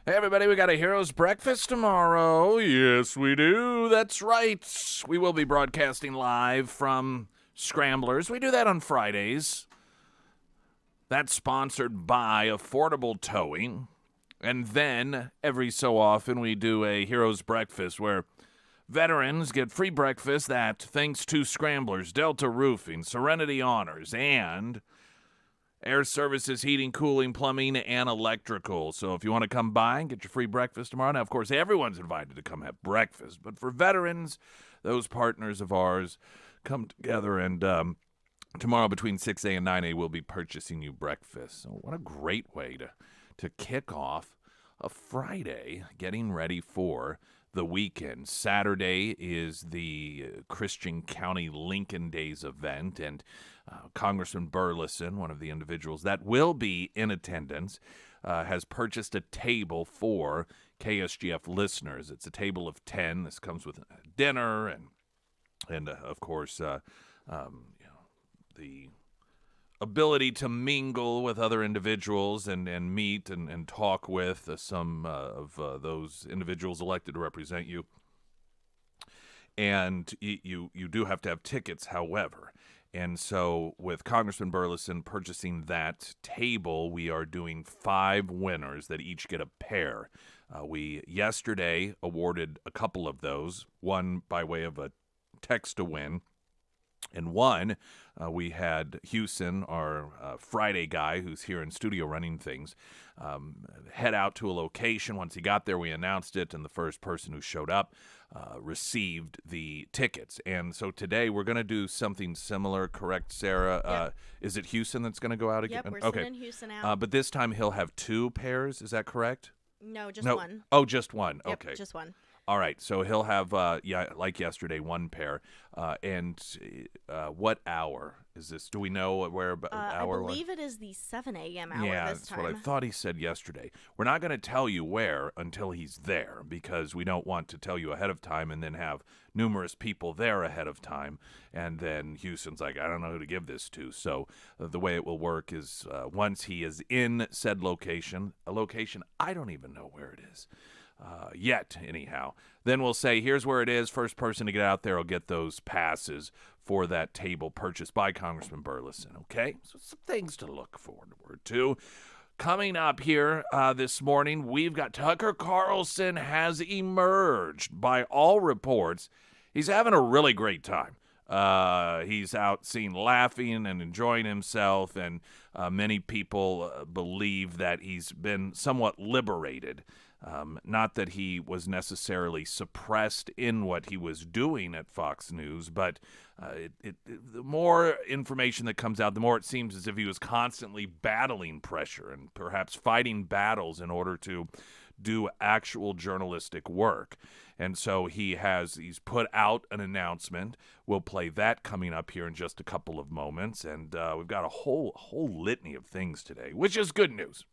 Hey, everybody, we got a Heroes Breakfast tomorrow. Yes, we do. That's right. We will be broadcasting live from Scramblers. We do that on Fridays. That's sponsored by Affordable Towing. And then, every so often, we do a Heroes Breakfast where veterans get free breakfast that, thanks to Scramblers, Delta Roofing, Serenity Honors, and Air Services, Heating, Cooling, Plumbing, and Electrical. So if you want to come by and get your free breakfast tomorrow, now, of course, everyone's invited to come have breakfast. But for veterans, those partners of ours come together, and tomorrow between 6 a and 9 a, we'll be purchasing you breakfast. So what a great way to kick off a Friday, getting ready for the weekend. Saturday is the Christian County Lincoln Days event, and Congressman Burleson, one of the individuals that will be in attendance, has purchased a table for KSGF listeners. It's a table of 10. This comes with dinner and of course, the ability to mingle with other individuals and meet and talk with some of those individuals elected to represent you. And you do have to have tickets, however. And so with Congressman Burleson purchasing that table, we are doing 5 winners that each get a pair. We yesterday awarded a couple of those, one by way of a text to win. And one, we had Houston, our Friday guy who's here in studio running things, head out to a location. Once he got there, we announced it, and the first person who showed up received the tickets. And so today we're going to do something similar, correct, Sarah? Yep. Is it Houston that's going to go out again? Yep, we're sending Houston out. But this time he'll have 2 pairs, is that correct? No, just one. Oh, just one. Yep, Okay. just one. All right, so he'll have, like yesterday, 1 pair. And what hour is this? Do we know where hour? I believe it is the 7 a.m. hour yeah, this time. that's what I thought he said yesterday. We're not going to tell you where until he's there, because we don't want to tell you ahead of time and then have numerous people there ahead of time. And then Houston's like, I don't know who to give this to. So the way it will work is once he is in said location, a location I don't even know where it is. Yet, anyhow. Then we'll say, here's where it is. First person to get out there will get those passes for that table purchased by Congressman Burleson, okay? So some things to look forward to. Coming up here this morning, we've got Tucker Carlson has emerged. By all reports, he's having a really great time. He's out seen laughing and enjoying himself, and many people believe that he's been somewhat liberated. Not that he was necessarily suppressed in what he was doing at Fox News, but the more information that comes out, the more it seems as if he was constantly battling pressure and perhaps fighting battles in order to do actual journalistic work. And so he's put out an announcement. We'll play that coming up here in just a couple of moments. And we've got a whole litany of things today, which is good news.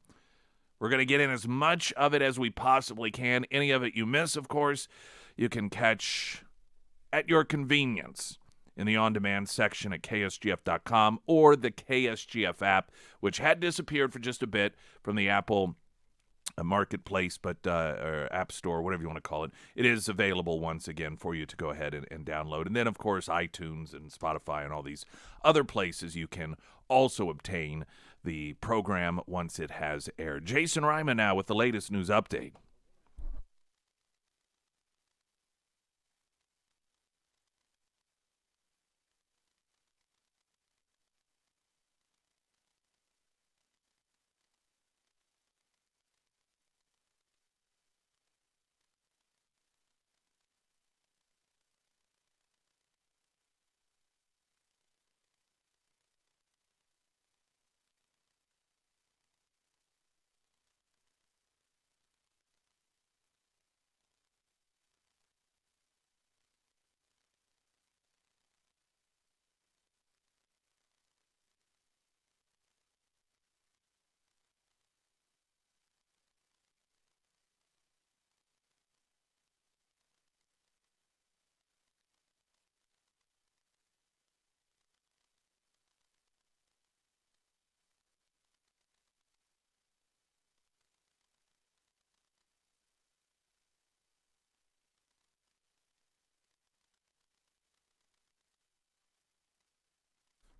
We're going to get in as much of it as we possibly can. Any of it you miss, of course, you can catch at your convenience in the on-demand section at ksgf.com or the KSGF app, which had disappeared for just a bit from the Apple marketplace, but or app store, whatever you want to call it. It is available once again for you to go ahead and download. And then, of course, iTunes and Spotify and all these other places you can also obtain the program once it has aired. Jason Ryman now with the latest news update.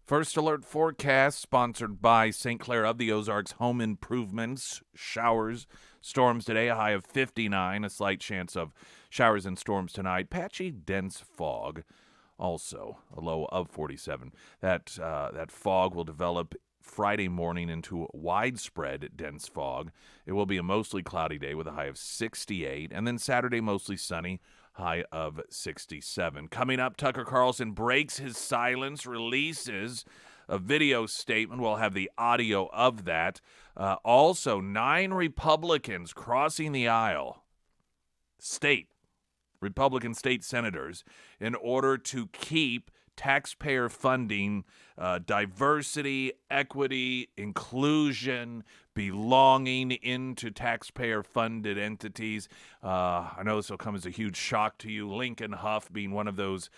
First Alert Forecast, sponsored by St. Clair of the Ozarks Home Improvements. Showers, storms today, a high of 59. A slight chance of showers and storms tonight. Patchy, dense fog, also a low of 47. That fog will develop Friday morning into widespread dense fog. It will be a mostly cloudy day with a high of 68. And then Saturday, mostly sunny, high of 67. Coming up, Tucker Carlson breaks his silence, releases a video statement. We'll have the audio of that. Also, 9 Republicans crossing the aisle, Republican state senators, in order to keep taxpayer funding, diversity, equity, inclusion, belonging into taxpayer-funded entities. I know this will come as a huge shock to you. Lincoln Huff being one of those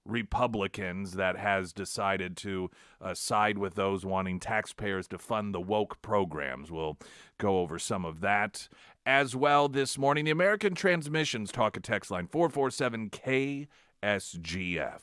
Republicans that has decided to side with those wanting taxpayers to fund the woke programs. We'll go over some of that as well this morning. The American Transmissions Talk and Text line, 447-KSGF.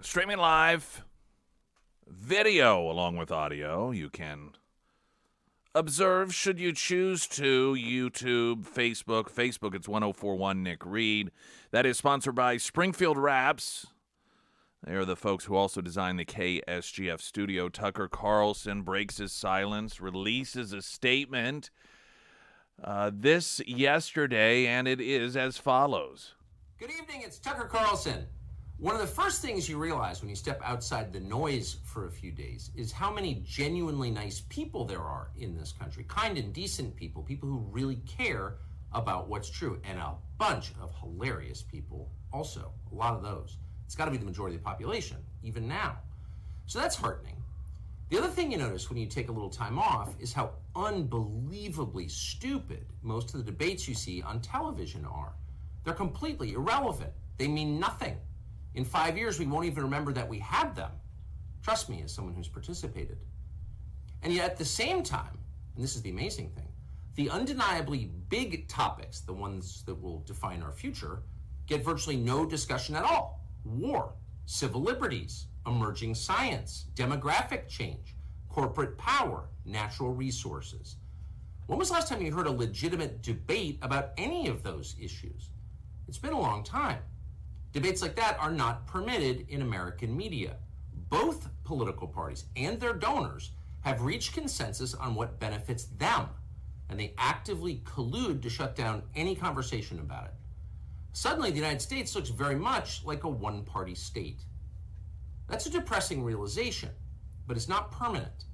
Streaming live, video along with audio. You can observe, should you choose to, YouTube, Facebook. Facebook, it's 1041 Nick Reed. That is sponsored by Springfield Wraps. They are the folks who also designed the KSGF studio. Tucker Carlson breaks his silence, releases a statement this yesterday, and it is as follows. Good evening, it's Tucker Carlson. One of the first things you realize when you step outside the noise for a few days is how many genuinely nice people there are in this country. Kind and decent people, people who really care about what's true, and a bunch of hilarious people also, a lot of those. It's got to be the majority of the population, even now. So that's heartening. The other thing you notice when you take a little time off is how unbelievably stupid most of the debates you see on television are. They're completely irrelevant. They mean nothing. In 5 years, we won't even remember that we had them. Trust me, as someone who's participated. And yet at the same time, and this is the amazing thing, the undeniably big topics, the ones that will define our future, get virtually no discussion at all. War, civil liberties, emerging science, demographic change, corporate power, natural resources. When was the last time you heard a legitimate debate about any of those issues? It's been a long time. Debates like that are not permitted in American media. Both political parties and their donors have reached consensus on what benefits them, and they actively collude to shut down any conversation about it. Suddenly, the United States looks very much like a one-party state. That's a depressing realization, but it's not permanent.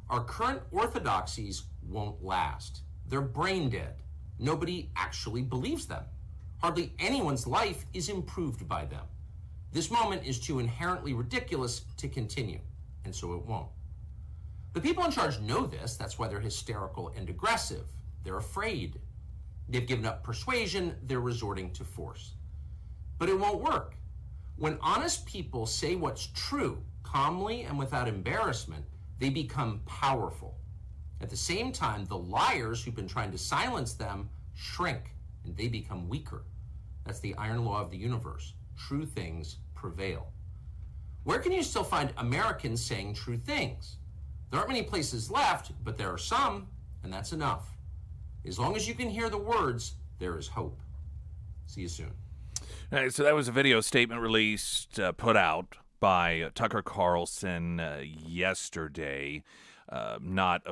Our current orthodoxies won't last. They're brain dead. Nobody actually believes them. Hardly anyone's life is improved by them. This moment is too inherently ridiculous to continue, and so it won't. The people in charge know this. That's why they're hysterical and aggressive. They're afraid. They've given up persuasion. They're resorting to force. But it won't work. When honest people say what's true, calmly and without embarrassment, they become powerful. At the same time, the liars who've been trying to silence them shrink, and they become weaker. That's the iron law of the universe. True things prevail. Where can you still find Americans saying true things? There aren't many places left, but there are some, and that's enough. As long as you can hear the words, there is hope. See you soon. All right, so that was a video statement released, put out by Tucker Carlson yesterday, not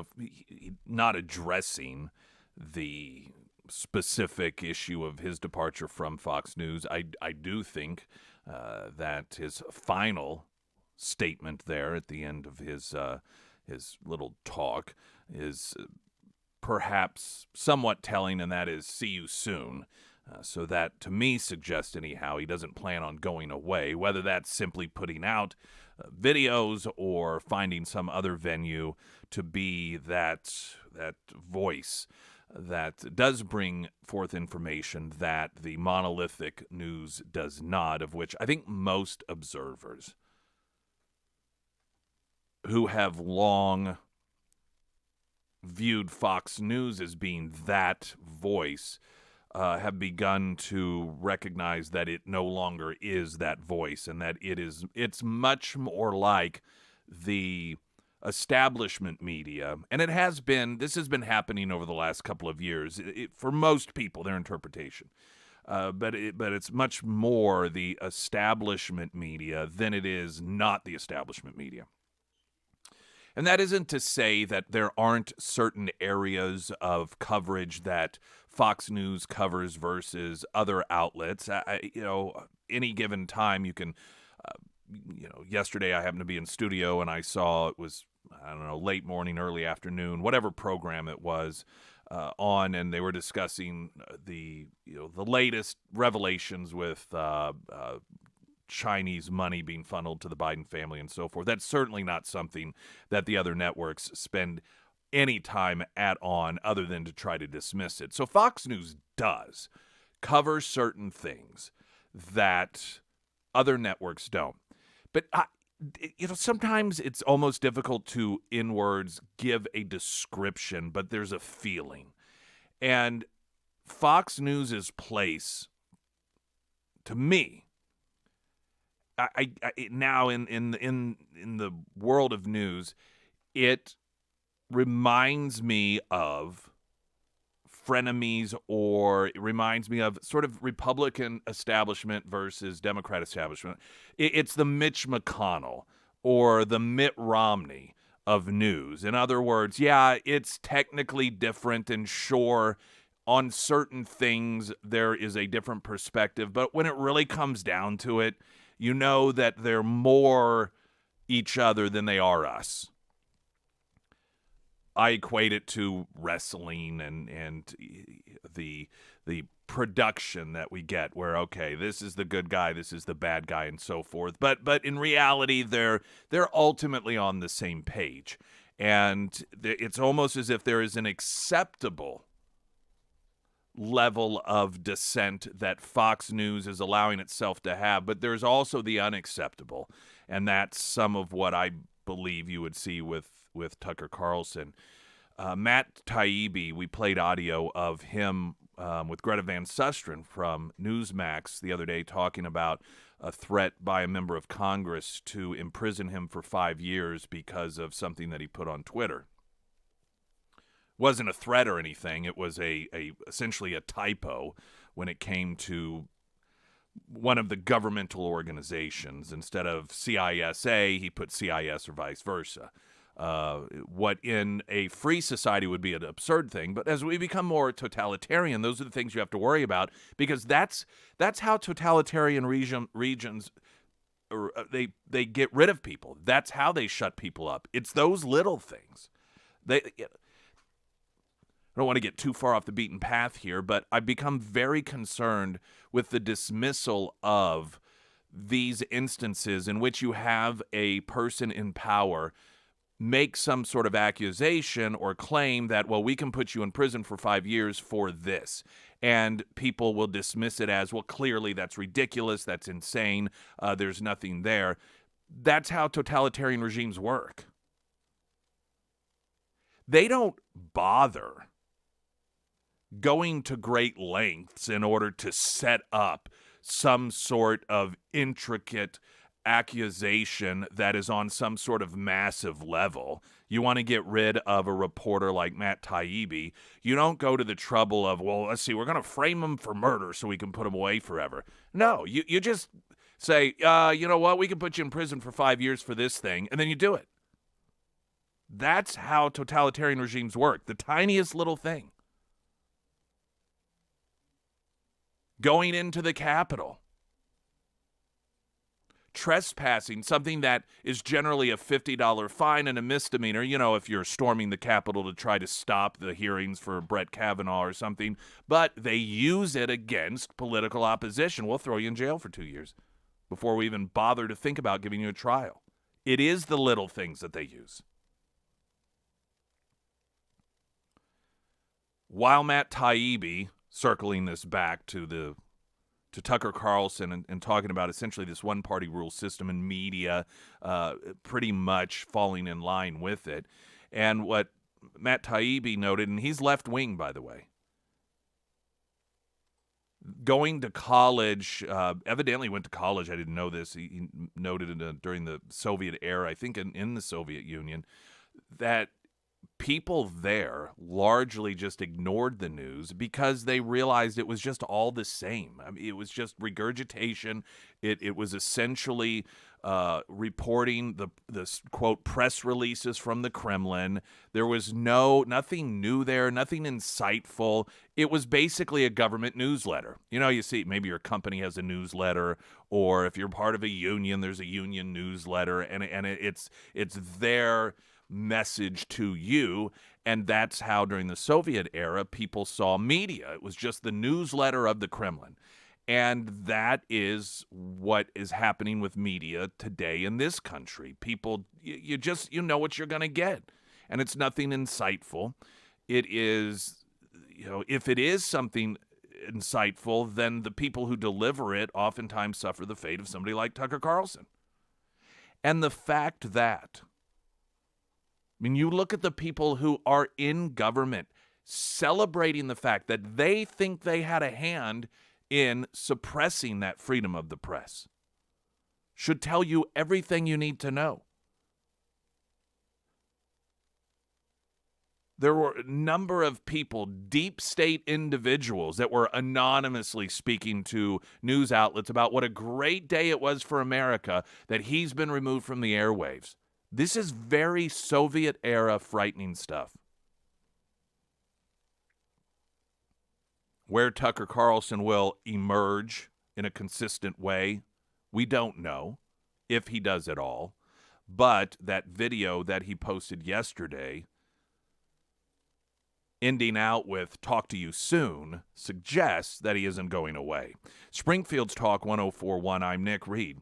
addressing the specific issue of his departure from Fox News. I do think that his final statement there at the end of his little talk is perhaps somewhat telling, and that is "see you soon." So that, to me, suggests anyhow he doesn't plan on going away, whether that's simply putting out videos or finding some other venue to be that voice that does bring forth information that the monolithic news does not, of which I think most observers who have long viewed Fox News as being that voice have begun to recognize that it no longer is that voice, and that it's much more like the establishment media. And this has been happening over the last couple of years for most people, their interpretation. But it's much more the establishment media than it is not the establishment media. And that isn't to say that there aren't certain areas of coverage that Fox News covers versus other outlets. Any given time you can, yesterday I happened to be in studio and I saw it was, late morning, early afternoon, whatever program it was on, and they were discussing the latest revelations with Chinese money being funneled to the Biden family and so forth. That's certainly not something that the other networks spend any time on other than to try to dismiss it. So Fox News does cover certain things that other networks don't. But sometimes it's almost difficult to, in words, give a description, but there's a feeling. And Fox News's place, to me, I now in the world of news, it reminds me of frenemies, or it reminds me of sort of Republican establishment versus Democrat establishment. It's the Mitch McConnell or the Mitt Romney of news. In other words, yeah, it's technically different, and sure, on certain things there is a different perspective, but when it really comes down to it, You know that they're more each other than they are us. I equate it to wrestling and the production that we get, where okay, this is the good guy, this is the bad guy, and so forth. But in reality, they're ultimately on the same page, and it's almost as if there is an acceptable level of dissent that Fox News is allowing itself to have, but there's also the unacceptable, and that's some of what I believe you would see with Tucker Carlson. Matt Taibbi, we played audio of him with Greta Van Susteren from Newsmax the other day talking about a threat by a member of Congress to imprison him for 5 years because of something that he put on Twitter. Wasn't a threat or anything. It was essentially a typo when it came to one of the governmental organizations. Instead of CISA, he put CIS or vice versa. What in a free society would be an absurd thing, but as we become more totalitarian, those are the things you have to worry about, because that's how totalitarian regions they get rid of people. That's how they shut people up. It's those little things. I don't want to get too far off the beaten path here, but I've become very concerned with the dismissal of these instances in which you have a person in power make some sort of accusation or claim that, well, we can put you in prison for 5 years for this. And people will dismiss it as, well, clearly that's ridiculous, that's insane, there's nothing there. That's how totalitarian regimes work. They don't bother going to great lengths in order to set up some sort of intricate accusation that is on some sort of massive level. You want to get rid of a reporter like Matt Taibbi, you don't go to the trouble of, well, let's see, we're going to frame him for murder so we can put him away forever. No, you just say, you know what, we can put you in prison for 5 years for this thing, and then you do it. That's how totalitarian regimes work. The tiniest little thing. Going into the Capitol. Trespassing, something that is generally a $50 fine and a misdemeanor, if you're storming the Capitol to try to stop the hearings for Brett Kavanaugh or something, but they use it against political opposition. We'll throw you in jail for 2 years before we even bother to think about giving you a trial. It is the little things that they use. While Matt Taibbi, circling this back to Tucker Carlson and talking about essentially this one-party rule system and media pretty much falling in line with it. And what Matt Taibbi noted, and he's left-wing, by the way, going to college, evidently went to college, I didn't know this, he noted during the Soviet era, I think in the Soviet Union, that people there largely just ignored the news because they realized it was just all the same. I mean, it was just regurgitation. It was essentially reporting the quote press releases from the Kremlin. There was nothing new there, nothing insightful. It was basically a government newsletter. You see, maybe your company has a newsletter, or if you're part of a union, there's a union newsletter, and it's their message to you. And that's how during the Soviet era people saw media. It was just the newsletter of the Kremlin. And that is what is happening with media today in this country. People, you know what you're going to get, and it's nothing insightful. It is, if it is something insightful, then the people who deliver it oftentimes suffer the fate of somebody like Tucker Carlson. And the fact that, you look at the people who are in government celebrating the fact that they think they had a hand in suppressing that freedom of the press. Should tell you everything you need to know. There were a number of people, deep state individuals, that were anonymously speaking to news outlets about what a great day it was for America that he's been removed from the airwaves. This is very Soviet-era frightening stuff. Where Tucker Carlson will emerge in a consistent way We don't know if he does at all. But that video that he posted yesterday, ending out with "talk to you soon," suggests that he isn't going away. Springfield's Talk 1041. I'm Nick Reed.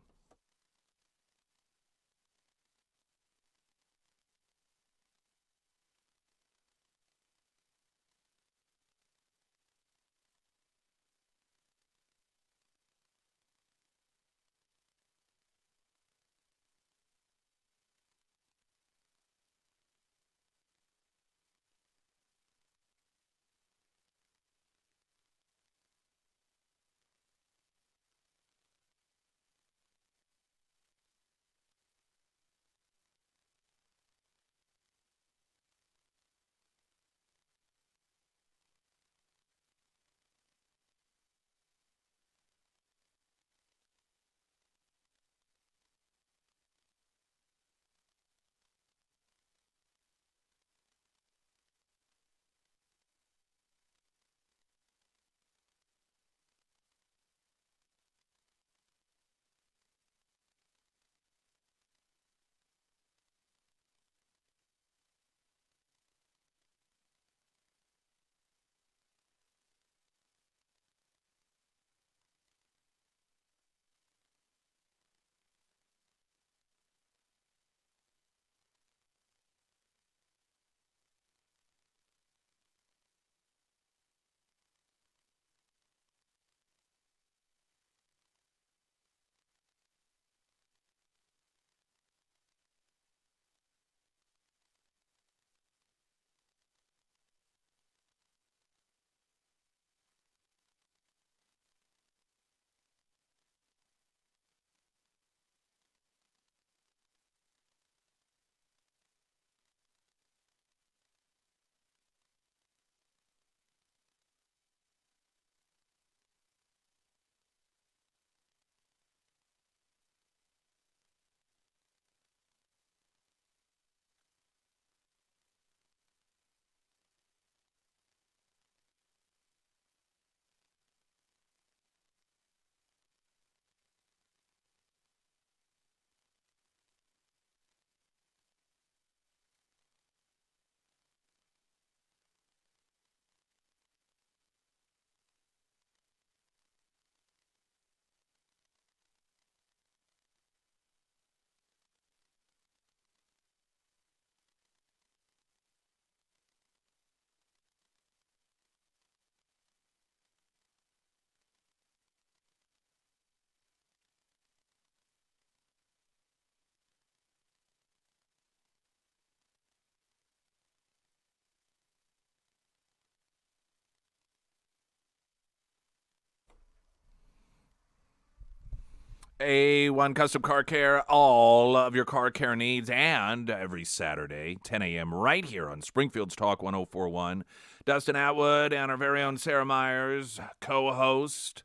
A1 Custom Car Care, all of your car care needs, and every Saturday, 10 a.m., right here on Springfield's Talk 1041. Dustin Atwood and our very own Sarah Myers, co-host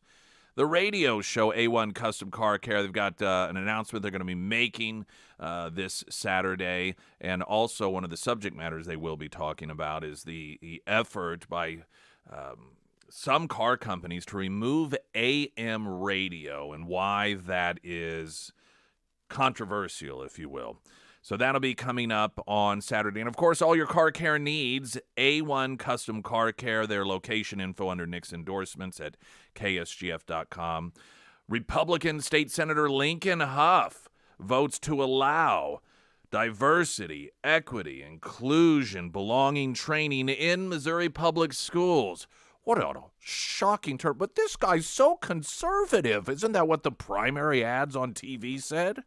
the radio show A1 Custom Car Care. They've got an announcement they're going to be making this Saturday, and also one of the subject matters they will be talking about is the effort by some car companies to remove AM radio and why that is controversial, if you will. So that'll be coming up on Saturday. And, of course, all your car care needs, A1 Custom Car Care, their location info under Nick's endorsements at ksgf.com. Republican State Senator Lincoln Huff votes to allow diversity, equity, inclusion, belonging training in Missouri public schools. What a shocking term. But this guy's so conservative. Isn't that what the primary ads on TV said?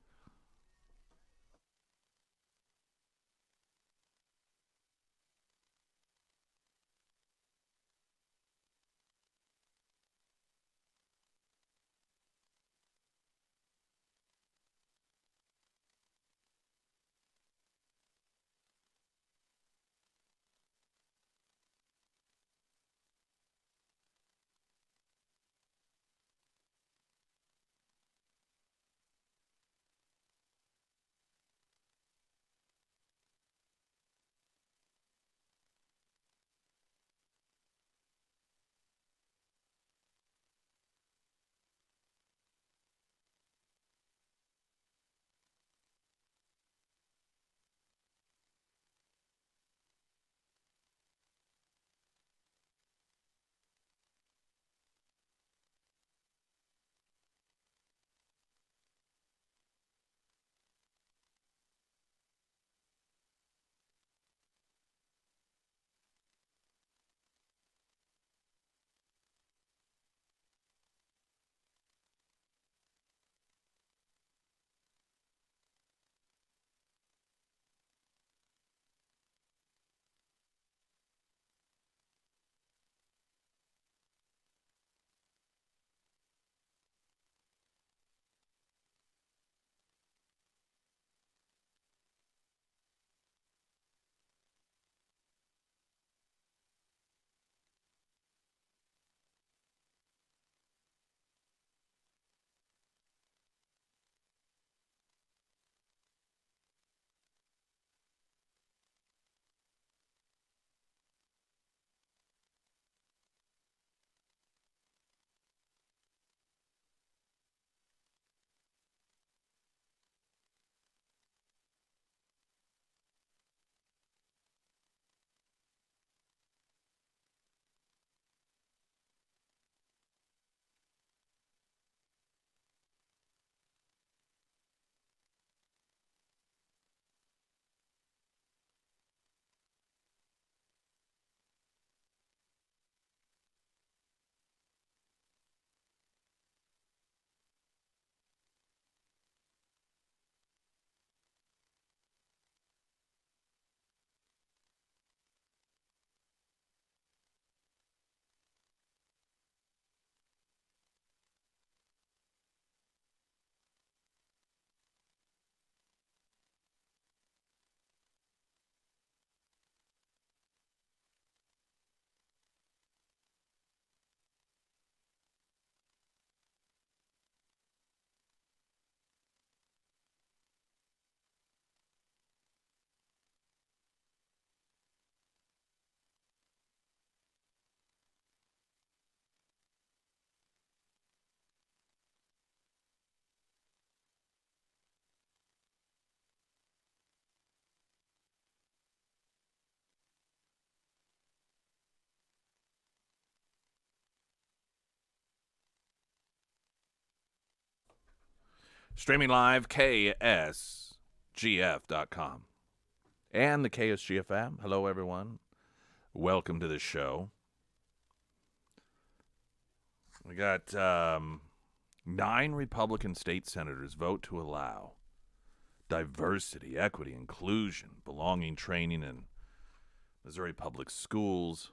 Streaming live, ksgf.com. And the KSGF app. Hello, everyone. Welcome to the show. We got 9 Republican state senators vote to allow diversity, equity, inclusion, belonging training in Missouri public schools,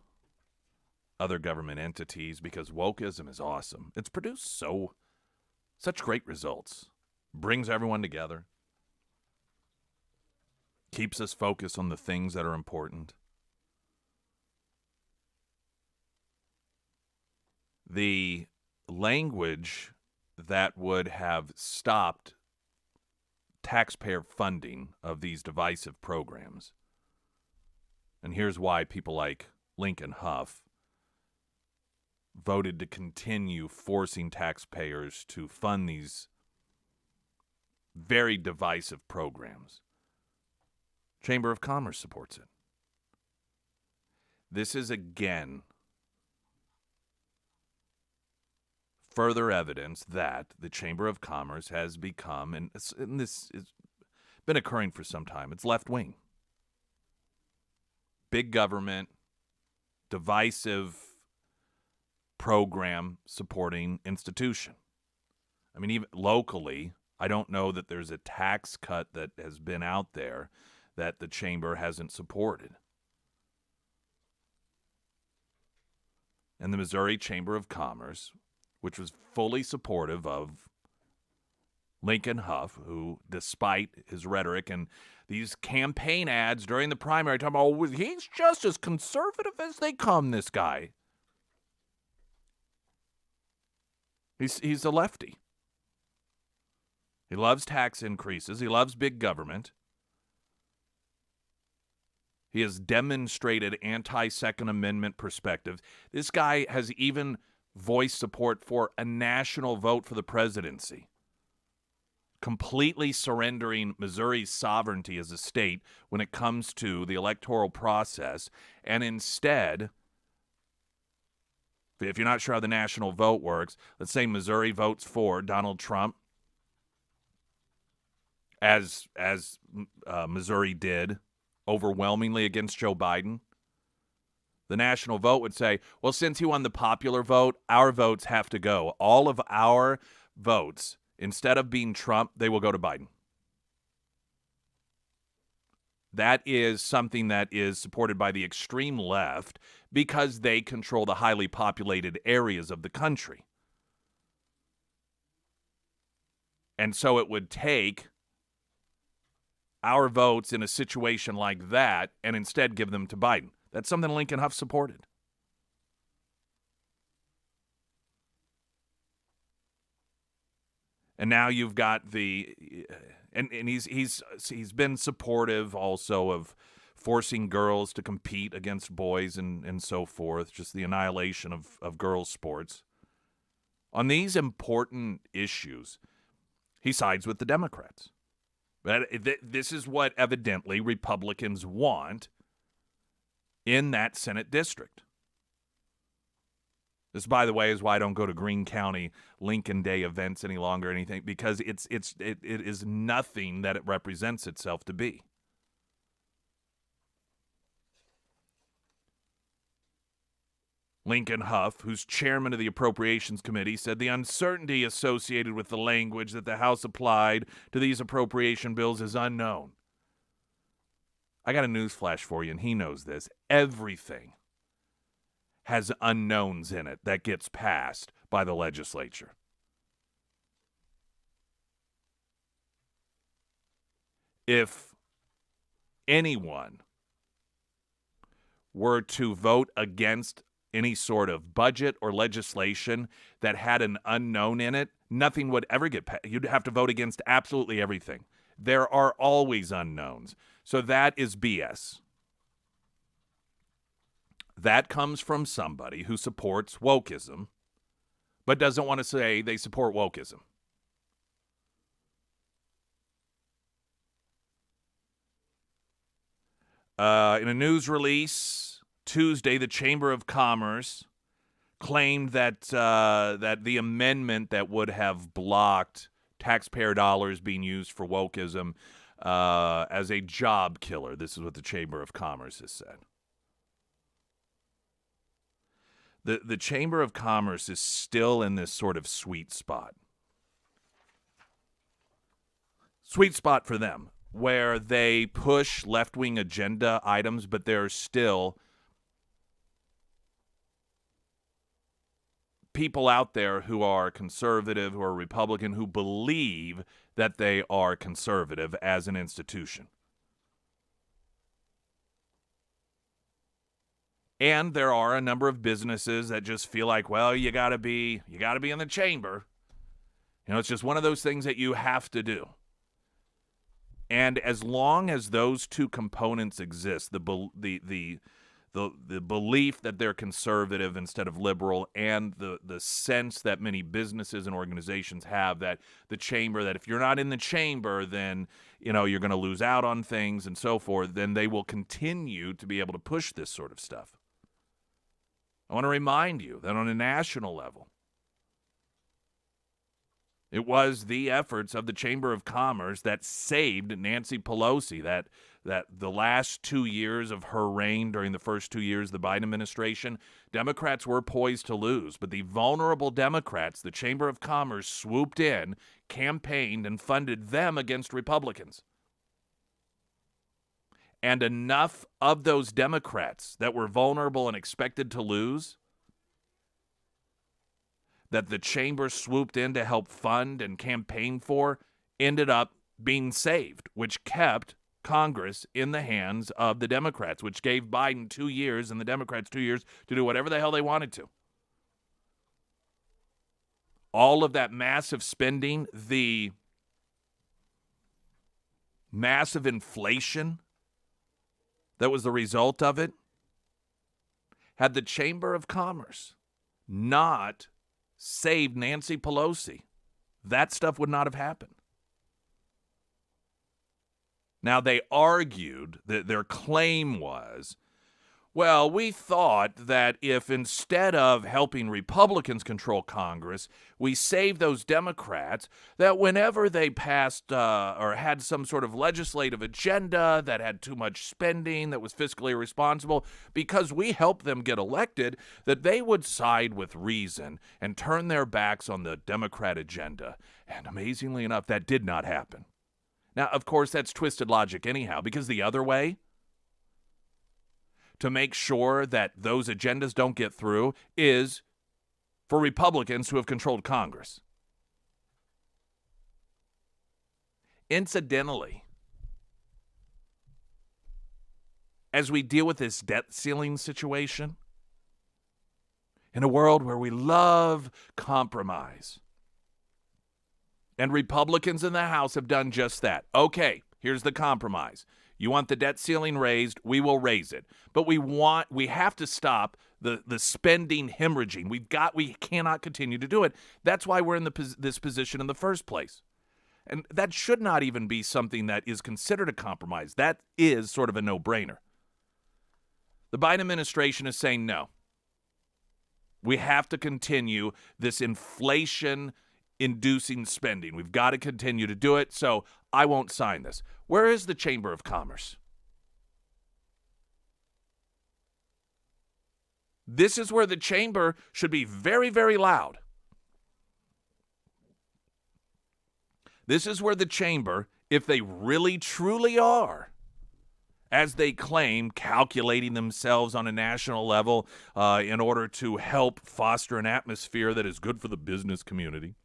other government entities, because wokeism is awesome. It's produced such great results. Brings everyone together. Keeps us focused on the things that are important. The language that would have stopped taxpayer funding of these divisive programs, and here's why people like Lincoln Huff voted to continue forcing taxpayers to fund these very divisive programs. Chamber of Commerce supports it. This is, again, further evidence that the Chamber of Commerce has become, and this has been occurring for some time, it's left-wing. Big government, divisive program supporting institution. I mean, even locally, I don't know that there's a tax cut that has been out there that the chamber hasn't supported. And the Missouri Chamber of Commerce, which was fully supportive of Lincoln Huff, who, despite his rhetoric and these campaign ads during the primary, talking about, oh, he's just as conservative as they come, this guy. He's a lefty. He loves tax increases. He loves big government. He has demonstrated anti-Second Amendment perspective. This guy has even voiced support for a national vote for the presidency, completely surrendering Missouri's sovereignty as a state when it comes to the electoral process. And instead, if you're not sure how the national vote works, let's say Missouri votes for Donald Trump, as Missouri did overwhelmingly against Joe Biden. The national vote would say, well, since he won the popular vote, our votes have to go. All of our votes, instead of being Trump, they will go to Biden. That is something that is supported by the extreme left because they control the highly populated areas of the country. And so it would take our votes in a situation like that and instead give them to Biden. That's something Lincoln Huff supported. And now you've got and he's been supportive also of forcing girls to compete against boys and so forth, just the annihilation of girls' sports. On these important issues, he sides with the Democrats. But this is what evidently Republicans want in that Senate district. This, by the way, is why I don't go to Greene County Lincoln Day events any longer or anything, because it is nothing that it represents itself to be. Lincoln Huff, who's chairman of the Appropriations Committee, said the uncertainty associated with the language that the House applied to these appropriation bills is unknown. I got a news flash for you, and he knows this. Everything has unknowns in it that gets passed by the legislature. If anyone were to vote against any sort of budget or legislation that had an unknown in it, nothing would ever get passed. You'd have to vote against absolutely everything. There are always unknowns. So that is BS. That comes from somebody who supports wokeism, but doesn't want to say they support wokeism. In a news release Tuesday, the Chamber of Commerce claimed that that the amendment that would have blocked taxpayer dollars being used for wokeism as a job killer. This is what the Chamber of Commerce has said. The Chamber of Commerce is still in this sort of sweet spot. Sweet spot for them, where they push left-wing agenda items, but there's still people out there who are conservative, who are Republican, who believe that they are conservative as an institution. And there are a number of businesses that just feel like, well, you got to be in the chamber. You know, it's just one of those things that you have to do. And as long as those two components exist, the belief that they're conservative instead of liberal, and the sense that many businesses and organizations have that the chamber, that if you're not in the chamber, then you're going to lose out on things and so forth, then they will continue to be able to push this sort of stuff. I want to remind you that on a national level, it was the efforts of the Chamber of Commerce that saved Nancy Pelosi, that the last 2 years of her reign, during the first 2 years of the Biden administration, Democrats were poised to lose. But the vulnerable Democrats, the Chamber of Commerce swooped in, campaigned, and funded them against Republicans. And enough of those Democrats that were vulnerable and expected to lose, that the chamber swooped in to help fund and campaign for, ended up being saved, which kept Congress in the hands of the Democrats, which gave Biden 2 years and the Democrats 2 years to do whatever the hell they wanted to. All of that massive spending, the massive inflation that was the result of it, had the Chamber of Commerce not saved Nancy Pelosi, that stuff would not have happened. Now, they argued that their claim was, well, we thought that if instead of helping Republicans control Congress, we saved those Democrats, that whenever they passed or had some sort of legislative agenda that had too much spending, that was fiscally irresponsible, because we helped them get elected, that they would side with reason and turn their backs on the Democrat agenda. And amazingly enough, that did not happen. Now, of course, that's twisted logic anyhow, because the other way, to make sure that those agendas don't get through, is for Republicans who have controlled Congress. Incidentally, as we deal with this debt ceiling situation, in a world where we love compromise, and Republicans in the House have done just that. Okay, here's the compromise. You want the debt ceiling raised, we will raise it. But we have to stop the spending hemorrhaging. We cannot continue to do it. That's why we're in this position in the first place. And that should not even be something that is considered a compromise. That is sort of a no-brainer. The Biden administration is saying no. We have to continue this inflation-inducing spending. We've got to continue to do it, so I won't sign this. Where is the Chamber of Commerce? This is where the chamber should be very, very loud. This is where the chamber, if they really, truly are, as they claim, calculating themselves on a national level in order to help foster an atmosphere that is good for the business community,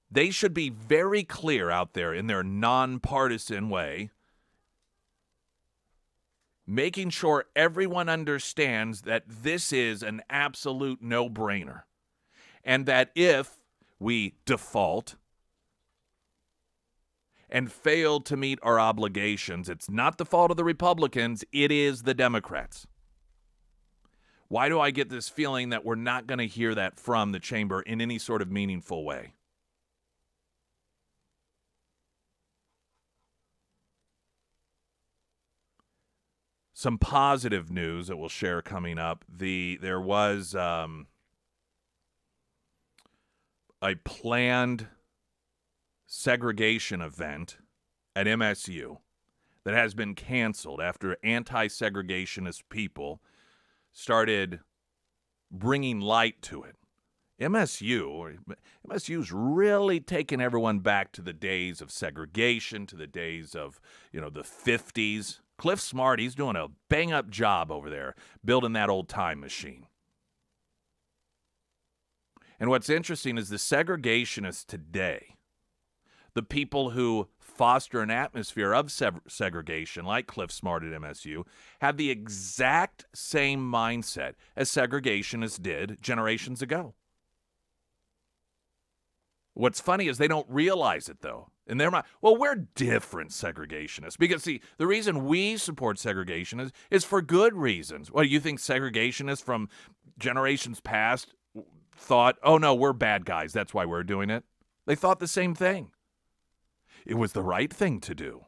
they should be very clear out there in their nonpartisan way, making sure everyone understands that this is an absolute no-brainer, and that if we default and fail to meet our obligations, it's not the fault of the Republicans, it is the Democrats. Why do I get this feeling that we're not going to hear that from the chamber in any sort of meaningful way? Some positive news that we'll share coming up. There was a planned segregation event at MSU that has been canceled after anti-segregationist people started bringing light to it. MSU's really taken everyone back to the days of segregation, to the days of, the 50s. Cliff Smart, he's doing a bang-up job over there building that old time machine. And what's interesting is the segregationists today, the people who foster an atmosphere of segregation, like Cliff Smart at MSU, have the exact same mindset as segregationists did generations ago. What's funny is they don't realize it, though. In their mind, well, we're different segregationists. Because, see, the reason we support segregation is for good reasons. What, do you think segregationists from generations past thought, oh, no, we're bad guys, that's why we're doing it? They thought the same thing. It was the right thing to do.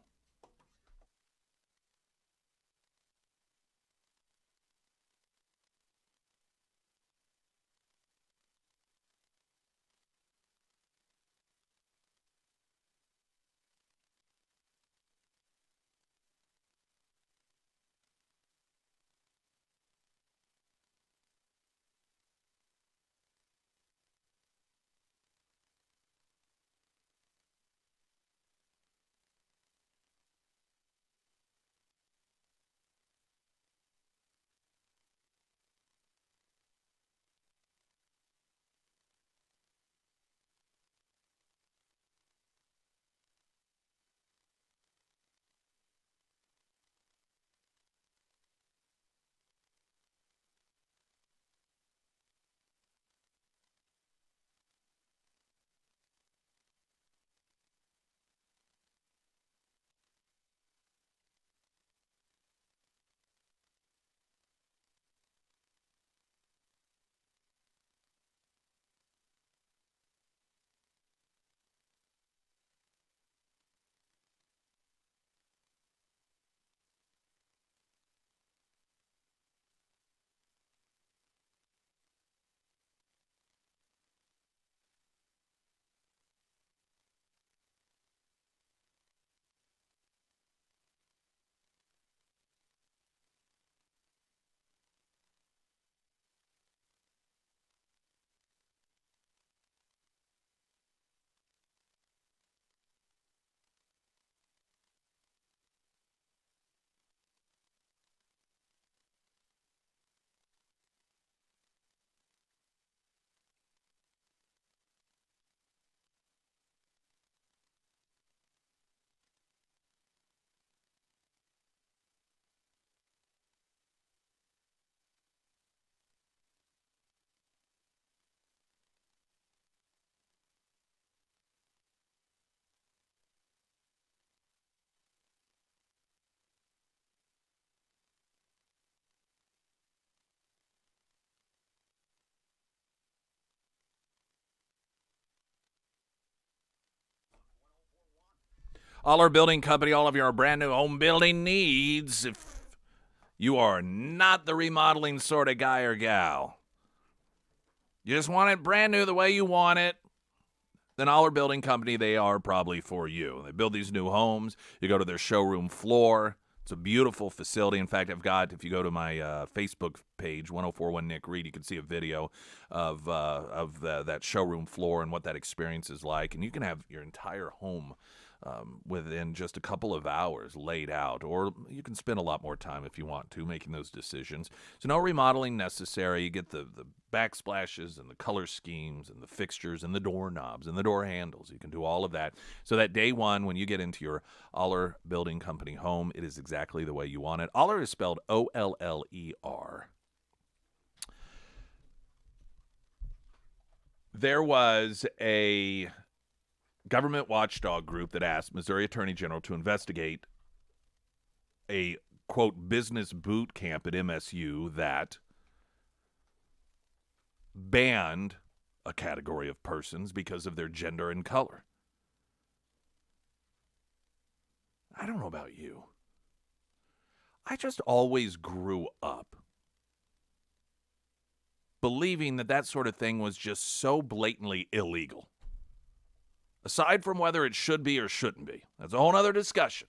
All our building company, all of your brand new home building needs. If you are not the remodeling sort of guy or gal, you just want it brand new the way you want it, then All Our Building Company, they are probably for you. They build these new homes. You go to their showroom floor. It's a beautiful facility. In fact, if you go to my Facebook page, 1041 Nick Reed, you can see a video of that showroom floor and what that experience is like. And you can have your entire home within just a couple of hours laid out, or you can spend a lot more time if you want to making those decisions. So no remodeling necessary. You get the backsplashes and the color schemes and the fixtures and the doorknobs and the door handles. You can do all of that. So that day one, when you get into your Aller Building Company home, it is exactly the way you want it. Aller is spelled O-L-L-E-R. There was a government watchdog group that asked Missouri Attorney General to investigate a, quote, business boot camp at MSU that banned a category of persons because of their gender and color. I don't know about you. I just always grew up believing that that sort of thing was just so blatantly illegal. Aside from whether it should be or shouldn't be. That's a whole other discussion.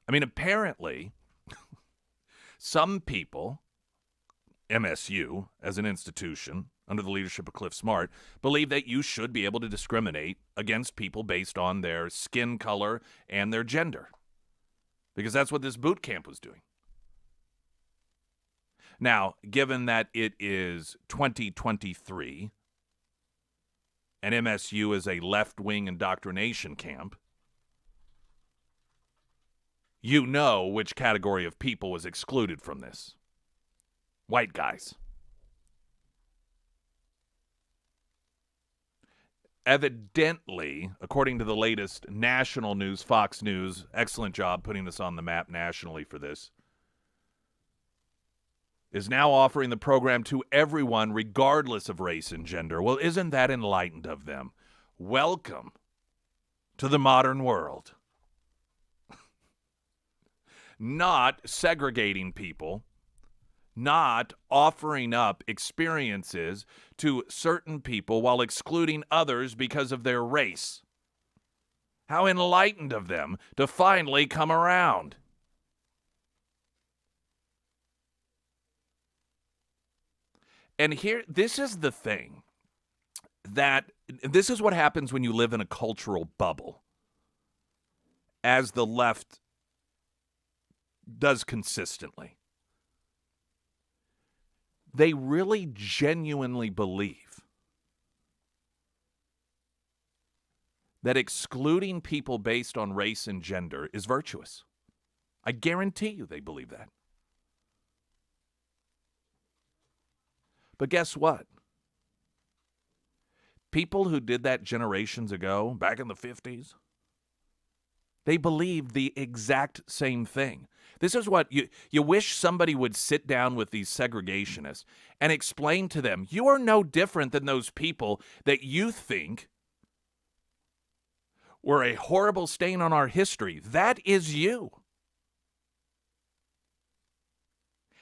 I mean, apparently, some people, MSU as an institution, under the leadership of Cliff Smart, believe that you should be able to discriminate against people based on their skin color and their gender. Because that's what this boot camp was doing. Now, given that it is 2023, and MSU is a left-wing indoctrination camp, you know which category of people was excluded from this. White guys. Evidently, according to the latest national news, Fox News, excellent job putting us on the map nationally for this, is now offering the program to everyone regardless of race and gender. Well, isn't that enlightened of them? Welcome to the modern world. Not segregating people, not offering up experiences to certain people while excluding others because of their race. How enlightened of them to finally come around. And here, this is the thing, that this is what happens when you live in a cultural bubble, as the left does consistently. They really genuinely believe that excluding people based on race and gender is virtuous. I guarantee you they believe that. But guess what? People who did that generations ago, back in the 50s, they believed the exact same thing. This is what you wish somebody would sit down with these segregationists and explain to them, you are no different than those people that you think were a horrible stain on our history. That is you.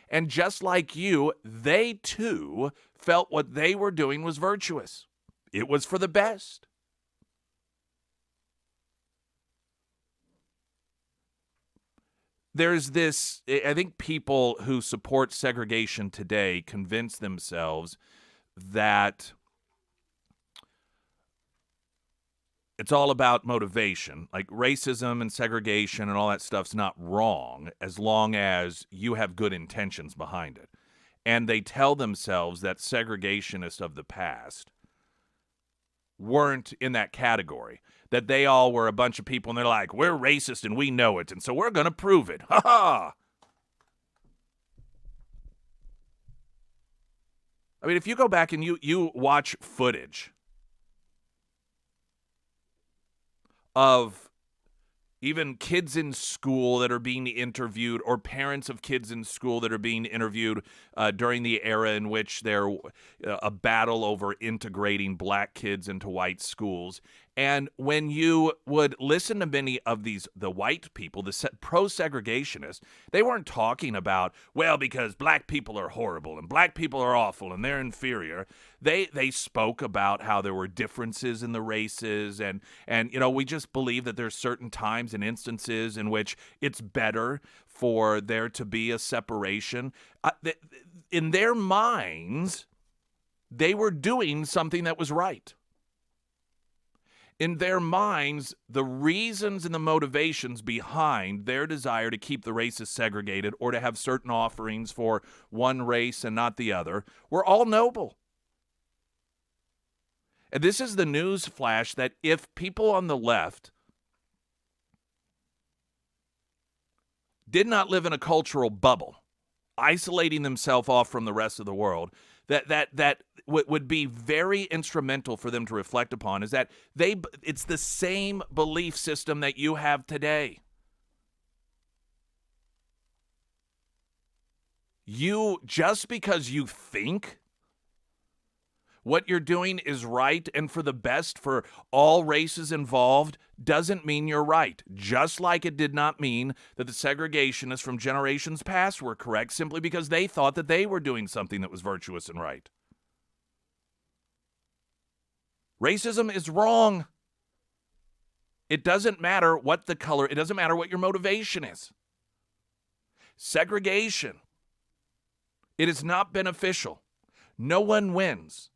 And just like you, they too felt what they were doing was virtuous. It was for the best. There's this, I think people who support segregation today convince themselves that it's all about motivation. Like racism and segregation and all that stuff's not wrong as long as you have good intentions behind it. And they tell themselves that segregationists of the past weren't in that category, that they all were a bunch of people and they're like, we're racist and we know it, and so we're going to prove it. Ha ha! I mean, if you go back and you watch footage of even kids in school that are being interviewed, or parents of kids in school that are being interviewed during the era in which there a battle over integrating black kids into white schools. And when you would listen to many of the white people, the pro-segregationists, they weren't talking about, well, because black people are horrible and black people are awful and they're inferior. They spoke about how there were differences in the races, and you know, we just believe that there's certain times and instances in which it's better for there to be a separation. In their minds, they were doing something that was right. In their minds, the reasons and the motivations behind their desire to keep the races segregated or to have certain offerings for one race and not the other were all noble. And this is the news flash that if people on the left did not live in a cultural bubble, isolating themselves off from the rest of the world, that would be very instrumental for them to reflect upon, is that it's the same belief system that you have today. Just because you think What you're doing is right and for the best for all races involved doesn't mean you're right. Just like it did not mean that the segregationists from generations past were correct simply because they thought that they were doing something that was virtuous and right. Racism is wrong. It doesn't matter what the color, it doesn't matter what your motivation is. Segregation, it is not beneficial. No one wins.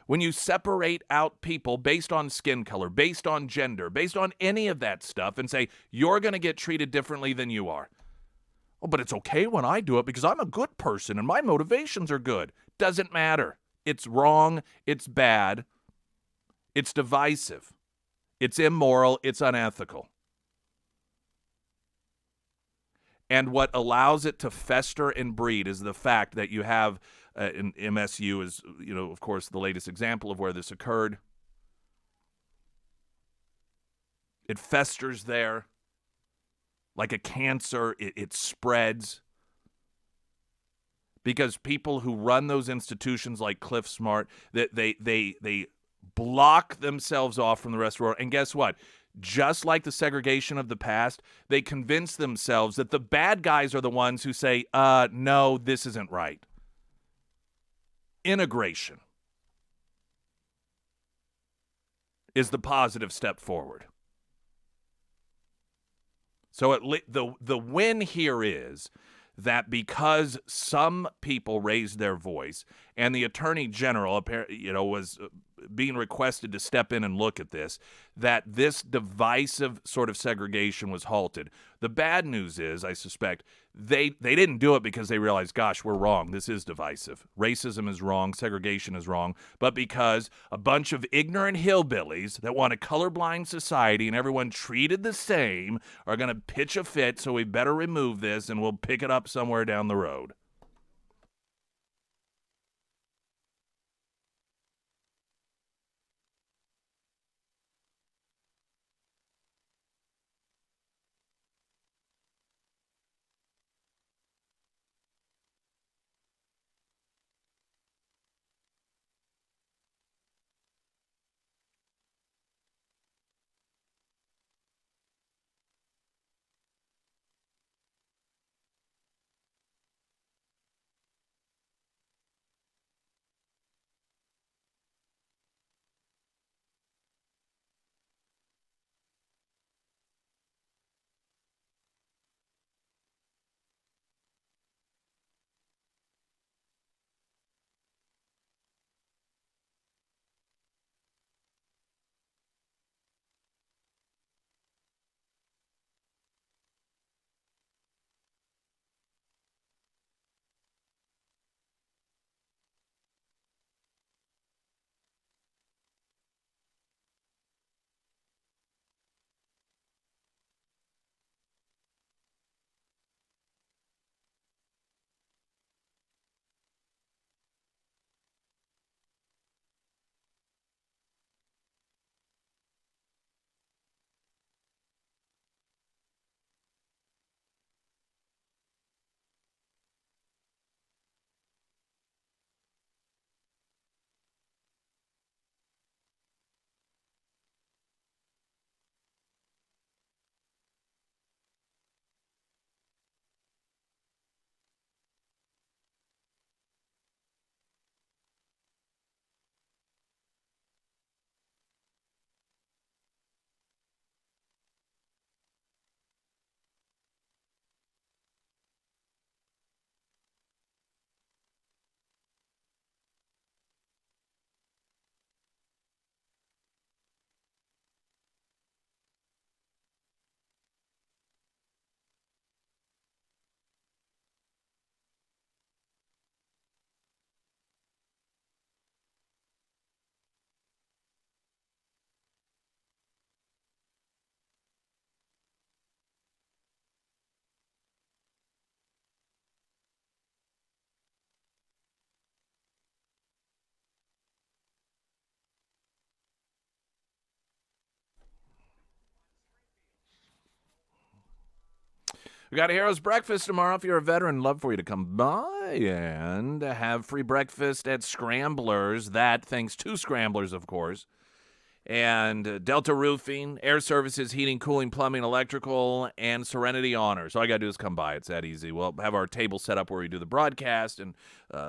When you separate out people based on skin color, based on gender, based on any of that stuff and say, you're going to get treated differently than you are. Oh, but it's okay when I do it because I'm a good person and my motivations are good. Doesn't matter. It's wrong. It's bad. It's divisive. It's immoral. It's unethical. And what allows it to fester and breed is the fact that you have, in MSU is, of course, the latest example of where this occurred. It festers there like a cancer. It spreads because people who run those institutions like Cliff Smart, they block themselves off from the rest of the world. And guess what? Just like the segregation of the past, they convince themselves that the bad guys are the ones who say, no, this isn't right. Integration is the positive step forward. So the win here is that because some people raised their voice and the Attorney General was being requested to step in and look at this, that this divisive sort of segregation was halted. The bad news is, I suspect, they didn't do it because they realized, gosh, we're wrong. This is divisive. Racism is wrong. Segregation is wrong. But because a bunch of ignorant hillbillies that want a colorblind society and everyone treated the same are going to pitch a fit, so we better remove this and we'll pick it up somewhere down the road. We got a Heroes Breakfast tomorrow. If you're a veteran, love for you to come by and have free breakfast at Scramblers. That, thanks to Scramblers, of course. And Delta Roofing, Air Services, Heating, Cooling, Plumbing, Electrical, and Serenity Honor. So all you got to do is come by. It's that easy. We'll have our table set up where we do the broadcast and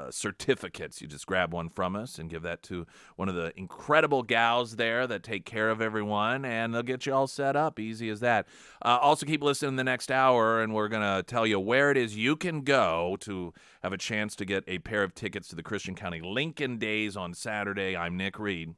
certificates. You just grab one from us and give that to one of the incredible gals there that take care of everyone, and they'll get you all set up. Easy as that. Also, keep listening the next hour, and we're going to tell you where it is you can go to have a chance to get a pair of tickets to the Christian County Lincoln Days on Saturday. I'm Nick Reed.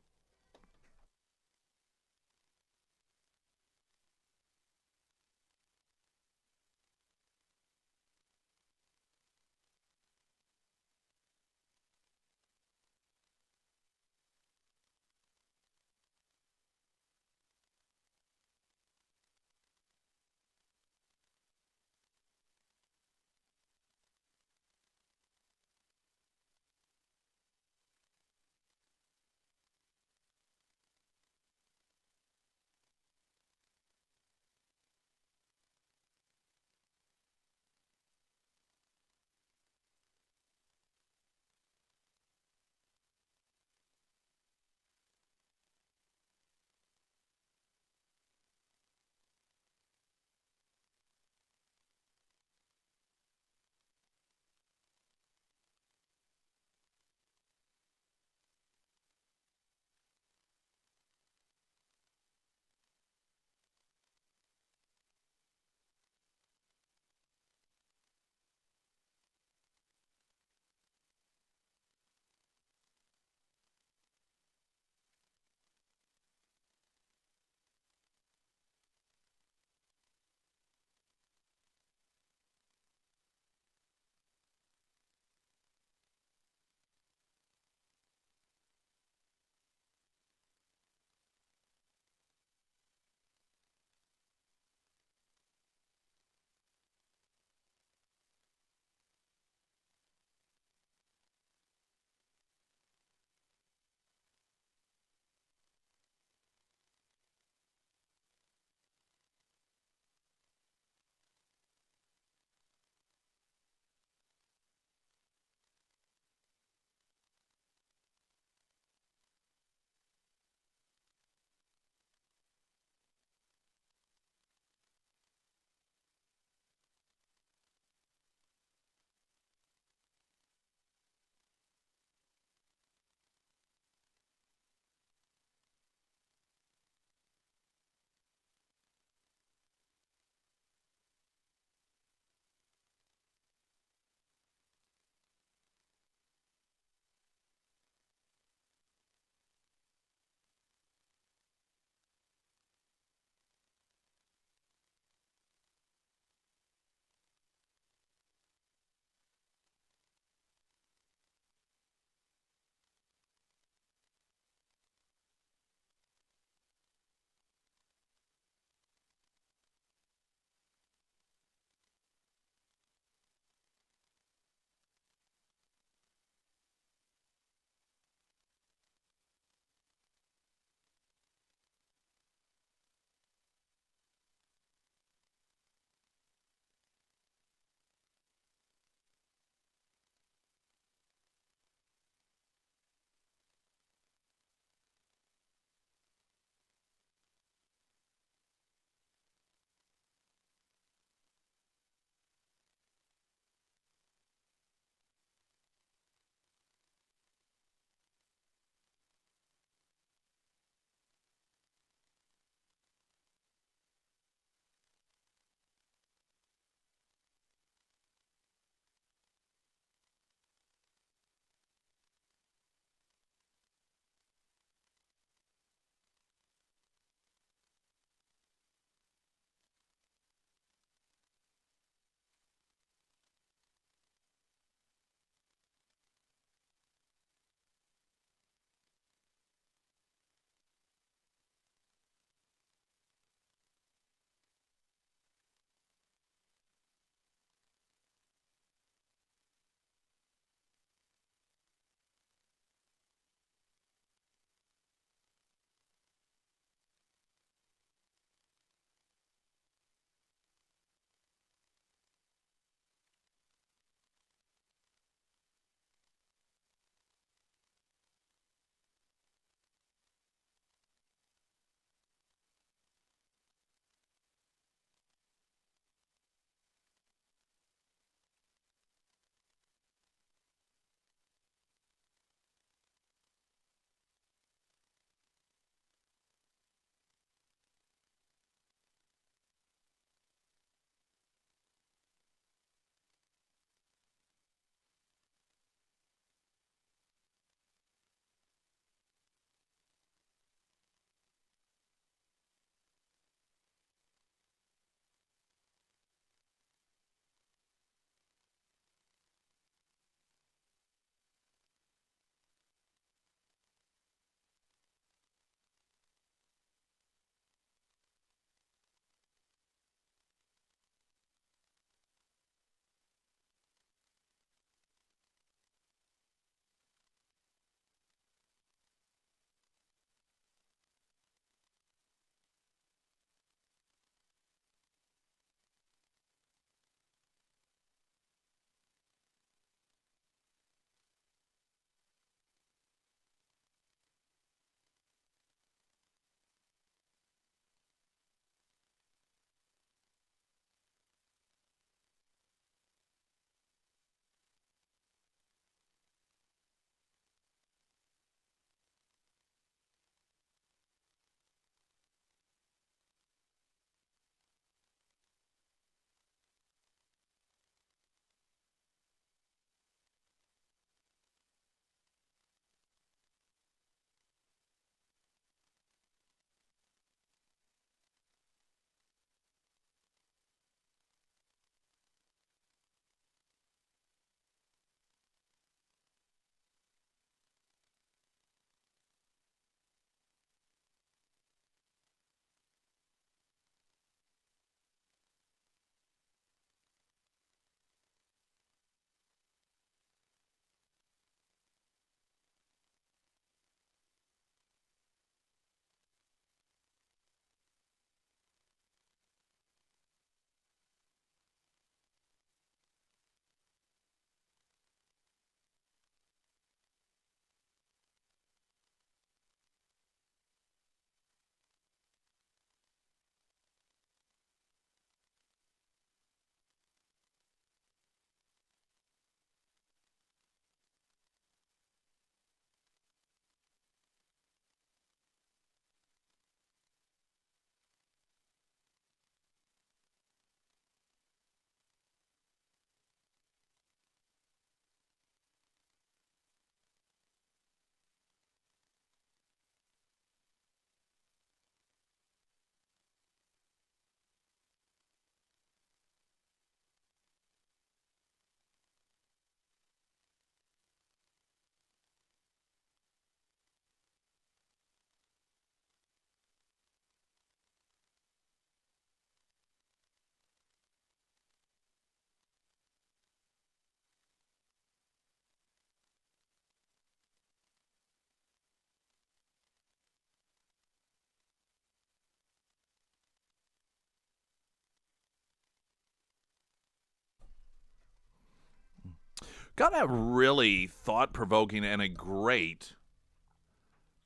Got a really thought-provoking and a great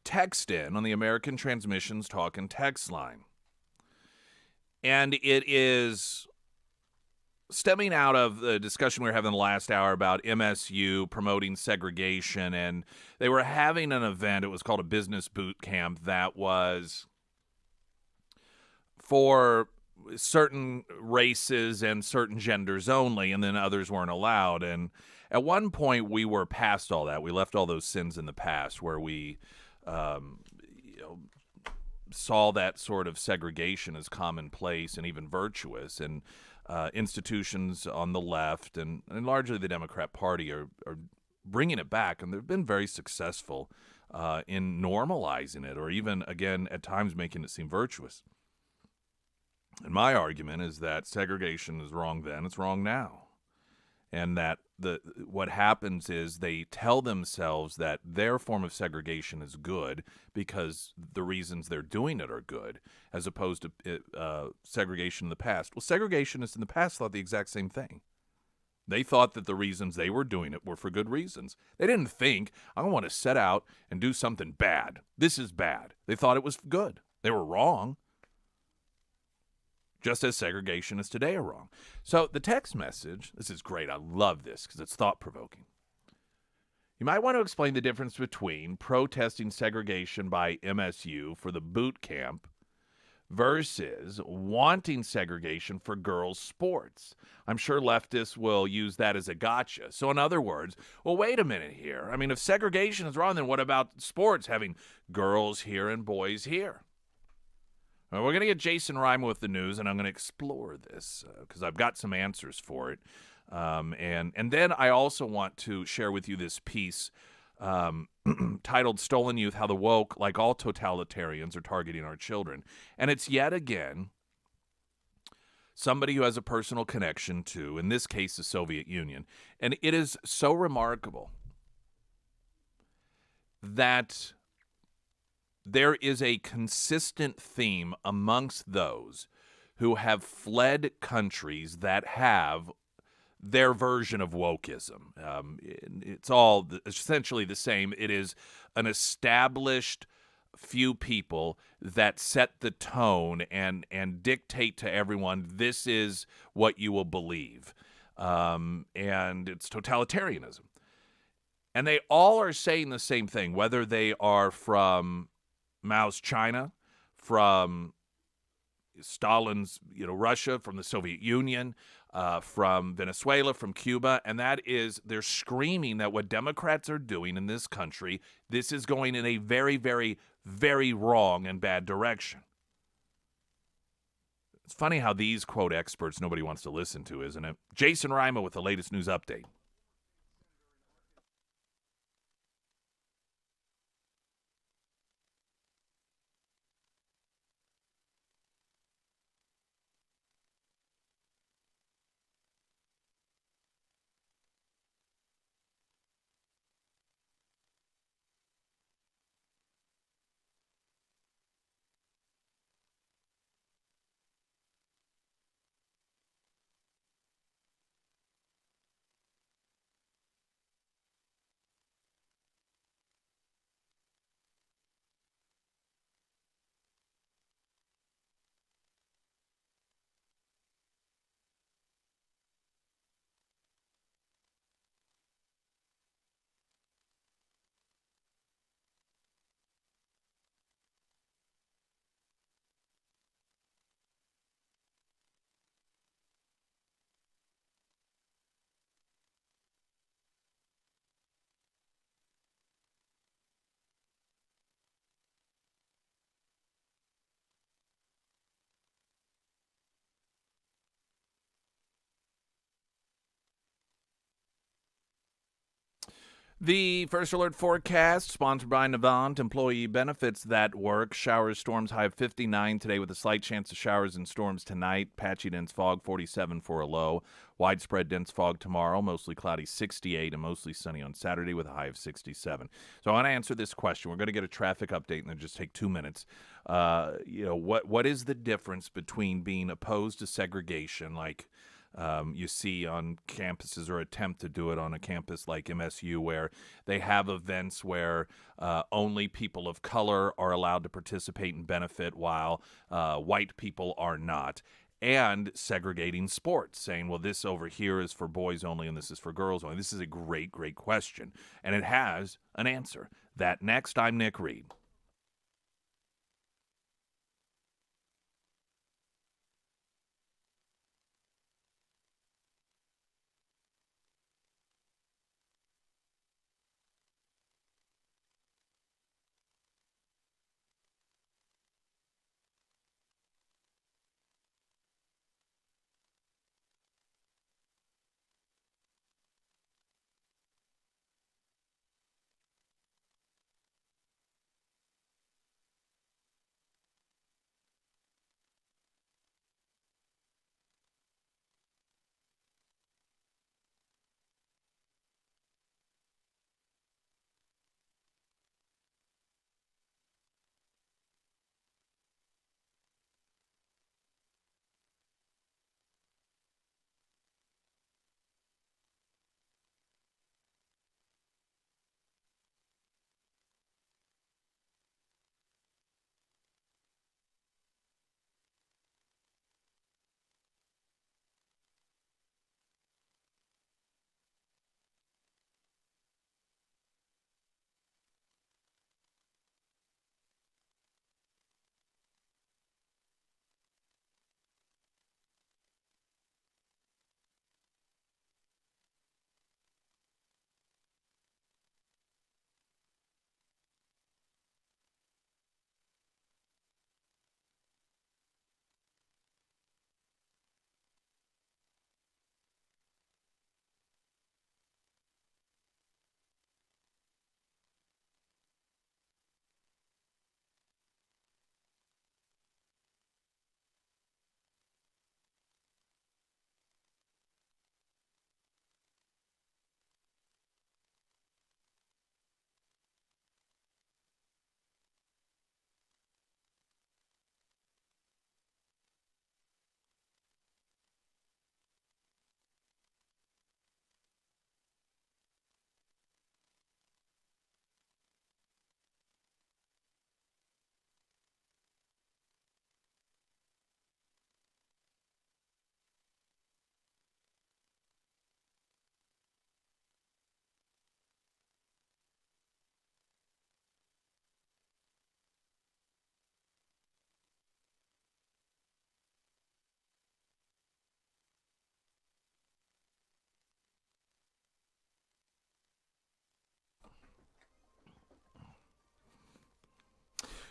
text in on the American Transmissions Talk and Text line. And it is stemming out of the discussion we were having the last hour about MSU promoting segregation, and they were having an event. It was called a business boot camp that was for certain races and certain genders only, and then others weren't allowed. And at one point, we were past all that. We left all those sins in the past where we saw that sort of segregation as commonplace and even virtuous. And institutions on the left and largely the Democrat Party are bringing it back, and they've been very successful in normalizing it, or even, again, at times making it seem virtuous. And my argument is that segregation is wrong then, it's wrong now. And that what happens is they tell themselves that their form of segregation is good because the reasons they're doing it are good, as opposed to segregation in the past. Well, segregationists in the past thought the exact same thing. They thought that the reasons they were doing it were for good reasons. They didn't think, I want to set out and do something bad. This is bad. They thought it was good. They were wrong. Just as segregationists today are wrong. So the text message, this is great. I love this because it's thought-provoking. You might want to explain the difference between protesting segregation by MSU for the boot camp versus wanting segregation for girls' sports. I'm sure leftists will use that as a gotcha. So in other words, well, wait a minute here. I mean, if segregation is wrong, then what about sports having girls here and boys here? Well, we're going to get Jason Reimer with the news, and I'm going to explore this because I've got some answers for it. And then I also want to share with you this piece titled Stolen Youth, How the Woke, like all totalitarians, are targeting our children. And it's yet again somebody who has a personal connection to, in this case, the Soviet Union. And it is so remarkable that there is a consistent theme amongst those who have fled countries that have their version of wokeism. It's all essentially the same. It is an established few people that set the tone and dictate to everyone, this is what you will believe. And it's totalitarianism. And they all are saying the same thing, whether they are from Mao's China, from Stalin's, Russia, from the Soviet Union, from Venezuela, from Cuba, and that is they're screaming that what Democrats are doing in this country, this is going in a very, very, very wrong and bad direction. It's funny how these quote experts nobody wants to listen to, isn't it? Jason Reimer with the latest news update. The First Alert Forecast, sponsored by Navant, employee benefits that work. Showers, storms, high of 59 today with a slight chance of showers and storms tonight. Patchy dense fog, 47 for a low. Widespread dense fog tomorrow, mostly cloudy, 68, and mostly sunny on Saturday with a high of 67. So I want to answer this question. We're going to get a traffic update and then just take 2 minutes. What is the difference between being opposed to segregation, like You see on campuses, or attempt to do it on a campus like MSU, where they have events where only people of color are allowed to participate and benefit, while white people are not. And segregating sports, saying, well, this over here is for boys only and this is for girls only. This is a great, great question. And it has an answer. That next. I'm Nick Reed.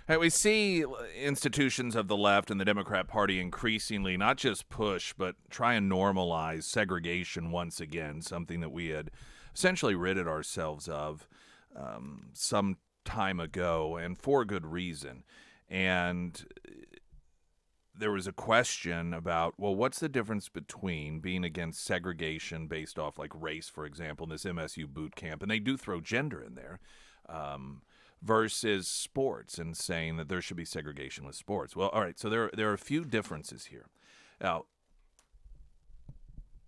Hey, we see institutions of the left and the Democrat Party increasingly not just push, but try and normalize segregation once again, something that we had essentially ridded ourselves of some time ago, and for good reason. And there was a question about, well, what's the difference between being against segregation based off like race, for example, in this MSU boot camp, and they do throw gender in there, versus sports, and saying that there should be segregation with sports. Well, all right, so there are a few differences here. Now,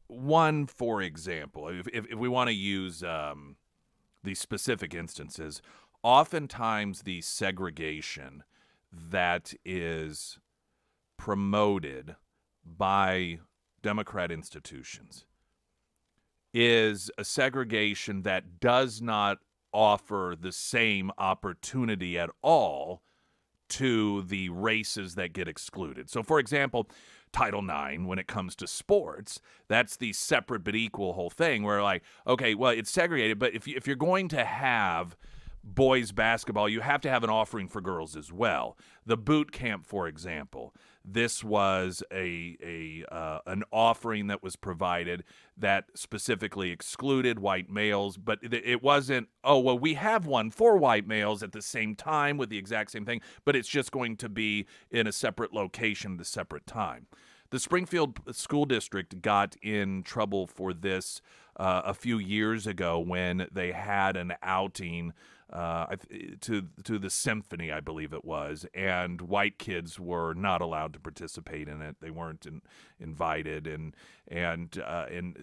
one, for example, if we want to use these specific instances, oftentimes the segregation that is promoted by Democrat institutions is a segregation that does not offer the same opportunity at all to the races that get excluded. So, for example, Title IX, when it comes to sports, that's the separate but equal whole thing where, like, okay, well, it's segregated, but if you're going to have boys basketball, you have to have an offering for girls as well. The boot camp, for example, this was an offering that was provided that specifically excluded white males, but it wasn't, oh, well, we have one for white males at the same time with the exact same thing, but it's just going to be in a separate location at a separate time. The Springfield School District got in trouble for this a few years ago when they had an outing to the symphony, I believe it was, and white kids were not allowed to participate in it. They weren't invited, and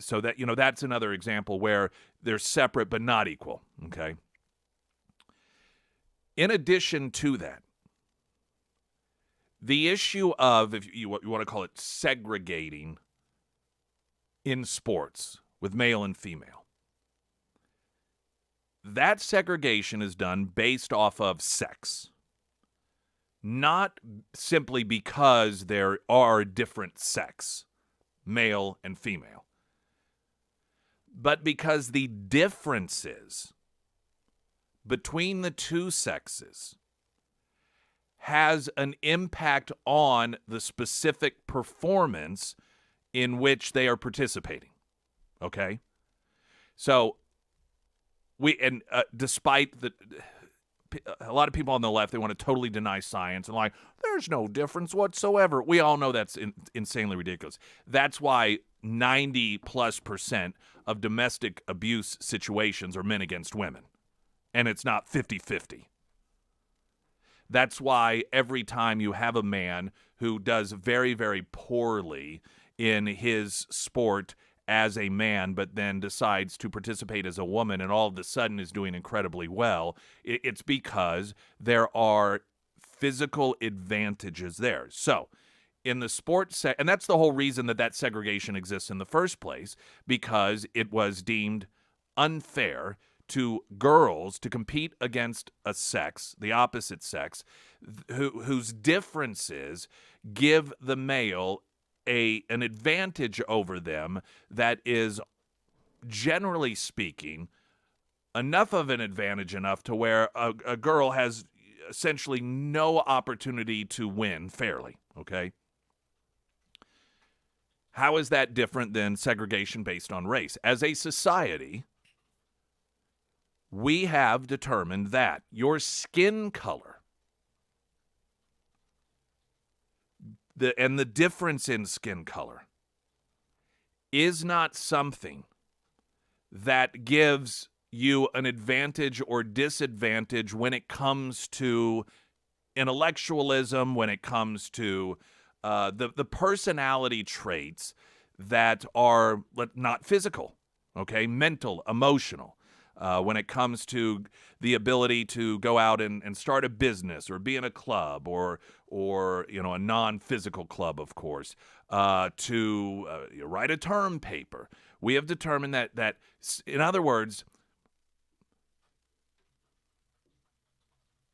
so that that's another example where they're separate but not equal. Okay. In addition to that, the issue of, if you want to call it, segregating in sports with male and female, that segregation is done based off of sex, not simply because there are different sex, male and female, but because the differences between the two sexes has an impact on the specific performance in which they are participating. Okay? So, despite a lot of people on the left, they want to totally deny science and there's no difference whatsoever. We all know that's insanely ridiculous. That's why 90+% of domestic abuse situations are men against women, and it's not 50-50. That's why every time you have a man who does very, very poorly in his sport as a man, but then decides to participate as a woman and all of a sudden is doing incredibly well, it's because there are physical advantages there. So in the sports and that's the whole reason that segregation exists in the first place, because it was deemed unfair to girls to compete against a sex, the opposite sex, whose differences give the male an advantage over them that is, generally speaking, enough of an advantage enough to where a girl has essentially no opportunity to win fairly, okay? How is that different than segregation based on race? As a society, we have determined that your skin color and the difference in skin color is not something that gives you an advantage or disadvantage when it comes to intellectualism, when it comes to the personality traits that are not physical, okay, mental, emotional. When it comes to the ability to go out and start a business or be in a club or a non-physical club, of course, to write a term paper. We have determined that in other words,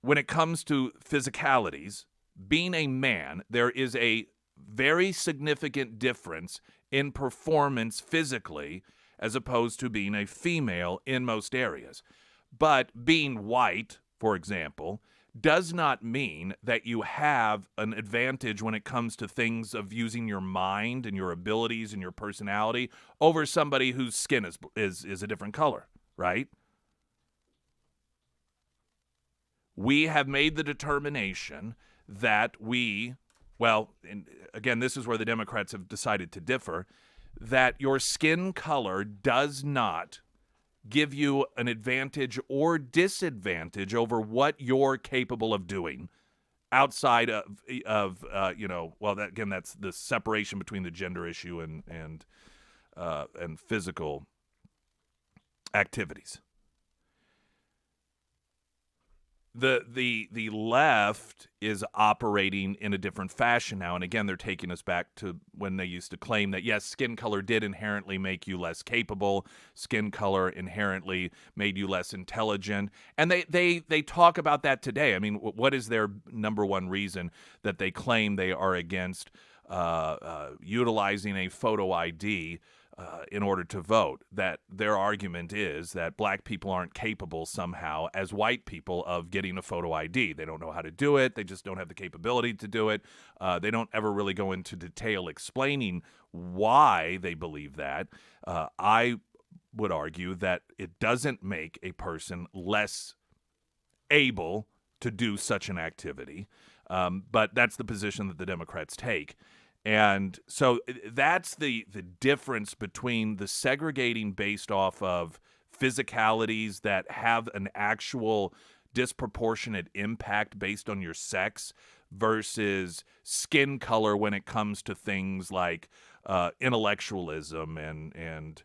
when it comes to physicalities, being a man, there is a very significant difference in performance physically as opposed to being a female in most areas. But being white, for example, does not mean that you have an advantage when it comes to things of using your mind and your abilities and your personality over somebody whose skin is a different color, right? We have made the determination that and again, this is where the Democrats have decided to differ, that your skin color does not give you an advantage or disadvantage over what you're capable of doing outside of that's the separation between the gender issue and physical activities. The left is operating in a different fashion now, and again, they're taking us back to when they used to claim that, yes, skin color did inherently make you less capable, skin color inherently made you less intelligent, and they talk about that today. I mean, what is their number one reason that they claim they are against utilizing a photo ID in order to vote? That their argument is that black people aren't capable somehow as white people of getting a photo ID. They don't know how to do it. They just don't have the capability to do it. They don't ever really go into detail explaining why they believe that. I would argue that it doesn't make a person less able to do such an activity, but that's the position that the Democrats take. And so that's the difference between the segregating based off of physicalities that have an actual disproportionate impact based on your sex versus skin color when it comes to things like intellectualism and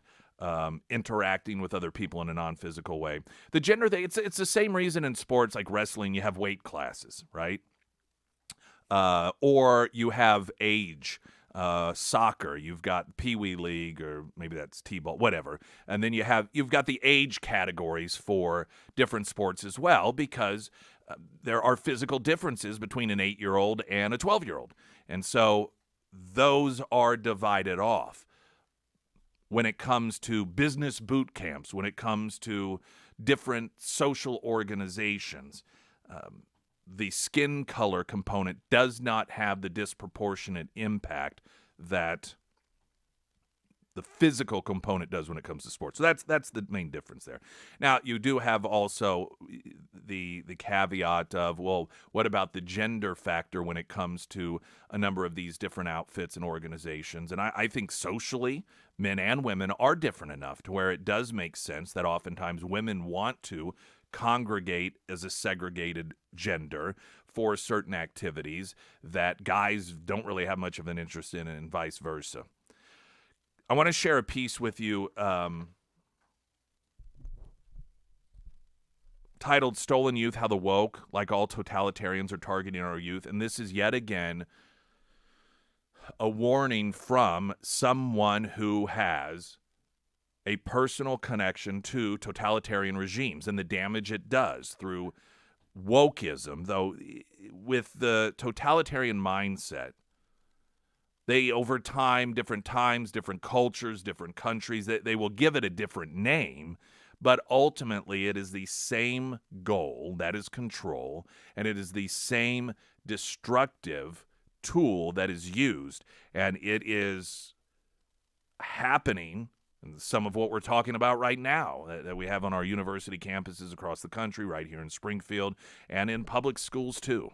interacting with other people in a non-physical way. The gender thing, it's the same reason in sports like wrestling you have weight classes, right? Or you have age. Soccer, you've got Pee Wee League, or maybe that's T-ball, whatever. And then you've got the age categories for different sports as well, because there are physical differences between an 8-year-old and a 12-year-old. And so those are divided off. When it comes to business boot camps, when it comes to different social organizations, the skin color component does not have the disproportionate impact that the physical component does when it comes to sports. So that's the main difference there. Now, you do have also the caveat of, well, what about the gender factor when it comes to a number of these different outfits and organizations? And I think socially, men and women are different enough to where it does make sense that oftentimes women want to congregate as a segregated gender for certain activities that guys don't really have much of an interest in, and vice versa. I want to share a piece with you titled Stolen Youth, How the Woke, like all totalitarians, are targeting our youth. And this is yet again a warning from someone who has a personal connection to totalitarian regimes and the damage it does through wokeism. Though with the totalitarian mindset, they, over time, different times, different cultures, different countries, they will give it a different name, but ultimately it is the same goal, that is control, and it is the same destructive tool that is used, and it is happening. And some of what we're talking about right now that we have on our university campuses across the country, right here in Springfield, and in public schools too.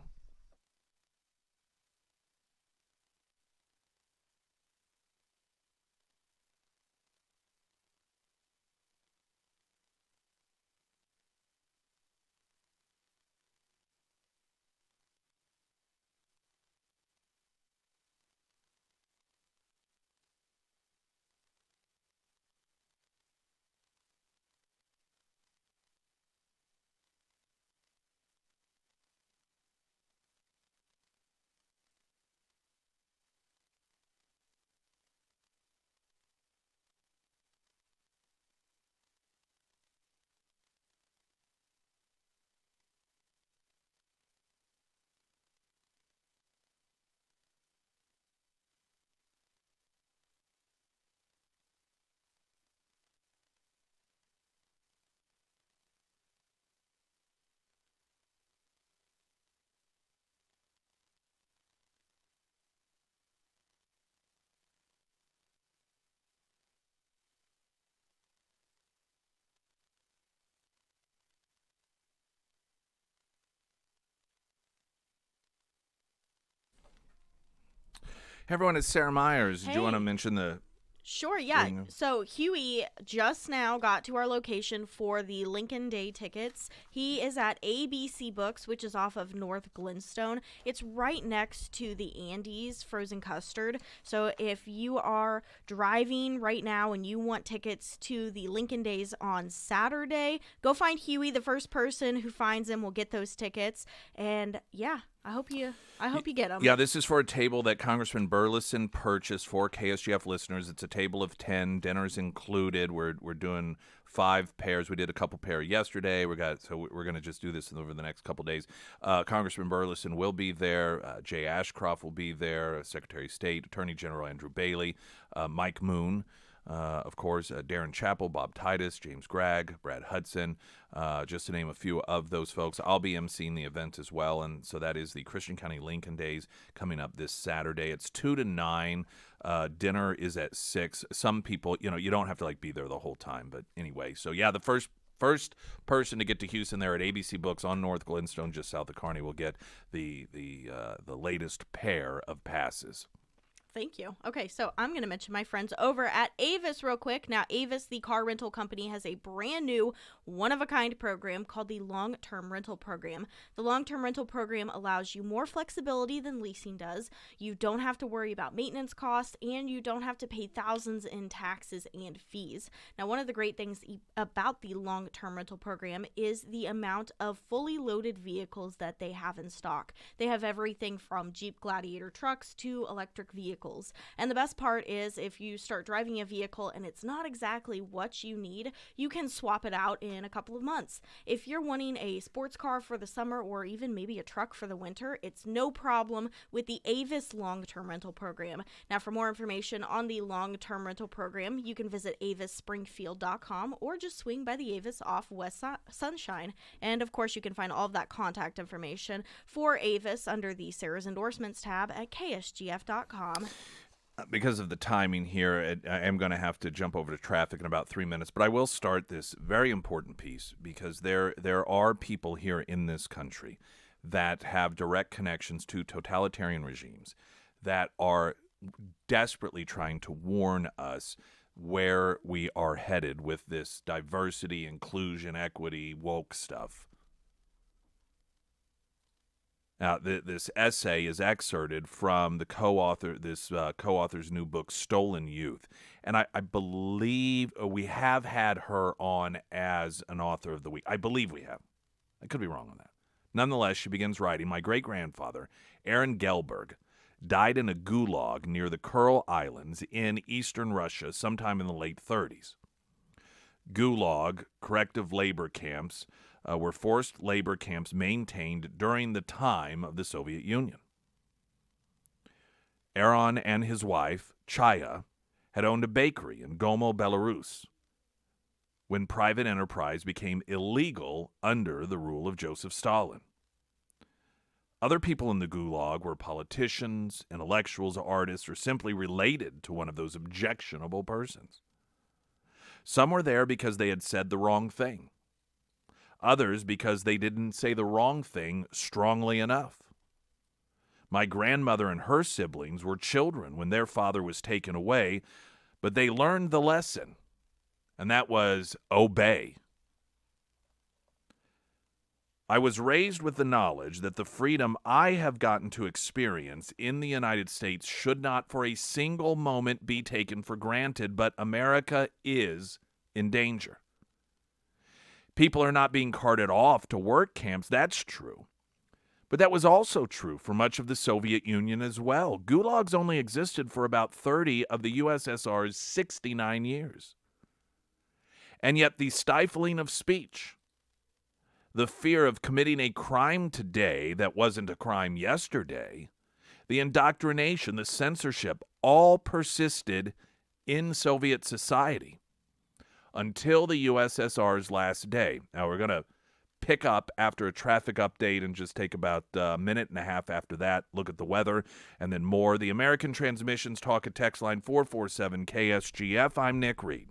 Hey everyone, it's Sarah Myers. Hey. Do you want to mention the... Sure, yeah. So Huey just now got to our location for the Lincoln Day tickets. He is at ABC Books, which is off of North Glenstone. It's right next to the Andy's Frozen Custard. So if you are driving right now and you want tickets to the Lincoln Days on Saturday, go find Huey. The first person who finds him will get those tickets. And yeah, I hope you get them. Yeah, this is for a table that Congressman Burleson purchased for KSGF listeners. It's a table of 10, dinners included. We're doing 5 pairs. We did a couple pair yesterday. We're going to just do this over the next couple days. Congressman Burleson will be there. Jay Ashcroft will be there. Secretary of State, Attorney General Andrew Bailey, Mike Moon. Of course, Darren Chappell, Bob Titus, James Gregg, Brad Hudson, just to name a few of those folks. I'll be emceeing the event as well, and so that is the Christian County Lincoln Days coming up this Saturday. It's 2 to 9. Dinner is at 6. Some people, you don't have to be there the whole time, but anyway. So yeah, the first person to get to Houston there at ABC Books on North Glenstone, just south of Kearney, will get the latest pair of passes. Thank you. Okay, so I'm going to mention my friends over at Avis real quick. Now, Avis, the car rental company, has a brand new one-of-a-kind program called the long-term rental program. The long-term rental program allows you more flexibility than leasing does. You don't have to worry about maintenance costs, and you don't have to pay thousands in taxes and fees. Now, one of the great things about the long-term rental program is the amount of fully loaded vehicles that they have in stock. They have everything from Jeep Gladiator trucks to electric vehicles. And the best part is if you start driving a vehicle and it's not exactly what you need, you can swap it out in a couple of months. If you're wanting a sports car for the summer or even maybe a truck for the winter, it's no problem with the Avis long-term rental program. Now, for more information on the long-term rental program, you can visit avisspringfield.com or just swing by the Avis off West Sunshine. And of course, you can find all of that contact information for Avis under the Sarah's Endorsements tab at ksgf.com. Because of the timing here, I am going to have to jump over to traffic in about 3 minutes, but I will start this very important piece because there are people here in this country that have direct connections to totalitarian regimes that are desperately trying to warn us where we are headed with this diversity, inclusion, equity, woke stuff. Now, this essay is excerpted from the co-author's new book, Stolen Youth. And I believe we have had her on as an author of the week. I believe we have. I could be wrong on that. Nonetheless, she begins writing, my great-grandfather, Aaron Gelberg, died in a gulag near the Kuril Islands in eastern Russia sometime in the late 30s. Gulag, corrective labor camps, were forced labor camps maintained during the time of the Soviet Union. Aaron and his wife, Chaya, had owned a bakery in Gomo, Belarus, when private enterprise became illegal under the rule of Joseph Stalin. Other people in the Gulag were politicians, intellectuals, artists, or simply related to one of those objectionable persons. Some were there because they had said the wrong thing. Others because they didn't say the wrong thing strongly enough. My grandmother and her siblings were children when their father was taken away, but they learned the lesson, and that was obey. I was raised with the knowledge that the freedom I have gotten to experience in the United States should not for a single moment be taken for granted, but America is in danger. People are not being carted off to work camps, that's true. But that was also true for much of the Soviet Union as well. Gulags only existed for about 30 of the USSR's 69 years. And yet the stifling of speech, the fear of committing a crime today that wasn't a crime yesterday, the indoctrination, the censorship, all persisted in Soviet society until the USSR's last day. Now, we're going to pick up after a traffic update and just take about a minute and a half after that, look at the weather, and then more. The American Transmissions Talk and Text Line 447-KSGF. I'm Nick Reed.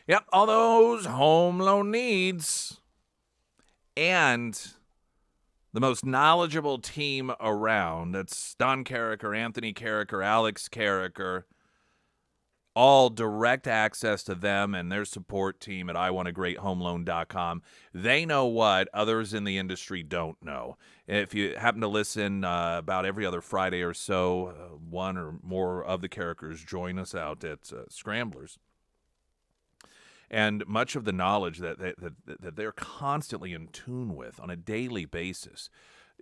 Yep, all those home loan needs. And the most knowledgeable team around. That's Don Carricker, Anthony Carricker, Alex Carricker. All direct access to them and their support team at iwantagreathomeloan.com. They know what others in the industry don't know. If you happen to listen about every other Friday or so, one or more of the Carrickers join us out at Scramblers. And much of the knowledge that they're constantly in tune with on a daily basis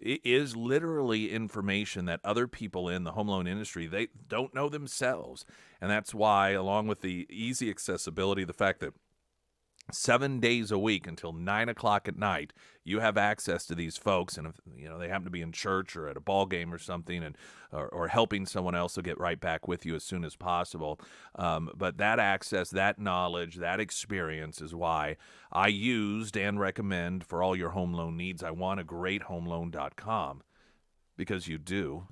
is literally information that other people in the home loan industry, they don't know themselves. And that's why, along with the easy accessibility, the fact that 7 days a week until 9 o'clock at night, you have access to these folks, and if they happen to be in church or at a ball game or something, and or helping someone else, will get right back with you as soon as possible. But that access, that knowledge, that experience is why I used and recommend for all your home loan needs. I want a greathomeloan.com, because you do.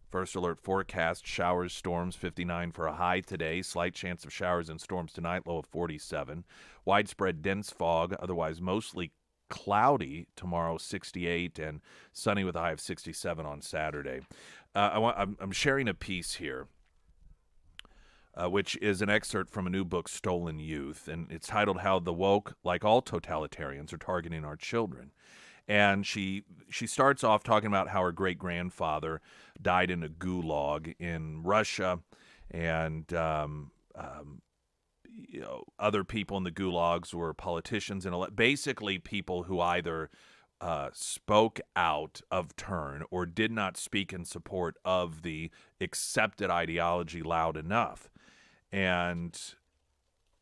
First alert forecast, showers, storms, 59 for a high today. Slight chance of showers and storms tonight, low of 47. Widespread dense fog, otherwise mostly cloudy tomorrow, 68, and sunny with a high of 67 on Saturday. I'm sharing a piece here, which is an excerpt from a new book, Stolen Youth, and it's titled How the Woke, Like All Totalitarians, Are Targeting Our Children. And she starts off talking about how her great-grandfather died in a gulag in Russia, and other people in the gulags were politicians and basically people who either spoke out of turn or did not speak in support of the accepted ideology loud enough. And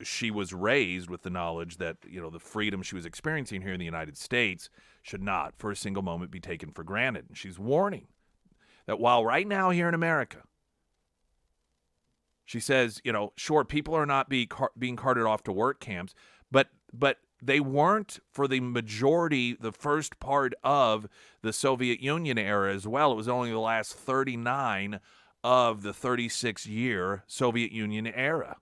she was raised with the knowledge that, the freedom she was experiencing here in the United States should not for a single moment be taken for granted. And she's warning that while right now here in America, she says, sure, people are not being carted off to work camps, but they weren't for the majority, the first part of the Soviet Union era as well. It was only the last 39 of the 36-year Soviet Union era.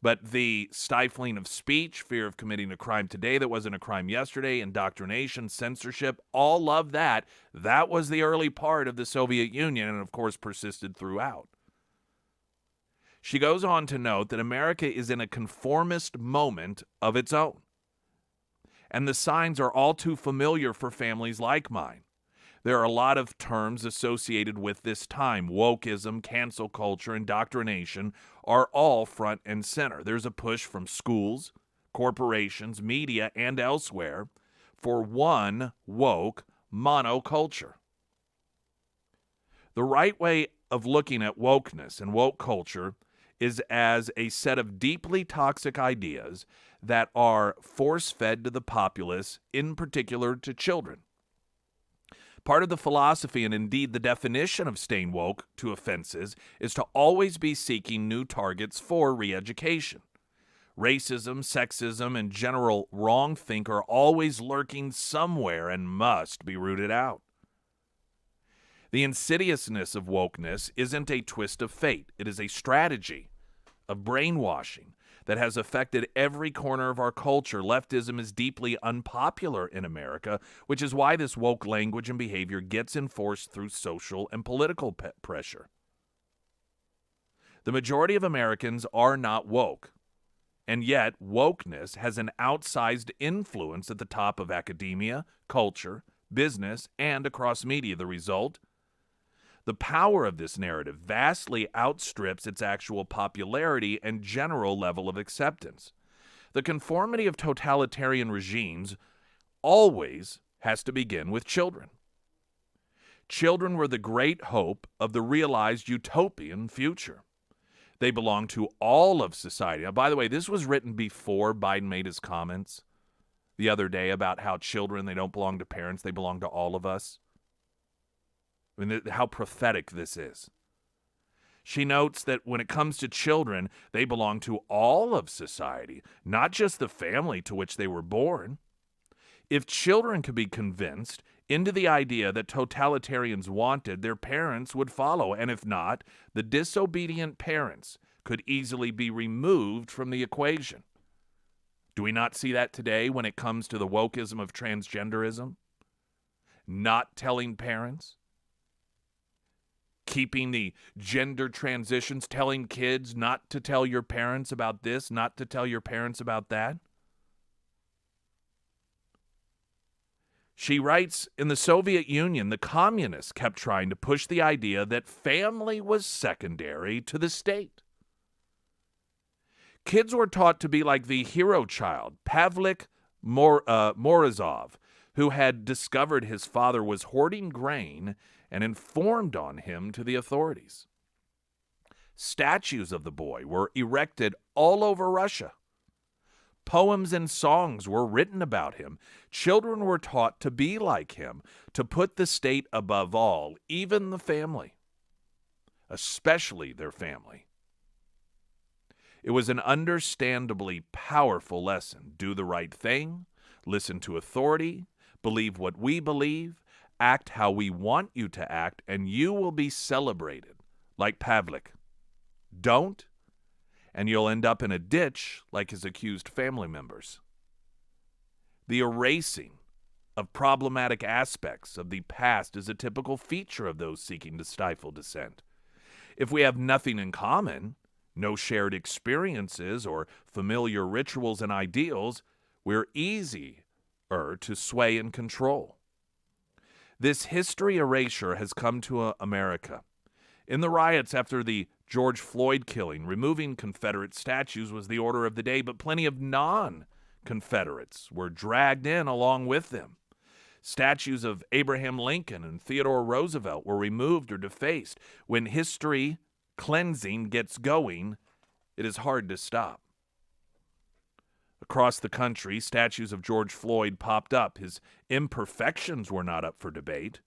But the stifling of speech, fear of committing a crime today that wasn't a crime yesterday, indoctrination, censorship, all of that was the early part of the Soviet Union and, of course, persisted throughout. She goes on to note that America is in a conformist moment of its own. And the signs are all too familiar for families like mine. There are a lot of terms associated with this time. Wokeism, cancel culture, indoctrination are all front and center. There's a push from schools, corporations, media, and elsewhere for one woke monoculture. The right way of looking at wokeness and woke culture is as a set of deeply toxic ideas that are force-fed to the populace, in particular to children. Part of the philosophy, and indeed the definition of staying woke to offenses, is to always be seeking new targets for re-education. Racism, sexism, and general wrongthink are always lurking somewhere and must be rooted out. The insidiousness of wokeness isn't a twist of fate. It is a strategy of brainwashing that has affected every corner of our culture. Leftism is deeply unpopular in America, which is why this woke language and behavior gets enforced through social and political pressure. The majority of Americans are not woke, and yet wokeness has an outsized influence at the top of academia, culture, business, and across media. The result? The power of this narrative vastly outstrips its actual popularity and general level of acceptance. The conformity of totalitarian regimes always has to begin with children. Children were the great hope of the realized utopian future. They belong to all of society. Now, by the way, this was written before Biden made his comments the other day about how children, they don't belong to parents, they belong to all of us. I mean, how prophetic this is. She notes that when it comes to children, they belong to all of society, not just the family to which they were born. If children could be convinced into the idea that totalitarians wanted, their parents would follow, and if not, the disobedient parents could easily be removed from the equation. Do we not see that today when it comes to the wokeism of transgenderism? Not telling parents, keeping the gender transitions, telling kids not to tell your parents about this, not to tell your parents about that. She writes, in the Soviet Union, the communists kept trying to push the idea that family was secondary to the state. Kids were taught to be like the hero child, Pavlik Morozov, who had discovered his father was hoarding grain and informed on him to the authorities. Statues of the boy were erected all over Russia. Poems and songs were written about him. Children were taught to be like him, to put the state above all, even the family, especially their family. It was an understandably powerful lesson. Do the right thing, listen to authority, believe what we believe, act how we want you to act, and you will be celebrated, like Pavlik. Don't, and you'll end up in a ditch like his accused family members. The erasing of problematic aspects of the past is a typical feature of those seeking to stifle dissent. If we have nothing in common, no shared experiences or familiar rituals and ideals, we're easier to sway and control. This history erasure has come to America. In the riots after the George Floyd killing, removing Confederate statues was the order of the day, but plenty of non-Confederates were dragged in along with them. Statues of Abraham Lincoln and Theodore Roosevelt were removed or defaced. When history cleansing gets going, it is hard to stop. Across the country, statues of George Floyd popped up. His imperfections were not up for debate.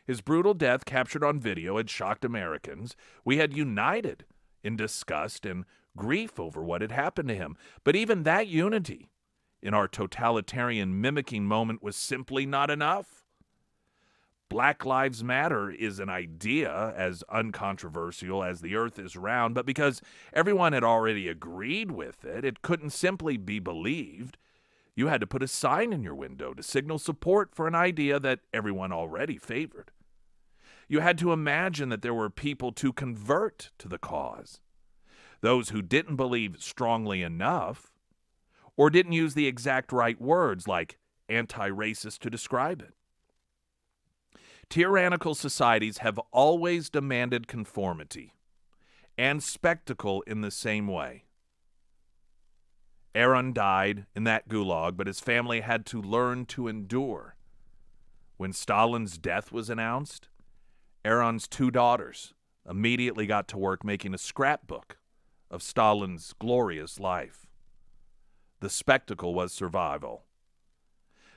His brutal death, captured on video, had shocked Americans. We had united in disgust and grief over what had happened to him. But even that unity in our totalitarian mimicking moment was simply not enough. Black Lives Matter is an idea as uncontroversial as the earth is round, but because everyone had already agreed with it, it couldn't simply be believed. You had to put a sign in your window to signal support for an idea that everyone already favored. You had to imagine that there were people to convert to the cause. Those who didn't believe strongly enough, or didn't use the exact right words like anti-racist to describe it. Tyrannical societies have always demanded conformity and spectacle in the same way. Aaron died in that gulag, but his family had to learn to endure. When Stalin's death was announced, Aaron's 2 daughters immediately got to work making a scrapbook of Stalin's glorious life. The spectacle was survival.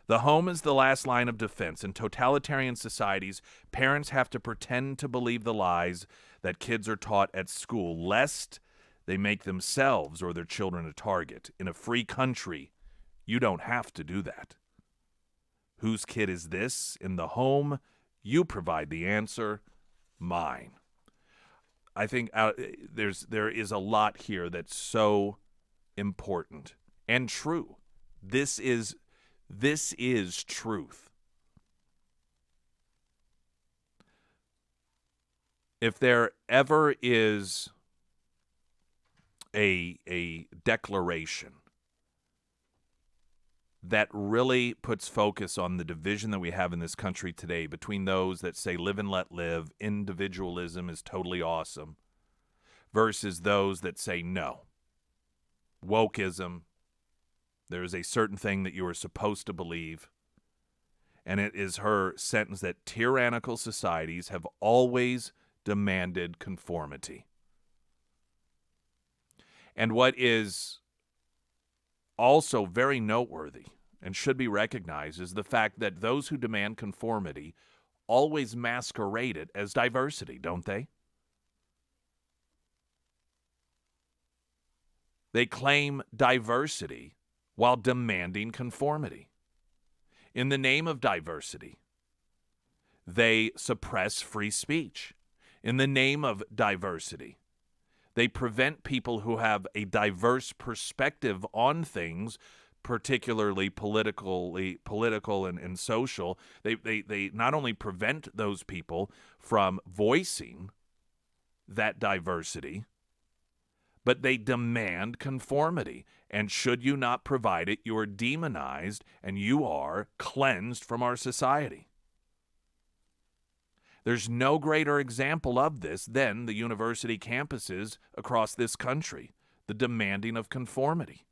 The home is the last line of defense. In totalitarian societies, parents have to pretend to believe the lies that kids are taught at school, lest they make themselves or their children a target. In a free country, you don't have to do that. Whose kid is this? In the home, you provide the answer. Mine. I think there is a lot here that's so important and true. This is truth. If there ever is a declaration that really puts focus on the division that we have in this country today between those that say live and let live, individualism is totally awesome, versus those that say no, wokeism, there is a certain thing that you are supposed to believe, and it is her sentence that tyrannical societies have always demanded conformity. And what is also very noteworthy and should be recognized is the fact that those who demand conformity always masquerade it as diversity, don't they? They claim diversity while demanding conformity. In the name of diversity, they suppress free speech. In the name of diversity, They prevent people who have a diverse perspective on things, particularly political and social. They not only prevent those people from voicing that diversity, but they demand conformity. And should you not provide it, you are demonized and you are cleansed from our society. There's no greater example of this than the university campuses across this country, the demanding of conformity,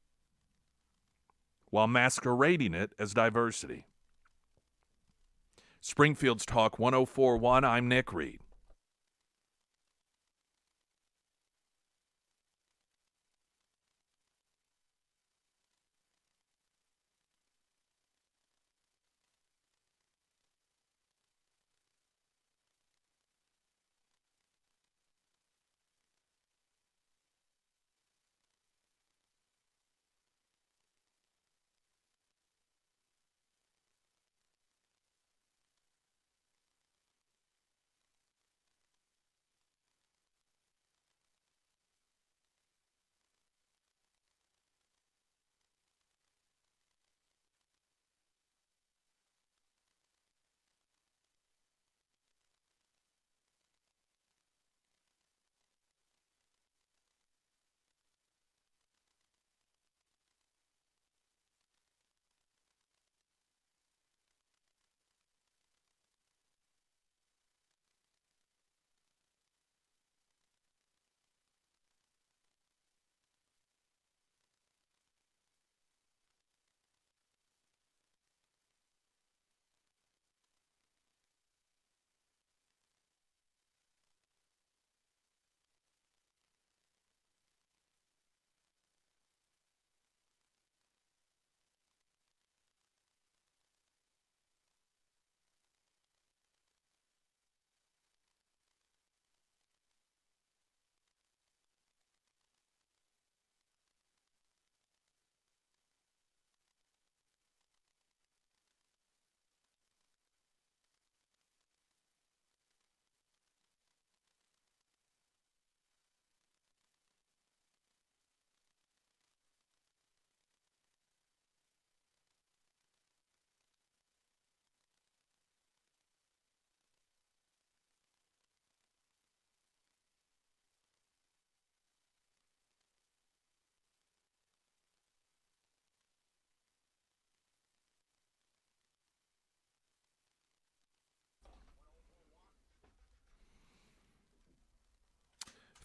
while masquerading it as diversity. Springfield's Talk 104.1, I'm Nick Reed.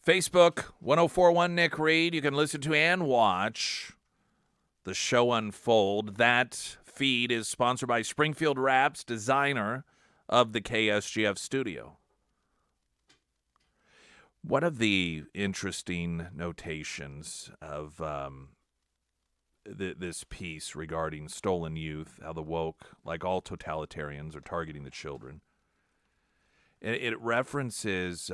Facebook, 104.1 Nick Reed. You can listen to and watch the show unfold. That feed is sponsored by Springfield Wraps, designer of the KSGF studio. One of the interesting notations of this piece regarding stolen youth, how the woke, like all totalitarians, are targeting the children, it references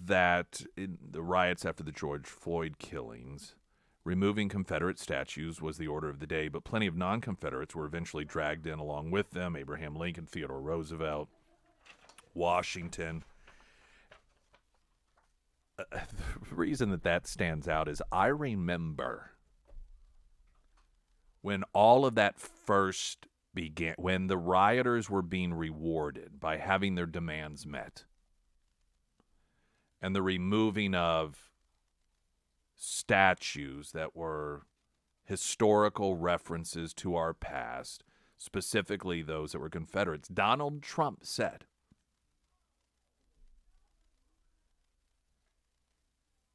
that in the riots after the George Floyd killings, removing Confederate statues was the order of the day, but plenty of non-Confederates were eventually dragged in along with them: Abraham Lincoln, Theodore Roosevelt, Washington. The reason that stands out is I remember when all of that first began, when the rioters were being rewarded by having their demands met, and the removing of statues that were historical references to our past, specifically those that were Confederates. Donald Trump said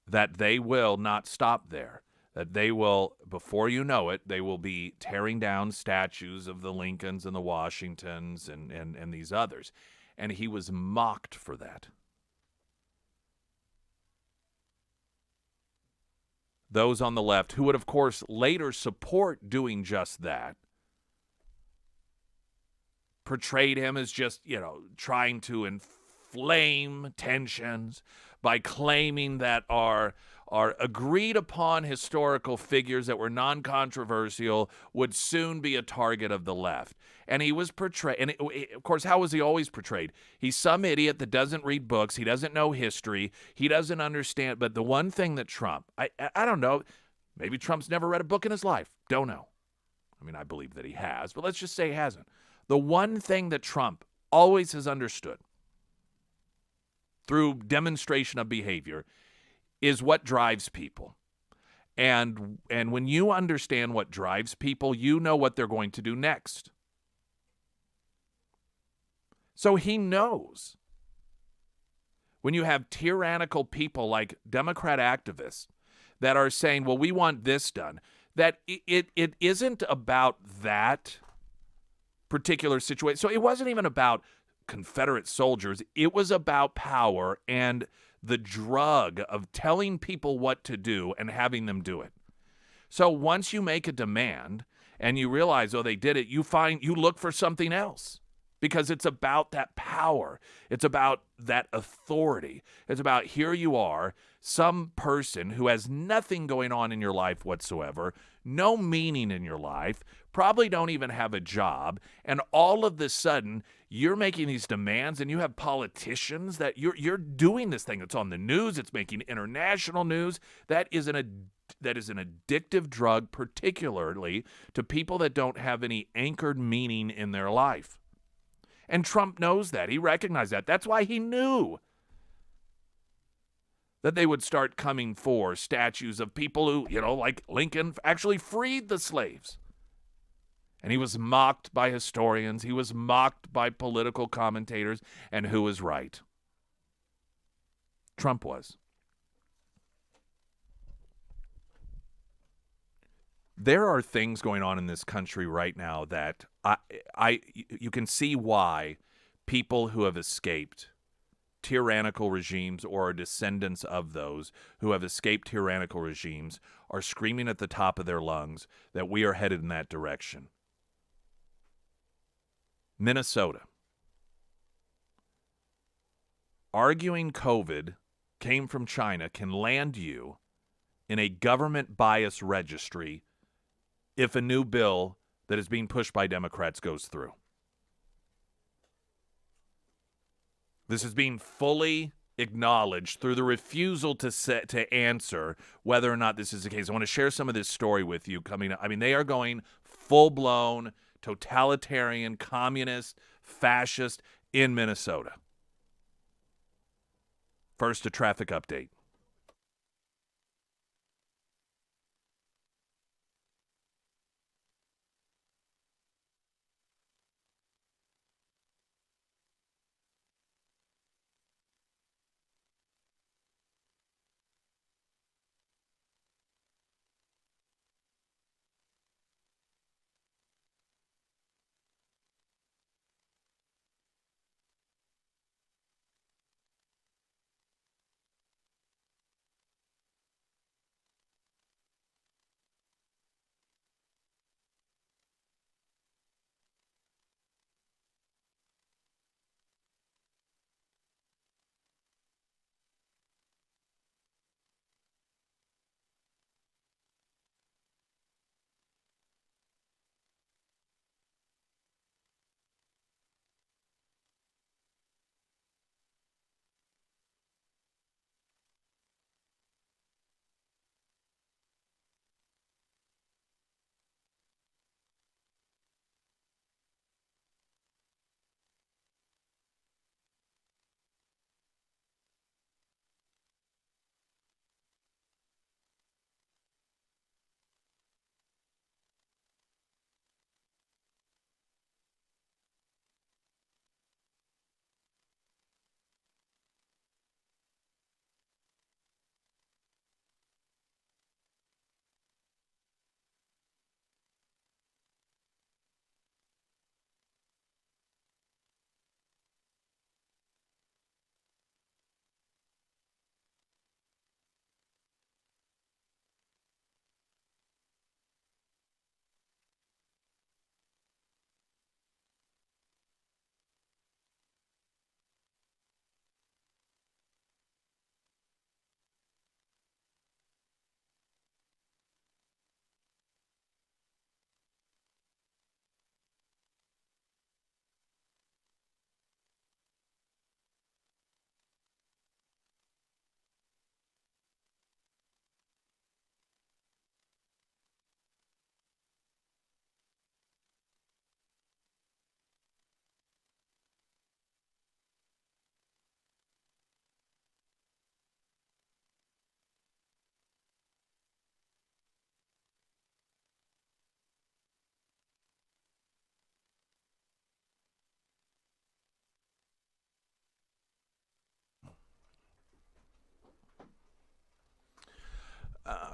that they will not stop there, that they will, before you know it, they will be tearing down statues of the Lincolns and the Washingtons and these others. And he was mocked for that. Those on the left, who would, of course, later support doing just that, portrayed him as just, trying to inflame tensions by claiming that our are agreed upon historical figures that were non-controversial would soon be a target of the left. And he was portrayed, and of course, how was he always portrayed? He's some idiot that doesn't read books, he doesn't know history, he doesn't understand. But the one thing that Trump, I don't know, maybe Trump's never read a book in his life, don't know. I mean, I believe that he has, but let's just say he hasn't. The one thing that Trump always has understood through demonstration of behavior is what drives people. And when you understand what drives people, you know what they're going to do next. So he knows when you have tyrannical people like Democrat activists that are saying, well, we want this done, that it isn't about that particular situation. So it wasn't even about Confederate soldiers. It was about power and the drug of telling people what to do and having them do it. So once you make a demand and you realize, oh, they did it, you look for something else because it's about that power. It's about that authority. It's about here you are, some person who has nothing going on in your life whatsoever, no meaning in your life, probably don't even have a job, and all of a sudden you're making these demands, and you have politicians that you're doing this thing. It's on the news. It's making international news. That is an addictive drug, particularly to people that don't have any anchored meaning in their life. And Trump knows that. He recognized that. That's why he knew that they would start coming for statues of people who, like Lincoln, actually freed the slaves. And he was mocked by historians. He was mocked by political commentators. And who was right? Trump was. There are things going on in this country right now that you can see why people who have escaped tyrannical regimes or are descendants of those who have escaped tyrannical regimes are screaming at the top of their lungs that we are headed in that direction. Minnesota. Arguing COVID came from China can land you in a government bias registry if a new bill that is being pushed by Democrats goes through. This is being fully acknowledged through the refusal to answer whether or not this is the case. I want to share some of this story with you coming up. I mean, they are going full-blown totalitarian, communist, fascist in Minnesota. First, a traffic update.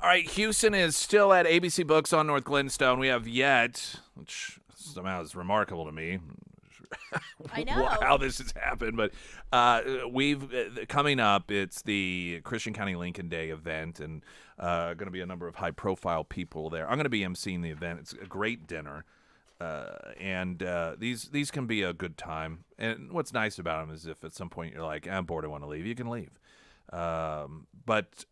All right, Houston is still at ABC Books on North Glenstone. We have yet, which somehow is remarkable to me. I know how this has happened, but we've coming up. It's the Christian County Lincoln Day event, and going to be a number of high-profile people there. I'm going to be emceeing the event. It's a great dinner, and these can be a good time. And what's nice about them is if at some point you're like, I'm bored, I want to leave, you can leave. But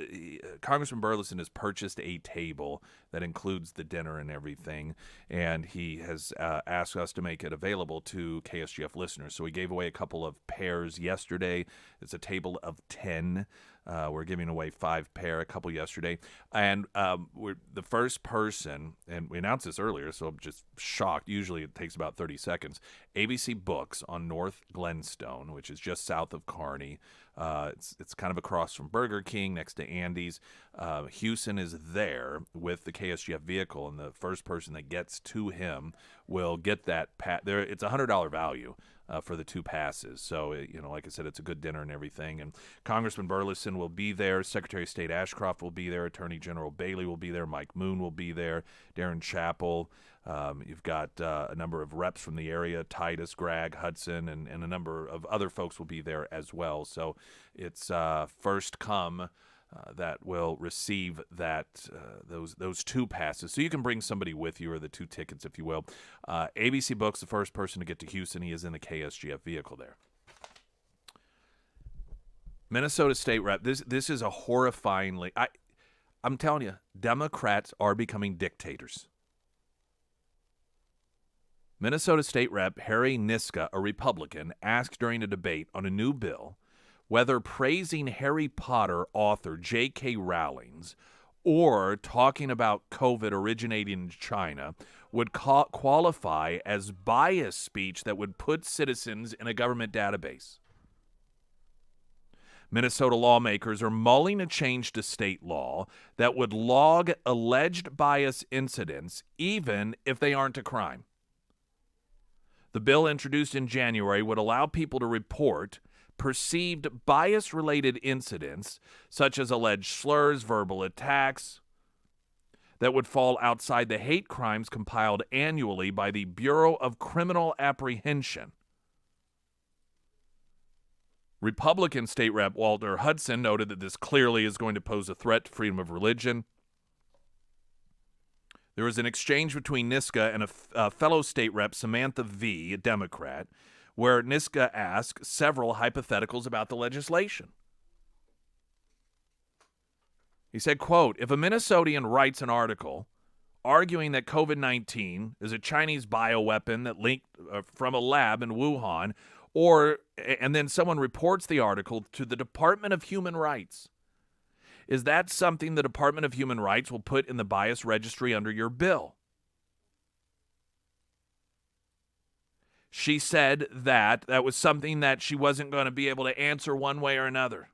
Congressman Burleson has purchased a table that includes the dinner and everything, and he has asked us to make it available to KSGF listeners. So we gave away a couple of pairs yesterday. It's a table of 10. We're giving away 5 pair, a couple yesterday. And we're the first person, and we announced this earlier, so I'm just shocked. Usually it takes about 30 seconds. ABC Books on North Glenstone, which is just south of Kearney. It's kind of across from Burger King, next to Andy's. Houston is there with the KSGF vehicle, and the first person that gets to him will get that there. It's a $100 value for the 2 passes. So, like I said, it's a good dinner and everything. And Congressman Burleson will be there. Secretary of State Ashcroft will be there. Attorney General Bailey will be there. Mike Moon will be there. Darren Chappell. You've got a number of reps from the area, Titus, Greg, Hudson, and a number of other folks will be there as well. So it's first come that will receive those 2 passes. So you can bring somebody with you, or the 2 tickets, if you will. ABC Books, the first person to get to Houston. He is in the KSGF vehicle there. Minnesota State Rep. This is a horrifyingly. I'm telling you, Democrats are becoming dictators. Minnesota State Rep. Harry Niska, a Republican, asked during a debate on a new bill whether praising Harry Potter author J.K. Rowling's or talking about COVID originating in China would qualify as bias speech that would put citizens in a government database. Minnesota lawmakers are mulling a change to state law that would log alleged bias incidents even if they aren't a crime. The bill introduced in January would allow people to report perceived bias-related incidents, such as alleged slurs, verbal attacks, that would fall outside the hate crimes compiled annually by the Bureau of Criminal Apprehension. Republican State Rep. Walter Hudson noted that this clearly is going to pose a threat to freedom of religion. There was an exchange between Niska and a fellow state rep, Samantha V., a Democrat, where Niska asked several hypotheticals about the legislation. He said, quote, if a Minnesotan writes an article arguing that COVID-19 is a Chinese bioweapon that linked from a lab in Wuhan, and then someone reports the article to the Department of Human Rights, is that something the Department of Human Rights will put in the bias registry under your bill? She said that was something that she wasn't going to be able to answer one way or another.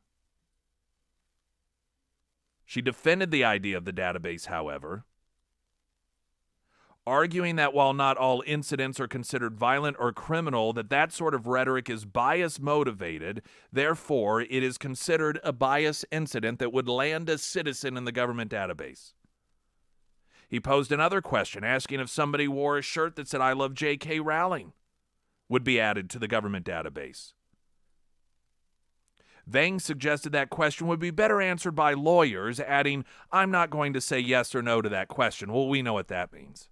She defended the idea of the database, however, arguing that while not all incidents are considered violent or criminal, that sort of rhetoric is bias-motivated. Therefore, it is considered a bias incident that would land a citizen in the government database. He posed another question, asking if somebody wore a shirt that said, I love J.K. Rowling, would be added to the government database. Vang suggested that question would be better answered by lawyers, adding, I'm not going to say yes or no to that question. Well, we know what that means.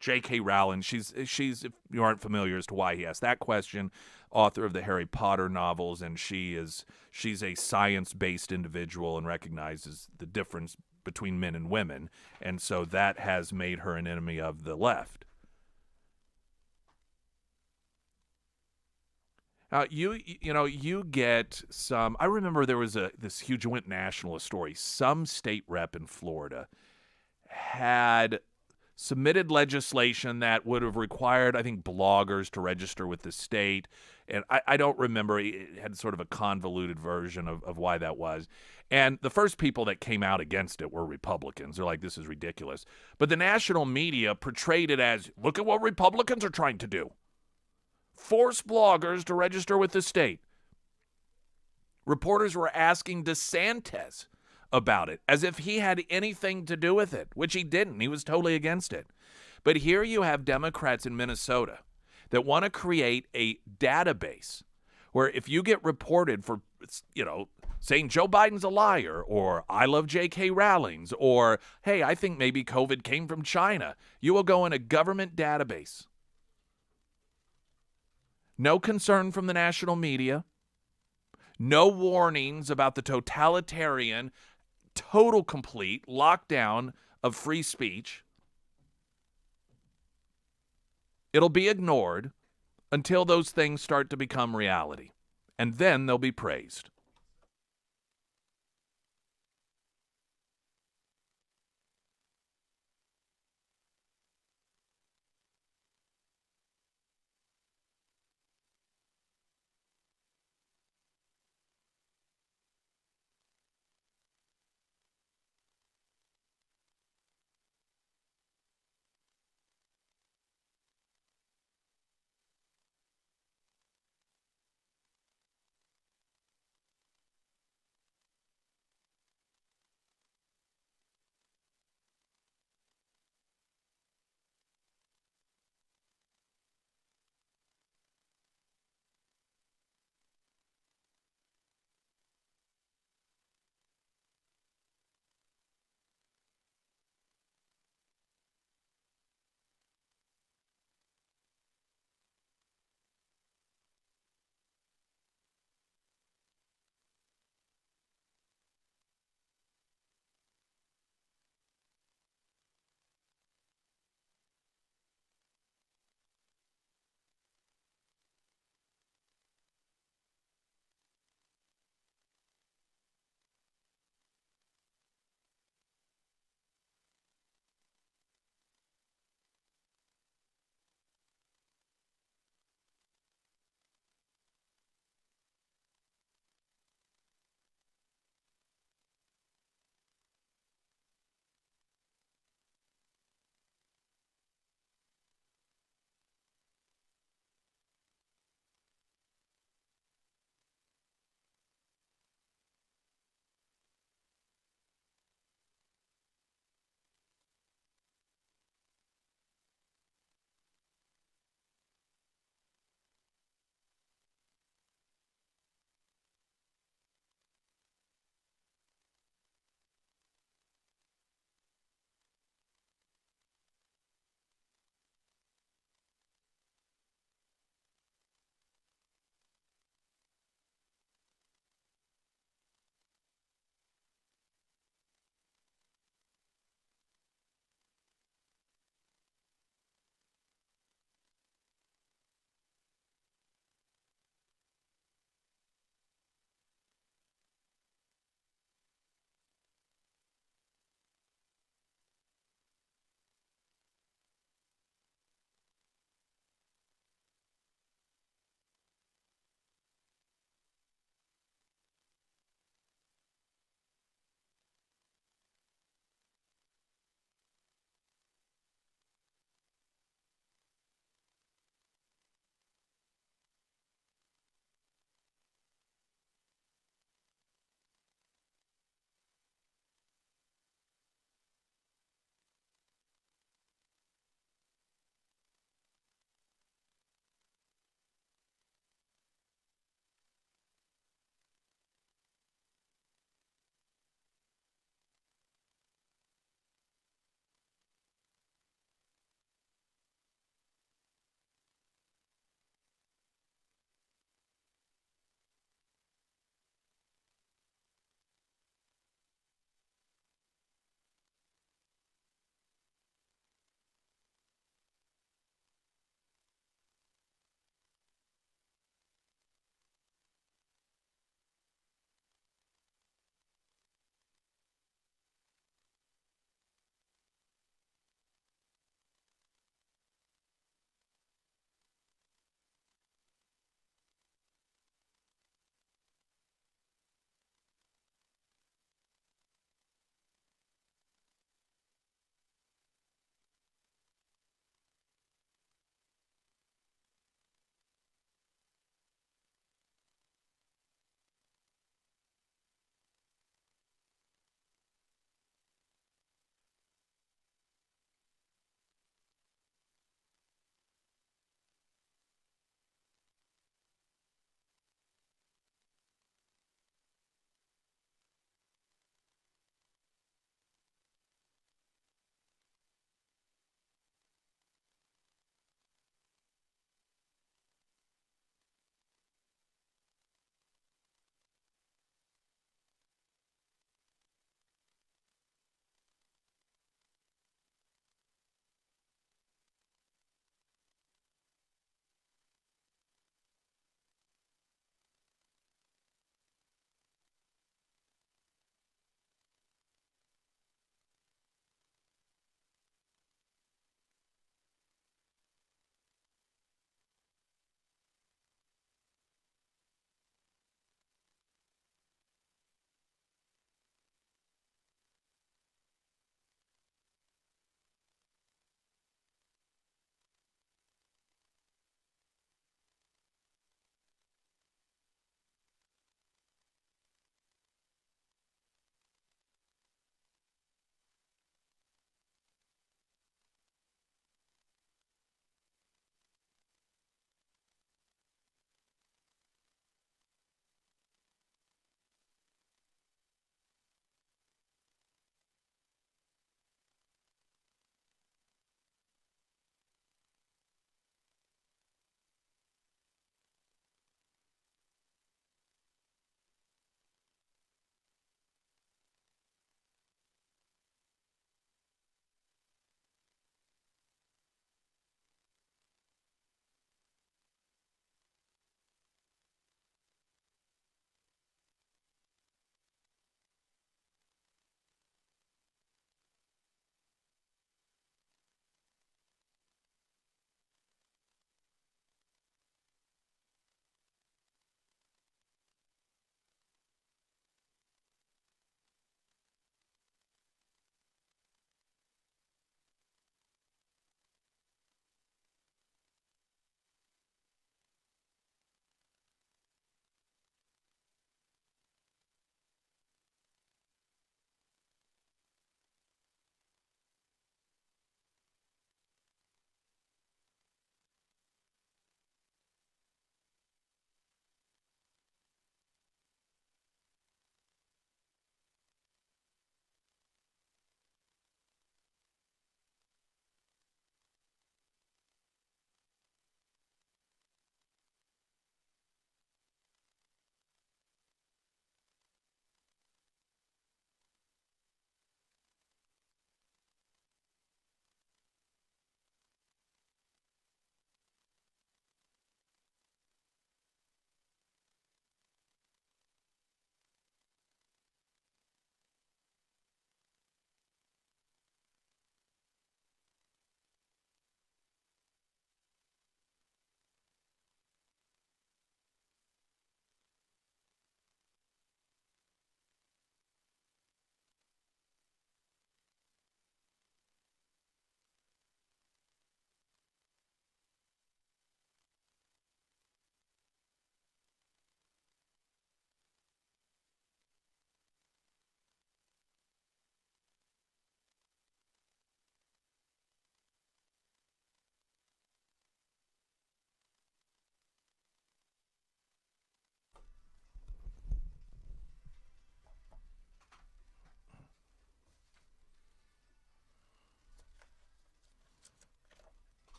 J.K. Rowling, she's if you aren't familiar as to why he asked that question, author of the Harry Potter novels, and she's a science-based individual and recognizes the difference between men and women, and so that has made her an enemy of the left. You get some. I remember there was this huge went national story. Some state rep in Florida had submitted legislation that would have required, I think, bloggers to register with the state. And I don't remember. It had sort of a convoluted version of why that was. And the first people that came out against it were Republicans. They're like, this is ridiculous. But the national media portrayed it as, look at what Republicans are trying to do. Force bloggers to register with the state. Reporters were asking DeSantis about it, as if he had anything to do with it, which he didn't. He was totally against it. But here you have Democrats in Minnesota that want to create a database where if you get reported for, saying Joe Biden's a liar, or I love J.K. Rowling's, or, hey, I think maybe COVID came from China, you will go in a government database. No concern from the national media. No warnings about the totalitarian, total complete lockdown of free speech. It'll be ignored until those things start to become reality, and then they'll be praised.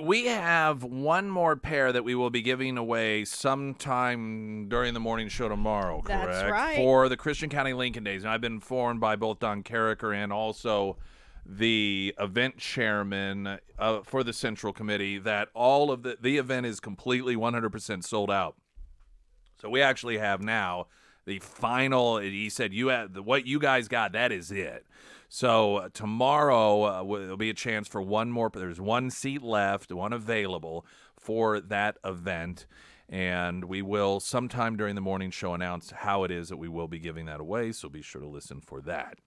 We have one more pair that we will be giving away sometime during the morning show tomorrow, correct? That's right. For the Christian County Lincoln Days. And I've been informed by both Don Carricker and also the event chairman for the Central Committee that all of the event is completely 100% sold out. So we actually have now the final, he said, what you guys got, that is it. So tomorrow there'll be a chance for one more. There's one seat left, one available for that event. And we will sometime during the morning show announce how it is that we will be giving that away. So be sure to listen for that.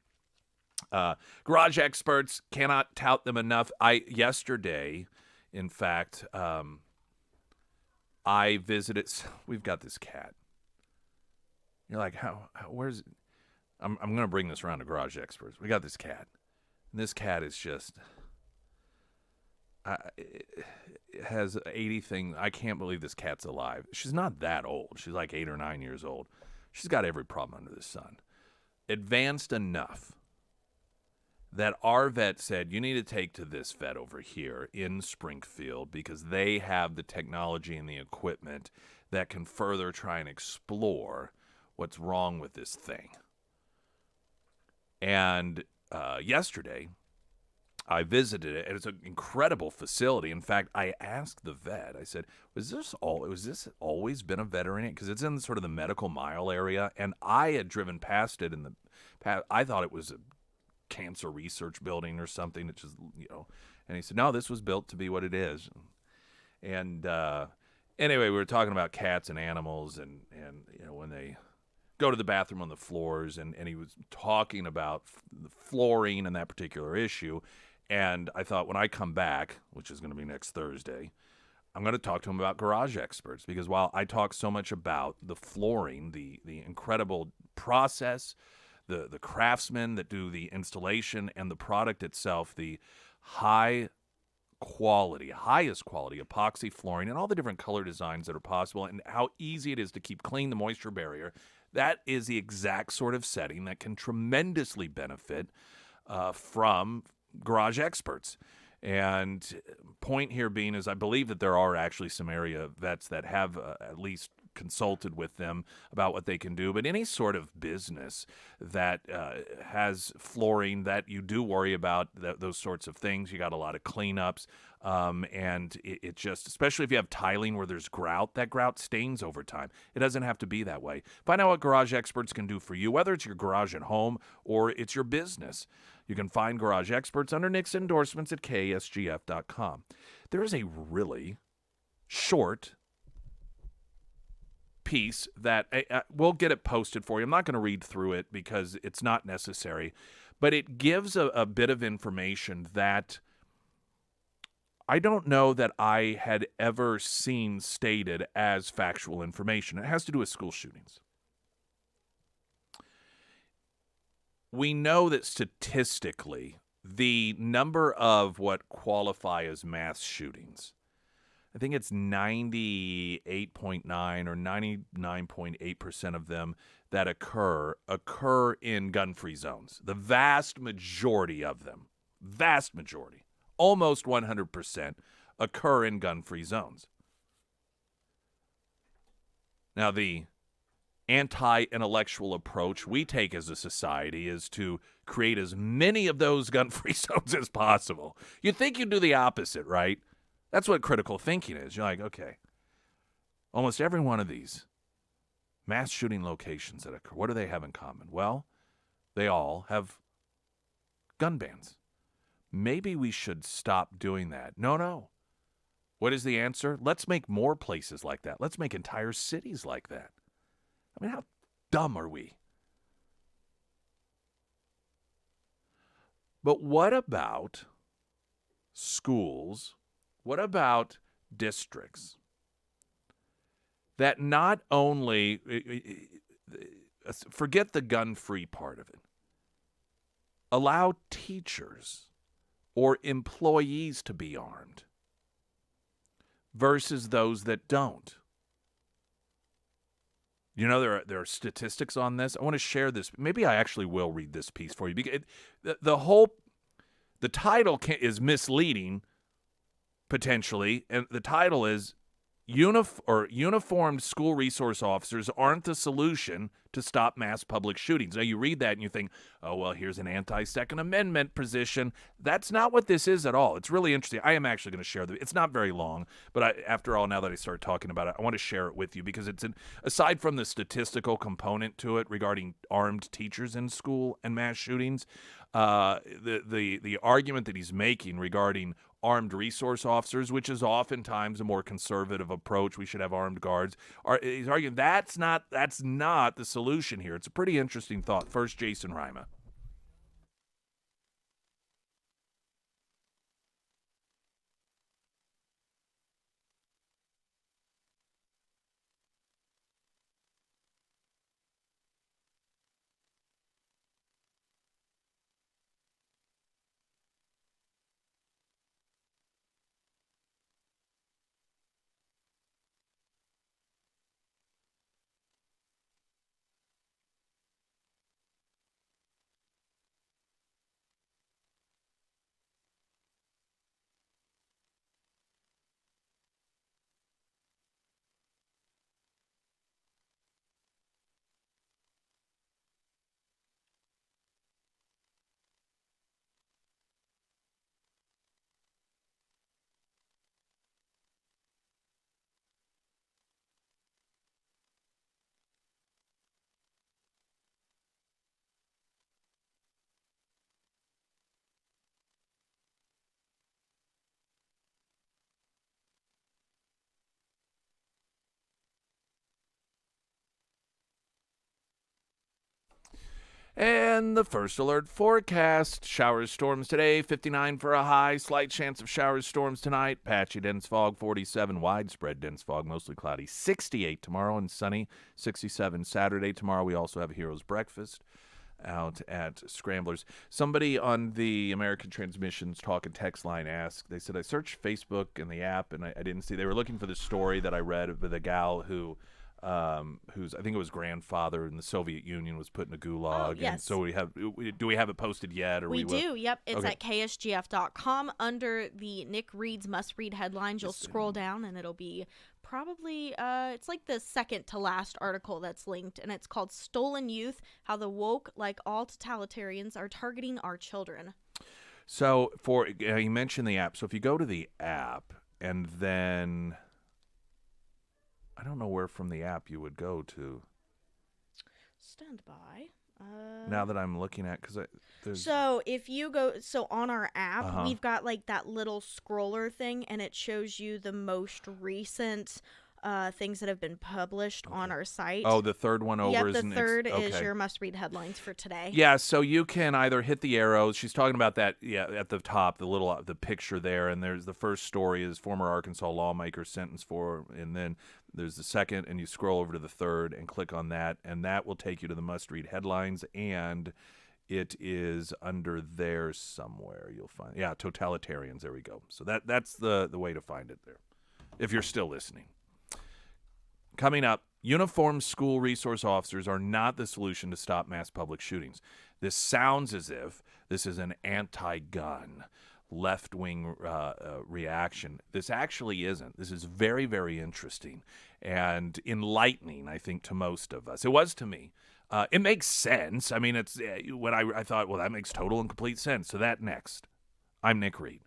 Garage Experts, cannot tout them enough. Yesterday, in fact, I visited. We've got this cat. You're like, where's it? I'm going to bring this around to Garage Experts. We got this cat. And this cat is just, it has 80 things. I can't believe this cat's alive. She's not that old. She's like 8 or 9 years old. She's got every problem under the sun. Advanced enough that our vet said, you need to take to this vet over here in Springfield because they have the technology and the equipment that can further try and explore what's wrong with this thing. And yesterday, I visited it, and it's an incredible facility. In fact, I asked the vet, I said, was this always been a veterinarian? Because it's in sort of the medical mile area, and I had driven past it in the past. I thought it was a cancer research building or something. It's just, and he said, no, this was built to be what it is. And anyway, we were talking about cats and animals, and when they go to the bathroom on the floors, and he was talking about the flooring and that particular issue. And I thought, when I come back, which is going to be next Thursday, I'm going to talk to him about Garage Experts, because while I talk so much about the flooring, the incredible process, the craftsmen that do the installation, and the product itself, the highest quality epoxy flooring and all the different color designs that are possible, and how easy it is to keep clean, the moisture barrier, that is the exact sort of setting that can tremendously benefit from Garage Experts. And point here being is I believe that there are actually some area vets that have at least consulted with them about what they can do. But any sort of business that has flooring that you do worry about those sorts of things, you got a lot of cleanups. And it just, especially if you have tiling where there's grout, that grout stains over time. It doesn't have to be that way. Find out what Garage Experts can do for you, whether it's your garage at home or it's your business. You can find Garage Experts under Nick's endorsements at ksgf.com. There is a really short piece that we'll get it posted for you. I'm not going to read through it because it's not necessary, but it gives a bit of information that I don't know that I had ever seen stated as factual information. It has to do with school shootings. We know that statistically, the number of what qualify as mass shootings, I think it's 98.9 or 99.8% of them that occur in gun-free zones. The vast majority of them, almost 100%, occur in gun-free zones. Now, the anti-intellectual approach we take as a society is to create as many of those gun-free zones as possible. You'd think you'd do the opposite, right? That's what critical thinking is. You're like, okay, almost every one of these mass shooting locations that occur, what do they have in common? Well, they all have gun bans. Maybe we should stop doing that. No. What is the answer? Let's make more places like that. Let's make entire cities like that. I mean, how dumb are we? But what about schools? What about districts that not only, forget the gun-free part of it, allow teachers or employees to be armed versus those that don't? You know, there are statistics on this. I want to share this. Maybe I actually will read this piece for you. Because the title is misleading potentially, and the title is Uniformed School Resource Officers Aren't the Solution to Stop Mass Public Shootings. Now, you read that and you think, oh, well, here's an anti-Second Amendment position. That's not what this is at all. It's really interesting. I am actually going to share it's not very long, but after all, now that I start talking about it, I want to share it with you because it's aside from the statistical component to it regarding armed teachers in school and mass shootings, the argument that he's making regarding armed resource officers, which is oftentimes a more conservative approach. We should have armed guards. He's arguing that's not the solution here. It's a pretty interesting thought. First, Jason Rima. And the first alert forecast. Showers, storms today, 59 for a high. Slight chance of showers, storms tonight. Patchy dense fog, 47. Widespread dense fog, mostly cloudy. 68 tomorrow and sunny. 67 Saturday. Tomorrow we also have a Heroes Breakfast out at Scramblers. Somebody on the American Transmissions talk and text line asked, they said, I searched Facebook and the app and I didn't see. They were looking for the story that I read with a gal whose I think it was grandfather in the Soviet Union was put in a gulag. Oh, yes. And so do we have it posted yet? Or we do. Yep. It's okay. at ksgf.com under the Nick Reed's Must Read headlines. You'll scroll down and it'll be probably it's like the second to last article that's linked, and it's called Stolen Youth: How the Woke, like all totalitarians, are targeting our children. So you mentioned the app. So if you go to the app and then I don't know where from the app you would go to. Stand by. Now that I'm looking at, so if you go, on our app, we've got like that little scroller thing, and it shows you the most recent things that have been published on our site. Oh, the third one over. Yep, the third is your must-read headlines for today. Yeah, so you can either hit the arrows. She's talking about that. Yeah, at the top, the picture there, and there's the first story is former Arkansas lawmaker sentenced for, and then there's the second, and you scroll over to the third and click on that, and that will take you to the must-read headlines, and it is under there somewhere. You'll find, totalitarians. There we go. So that's the way to find it there, if you're still listening. Coming up, uniformed school resource officers are not the solution to stop mass public shootings. This sounds as if this is an anti-gun, left-wing reaction. This actually isn't. This is very, very interesting and enlightening, I think, to most of us. It was to me. It makes sense. I mean, it's when I thought, well, that makes total and complete sense. So that next. I'm Nick Reed.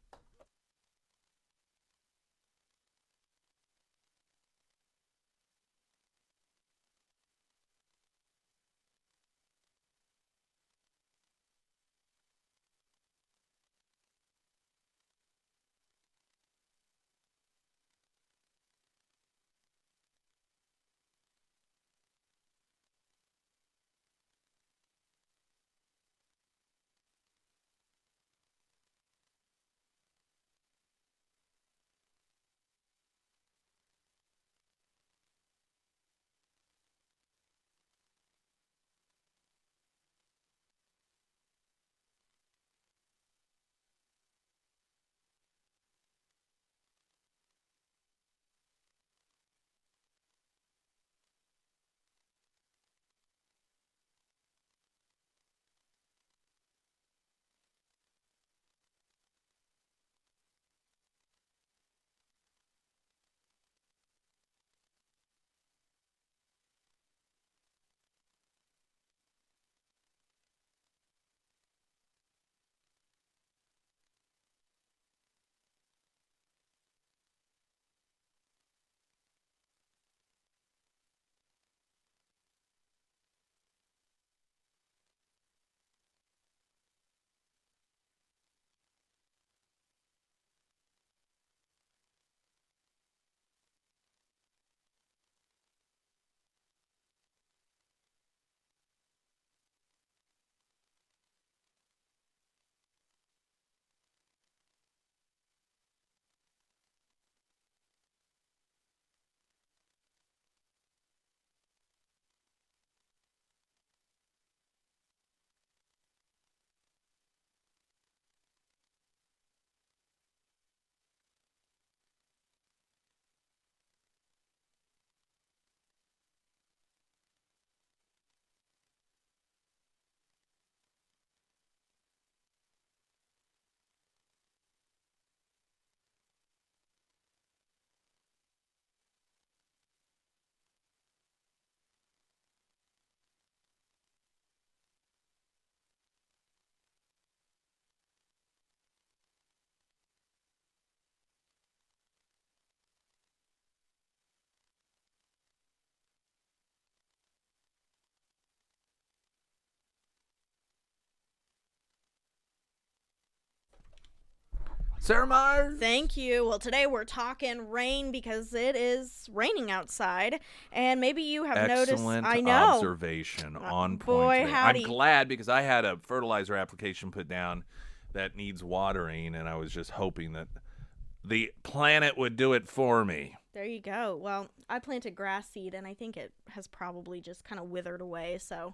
Sarah Myers. Thank you. Well, today we're talking rain because it is raining outside, and maybe you have noticed. Excellent I know. observation on point boy, today. howdy. I'm glad because I had a fertilizer application put down that needs watering, and I was just hoping that the planet would do it for me. There you go. Well, I planted grass seed, and I think it has probably just kind of withered away, so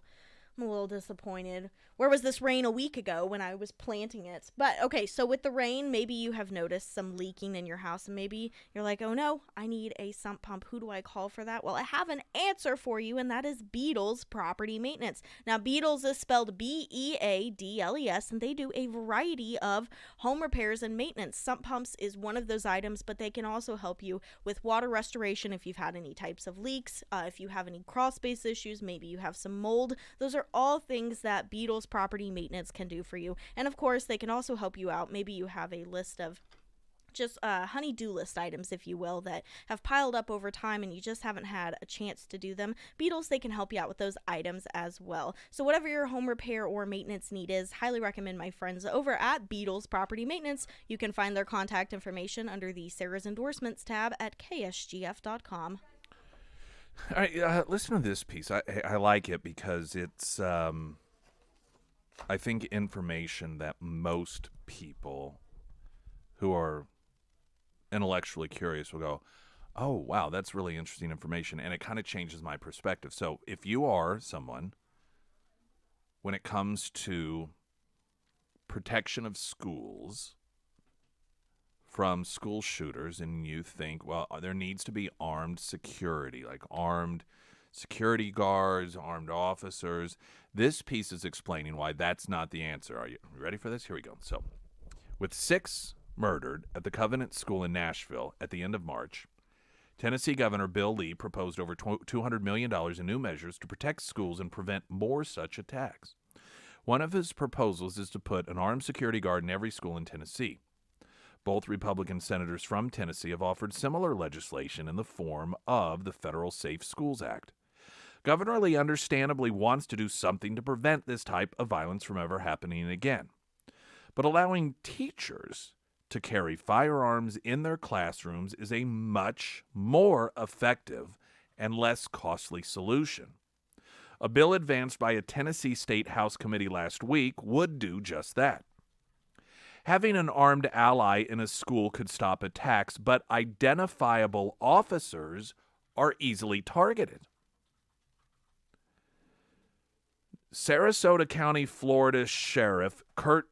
I'm a little disappointed. Where was this rain a week ago when I was planting it? But, okay, so with the rain, maybe you have noticed some leaking in your house, and maybe you're like, oh no, I need a sump pump. Who do I call for that? Well, I have an answer for you, and that is Beadles Property Maintenance. Now, Beadles is spelled Beadles, and they do a variety of home repairs and maintenance. Sump pumps is one of those items, but they can also help you with water restoration if you've had any types of leaks, if you have any crawl space issues, maybe you have some mold. Those are all things that Beadles Property Maintenance can do for you. And of course, they can also help you out. Maybe you have a list of just honey-do list items, if you will, that have piled up over time and you just haven't had a chance to do them. Beadles, they can help you out with those items as well. So whatever your home repair or maintenance need is, highly recommend my friends over at Beadles Property Maintenance. You can find their contact information under the Sarah's Endorsements tab at ksgf.com. All right, listen to this piece. I like it because it's, I think, information that most people who are intellectually curious will go, oh, wow, that's really interesting information, and it kind of changes my perspective. So if you are someone, when it comes to protection of schools from school shooters, and you think, well, there needs to be armed security, like armed security guards, armed officers. This piece is explaining why that's not the answer. Are you ready for this? Here we go. So, with 6 murdered at the Covenant School in Nashville at the end of March, Tennessee Governor Bill Lee proposed over $200 million in new measures to protect schools and prevent more such attacks. One of his proposals is to put an armed security guard in every school in Tennessee. Both Republican senators from Tennessee have offered similar legislation in the form of the Federal Safe Schools Act. Governor Lee understandably wants to do something to prevent this type of violence from ever happening again. But allowing teachers to carry firearms in their classrooms is a much more effective and less costly solution. A bill advanced by a Tennessee State House committee last week would do just that. Having an armed ally in a school could stop attacks, but identifiable officers are easily targeted. Sarasota County, Florida Sheriff Kurt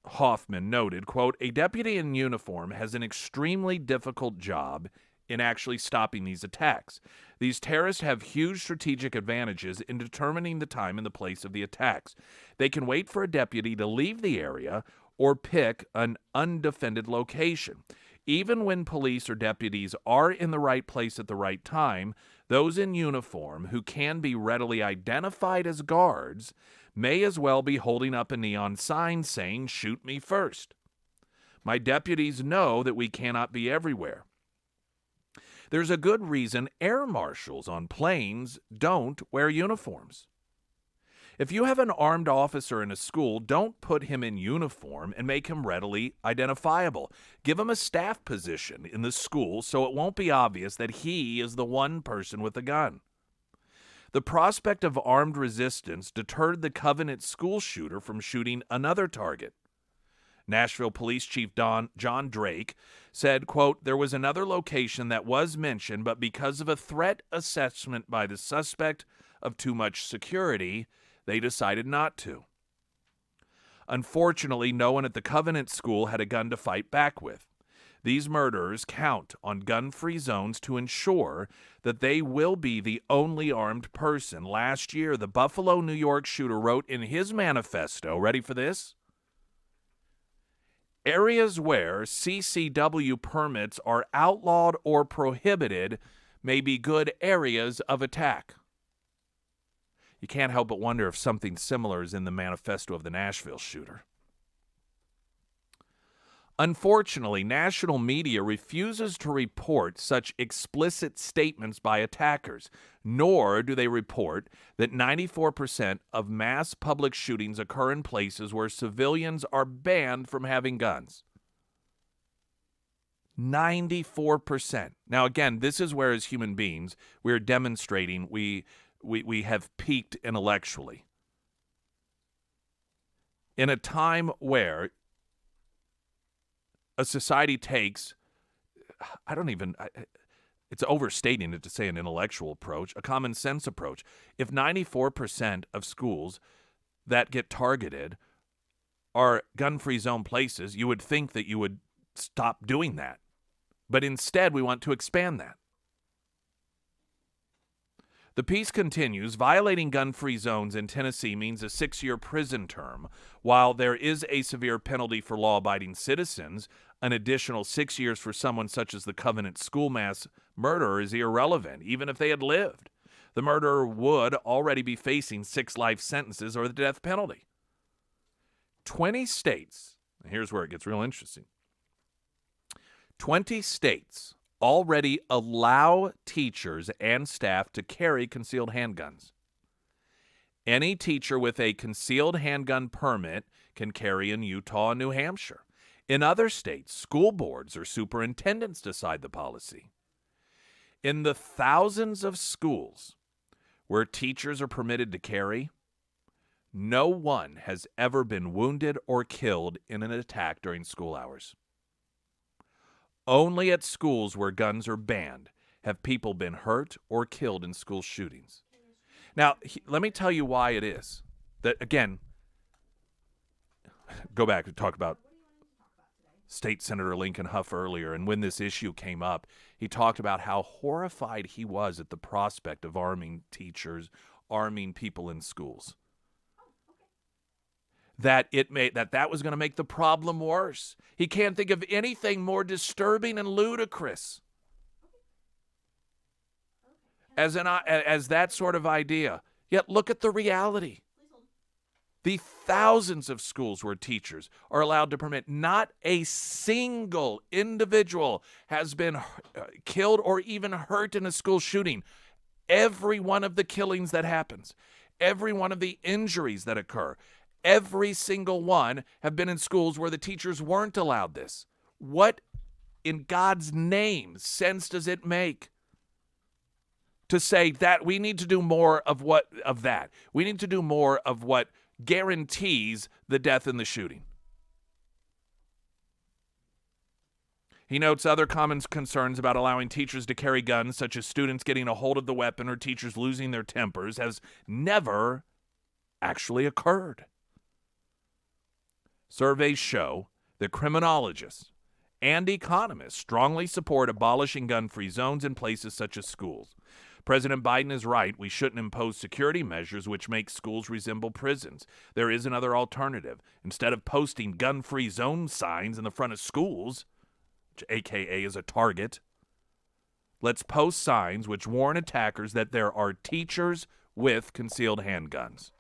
Hoffman noted, quote, a deputy in uniform has an extremely difficult job in actually stopping these attacks. These terrorists have huge strategic advantages in determining the time and the place of the attacks. They can wait for a deputy to leave the area or pick an undefended location. Even when police or deputies are in the right place at the right time, those in uniform who can be readily identified as guards may as well be holding up a neon sign saying, "Shoot me first." My deputies know that we cannot be everywhere. There's a good reason air marshals on planes don't wear uniforms. If you have an armed officer in a school, don't put him in uniform and make him readily identifiable. Give him a staff position in the school so it won't be obvious that he is the one person with a gun. The prospect of armed resistance deterred the Covenant school shooter from shooting another target. Nashville Police Chief John Drake said, quote, there was another location that was mentioned, but because of a threat assessment by the suspect of too much security, they decided not to. Unfortunately, no one at the Covenant School had a gun to fight back with. These murderers count on gun-free zones to ensure that they will be the only armed person. Last year, the Buffalo, New York shooter wrote in his manifesto, ready for this? Areas where CCW permits are outlawed or prohibited may be good areas of attack. You can't help but wonder if something similar is in the manifesto of the Nashville shooter. Unfortunately, national media refuses to report such explicit statements by attackers, nor do they report that 94% of mass public shootings occur in places where civilians are banned from having guns. 94%. Now, again, this is where, as human beings, we're demonstrating we have peaked intellectually. In a time where a society takes, it's overstating it to say an intellectual approach, a common sense approach. If 94% of schools that get targeted are gun-free zone places, you would think that you would stop doing that. But instead, we want to expand that. The piece continues, violating gun-free zones in Tennessee means a 6-year prison term. While there is a severe penalty for law-abiding citizens, an additional 6 years for someone such as the Covenant school mass murderer is irrelevant, even if they had lived. The murderer would already be facing 6 life sentences or the death penalty. 20 states, and here's where it gets real interesting, 20 states already allow teachers and staff to carry concealed handguns. Any teacher with a concealed handgun permit can carry in Utah and New Hampshire. In other states, school boards or superintendents decide the policy. In the thousands of schools where teachers are permitted to carry, no one has ever been wounded or killed in an attack during school hours. Only at schools where guns are banned have people been hurt or killed in school shootings. Now, let me tell you why it is. That, again, go back and talk about State Senator Lincoln Huff earlier, and when this issue came up, he talked about how horrified he was at the prospect of arming teachers, arming people in schools. That was going to make the problem worse. He can't think of anything more disturbing and ludicrous as that sort of idea. Yet look at the reality. The thousands of schools where teachers are allowed to permit, not a single individual has been killed or even hurt in a school shooting. Every one of the killings that happens, every one of the injuries that occur, every single one have been in schools where the teachers weren't allowed this. What in God's name sense does it make to say that we need to do more of that? We need to do more of what guarantees the death in the shooting. He notes other common concerns about allowing teachers to carry guns, such as students getting a hold of the weapon or teachers losing their tempers, has never actually occurred. Surveys show that criminologists and economists strongly support abolishing gun-free zones in places such as schools. President Biden is right. We shouldn't impose security measures which make schools resemble prisons. There is another alternative. Instead of posting gun-free zone signs in the front of schools, which AKA is a target, let's post signs which warn attackers that there are teachers with concealed handguns.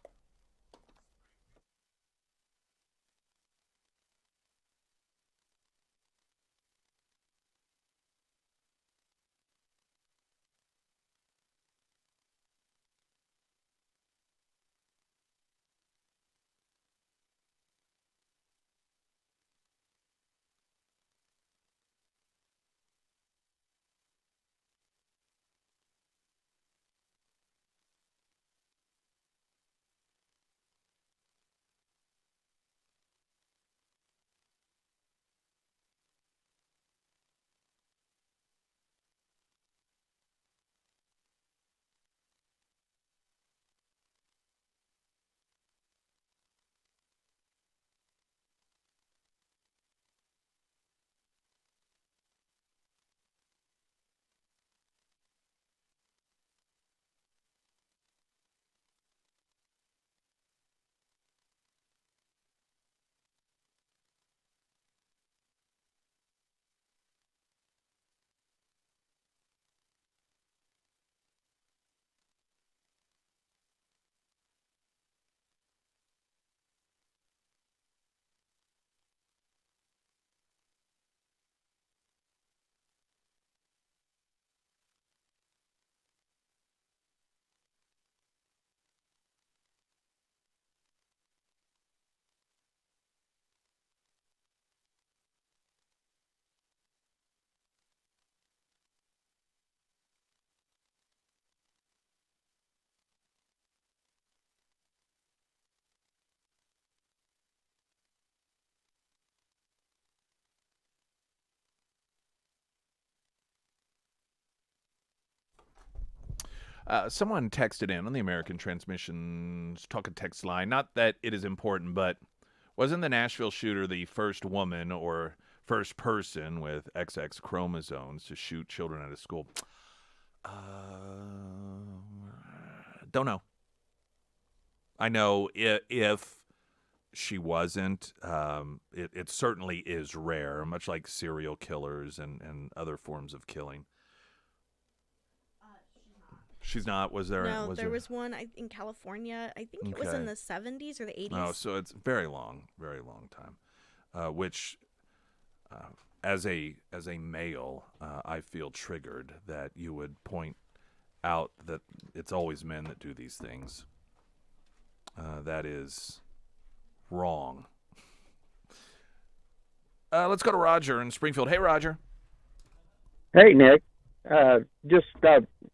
Someone texted in on the American Transmissions Talk and Text line. Not that it is important, but wasn't the Nashville shooter the first woman or first person with XX chromosomes to shoot children at a school? Don't know. I know if she wasn't, it certainly is rare, much like serial killers and other forms of killing. She's not. Was there? No, there was one in California. I think it was in the 70s or the 80s. Oh, so it's very long time. Which, as a male, I feel triggered that you would point out that it's always men that do these things. That is wrong. Let's go to Roger in Springfield. Hey, Roger. Hey, Nick. Just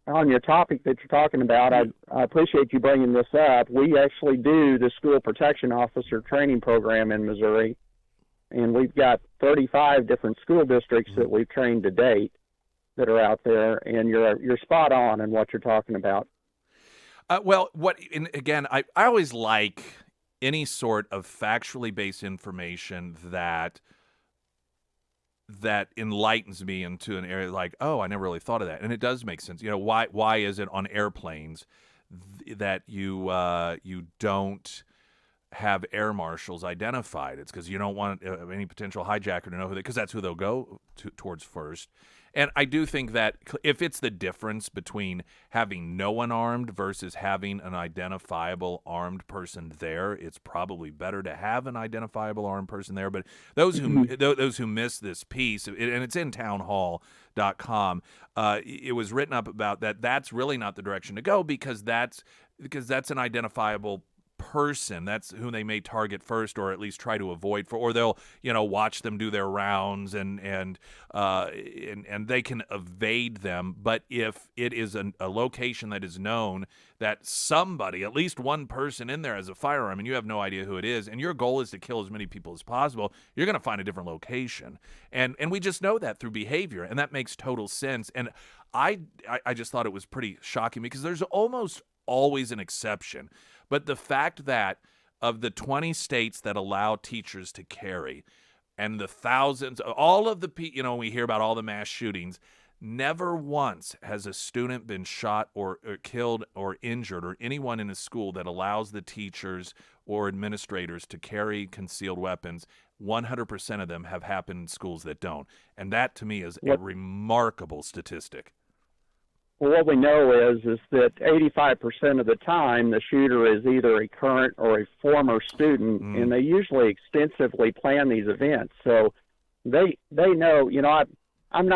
on your topic that you're talking about, I appreciate you bringing this up. We actually do the school protection officer training program in Missouri, and we've got 35 different school districts that we've trained to date that are out there, and you're spot on in what you're talking about. Again, I always like any sort of factually based information that enlightens me into an area like, oh, I never really thought of that. And it does make sense. You know, why is it on airplanes that you don't have air marshals identified? It's because you don't want any potential hijacker to know because that's who they'll go towards first. And I do think that if it's the difference between having no one armed versus having an identifiable armed person there, it's probably better to have an identifiable armed person there. But those who miss this piece, and it's in townhall.com, it was written up about that. That's really not the direction to go because that's an identifiable person. That's who they may target first, or at least try to avoid or they'll watch them do their rounds and they can evade them. But if it is a location that is known that somebody, at least one person in there has a firearm, and you have no idea who it is, and your goal is to kill as many people as possible, you're going to find a different location. And we just know that through behavior, and that makes total sense. And I just thought it was pretty shocking because there's almost always an exception. But the fact that of the 20 states that allow teachers to carry and the thousands, all of the people, we hear about all the mass shootings, never once has a student been shot or killed or injured or anyone in a school that allows the teachers or administrators to carry concealed weapons. 100% of them have happened in schools that don't. And that to me is a remarkable statistic. Well, what we know is that 85% of the time the shooter is either a current or a former student, and they usually extensively plan these events. So they know, I'm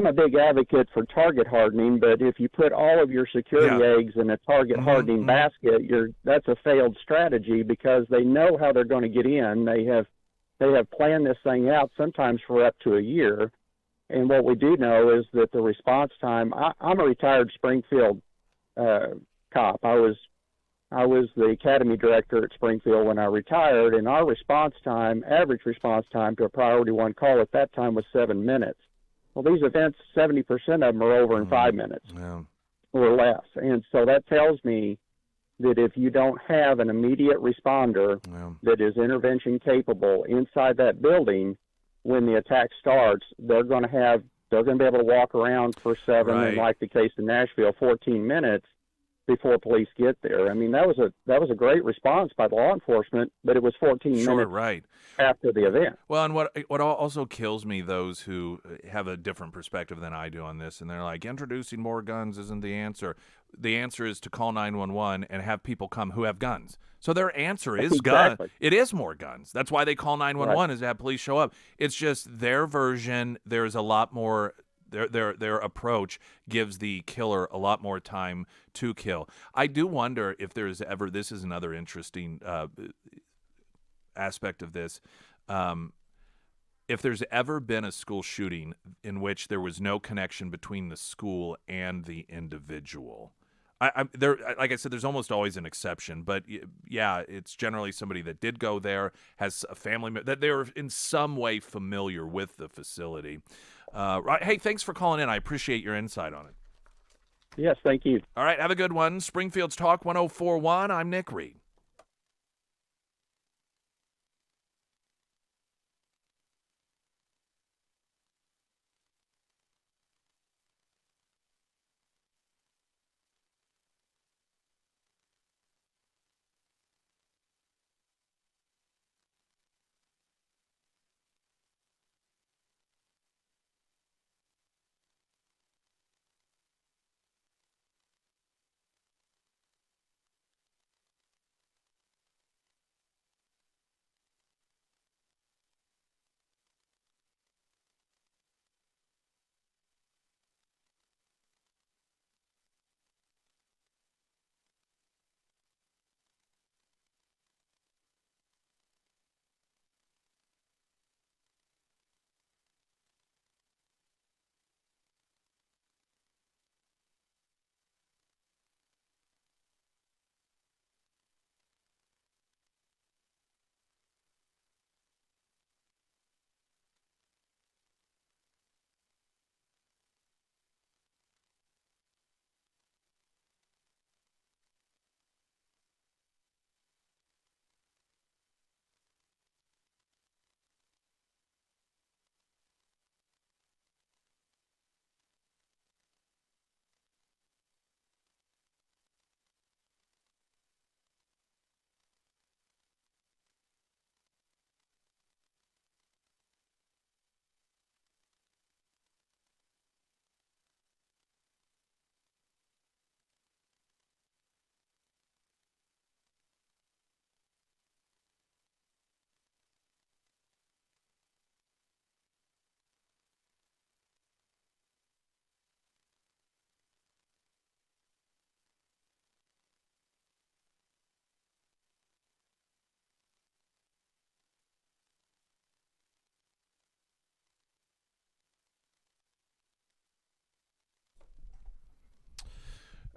a big advocate for target hardening, but if you put all of your security eggs in a target hardening basket, that's a failed strategy because they know how they're going to get in. They have planned this thing out sometimes for up to a year. And what we do know is that the response time, I'm a retired Springfield cop. I was the academy director at Springfield when I retired, and our response time, average response time to a priority one call at that time was 7 minutes. Well, these events, 70% of them are over in 5 minutes or less. And so that tells me that if you don't have an immediate responder that is intervention capable inside that building, when the attack starts, they're going to be able to walk around for 7, and like the case in Nashville, 14 minutes before police get there. I mean, that was a great response by the law enforcement, but it was 14 minutes after the event. Well, and what also kills me, those who have a different perspective than I do on this, and they're like, introducing more guns isn't the answer. The answer is to call 911 and have people come who have guns. So their answer is gun. It is more guns. That's why they call 911 is to have police show up. It's just their version. There's a lot more. Their approach gives the killer a lot more time to kill. I do wonder if there's ever. This is another interesting aspect of this. If there's ever been a school shooting in which there was no connection between the school and the individual. Like I said, there's almost always an exception, but yeah, it's generally somebody that did go there, has a family that they're in some way familiar with the facility. Hey, thanks for calling in. I appreciate your insight on it. Yes, thank you. All right, have a good one. Springfield's Talk 1041. I'm Nick Reed.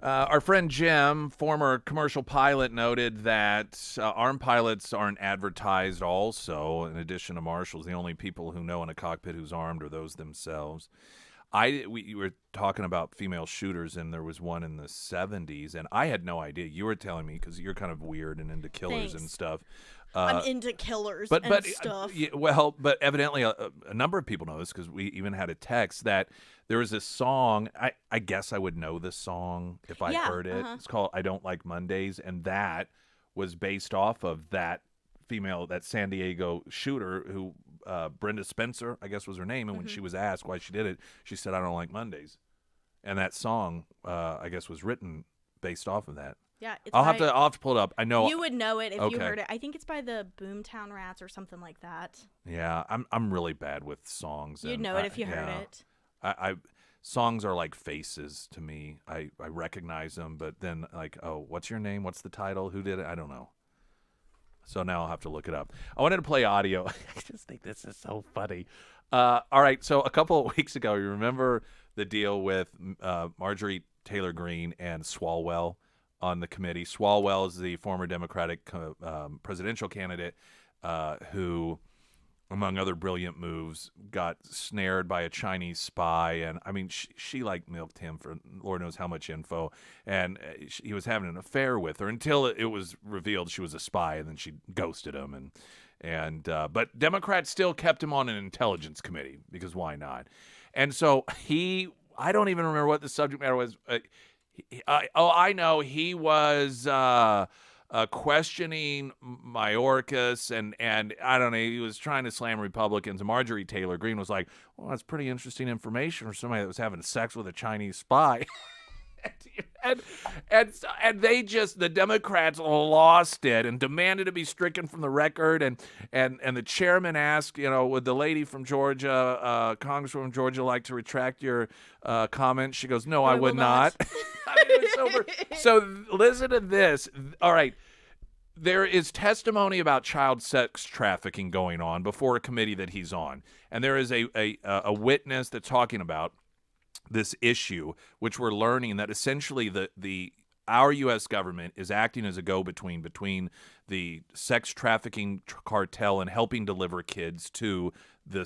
Our friend Jim, former commercial pilot, noted that armed pilots aren't advertised also. In addition to marshals, the only people who know in a cockpit who's armed are those themselves. We were talking about female shooters, and there was one in the 70s, and I had no idea. You were telling me because you're kind of weird and into killers and stuff. I'm into killers and stuff. But evidently a number of people know this because we even had a text that there was this song. I guess I would know this song if I heard it. It's called I Don't Like Mondays, and that was based off of that female, that San Diego shooter who Brenda Spencer, I guess was her name, and when she was asked why she did it, she said, I don't like Mondays. And that song, I guess, was written based off of that. Yeah, I'll have to pull it up. I know you would know it if you heard it. I think it's by the Boomtown Rats or something like that. Yeah, I'm really bad with songs. You'd know it if you heard it. Songs are like faces to me. I recognize them, but then like, oh, what's your name? What's the title? Who did it? I don't know. So now I'll have to look it up. I wanted to play audio. I just think this is so funny. All right, so a couple of weeks ago, you remember the deal with Marjorie Taylor Greene and Swalwell on the committee. Swalwell is the former Democratic presidential candidate who, among other brilliant moves, got snared by a Chinese spy. And, I mean, she like, milked him for Lord knows how much info. And he was having an affair with her until it was revealed she was a spy, and then she ghosted him. But Democrats still kept him on an intelligence committee, because why not? And so I don't even remember what the subject matter was. I know he was questioning Mayorkas, and I don't know, he was trying to slam Republicans. And Marjorie Taylor Greene was like, well, that's pretty interesting information for somebody that was having sex with a Chinese spy. and they just, the Democrats lost it and demanded to be stricken from the record. And the chairman asked, would the lady from Georgia, Congresswoman from Georgia, like to retract your comment? She goes, no, I would not. I mean, it was over. So listen to this. All right. There is testimony about child sex trafficking going on before a committee that he's on. And there is a witness that's talking about this issue, which we're learning that essentially the our U.S. government is acting as a go-between between the sex trafficking cartel and helping deliver kids to the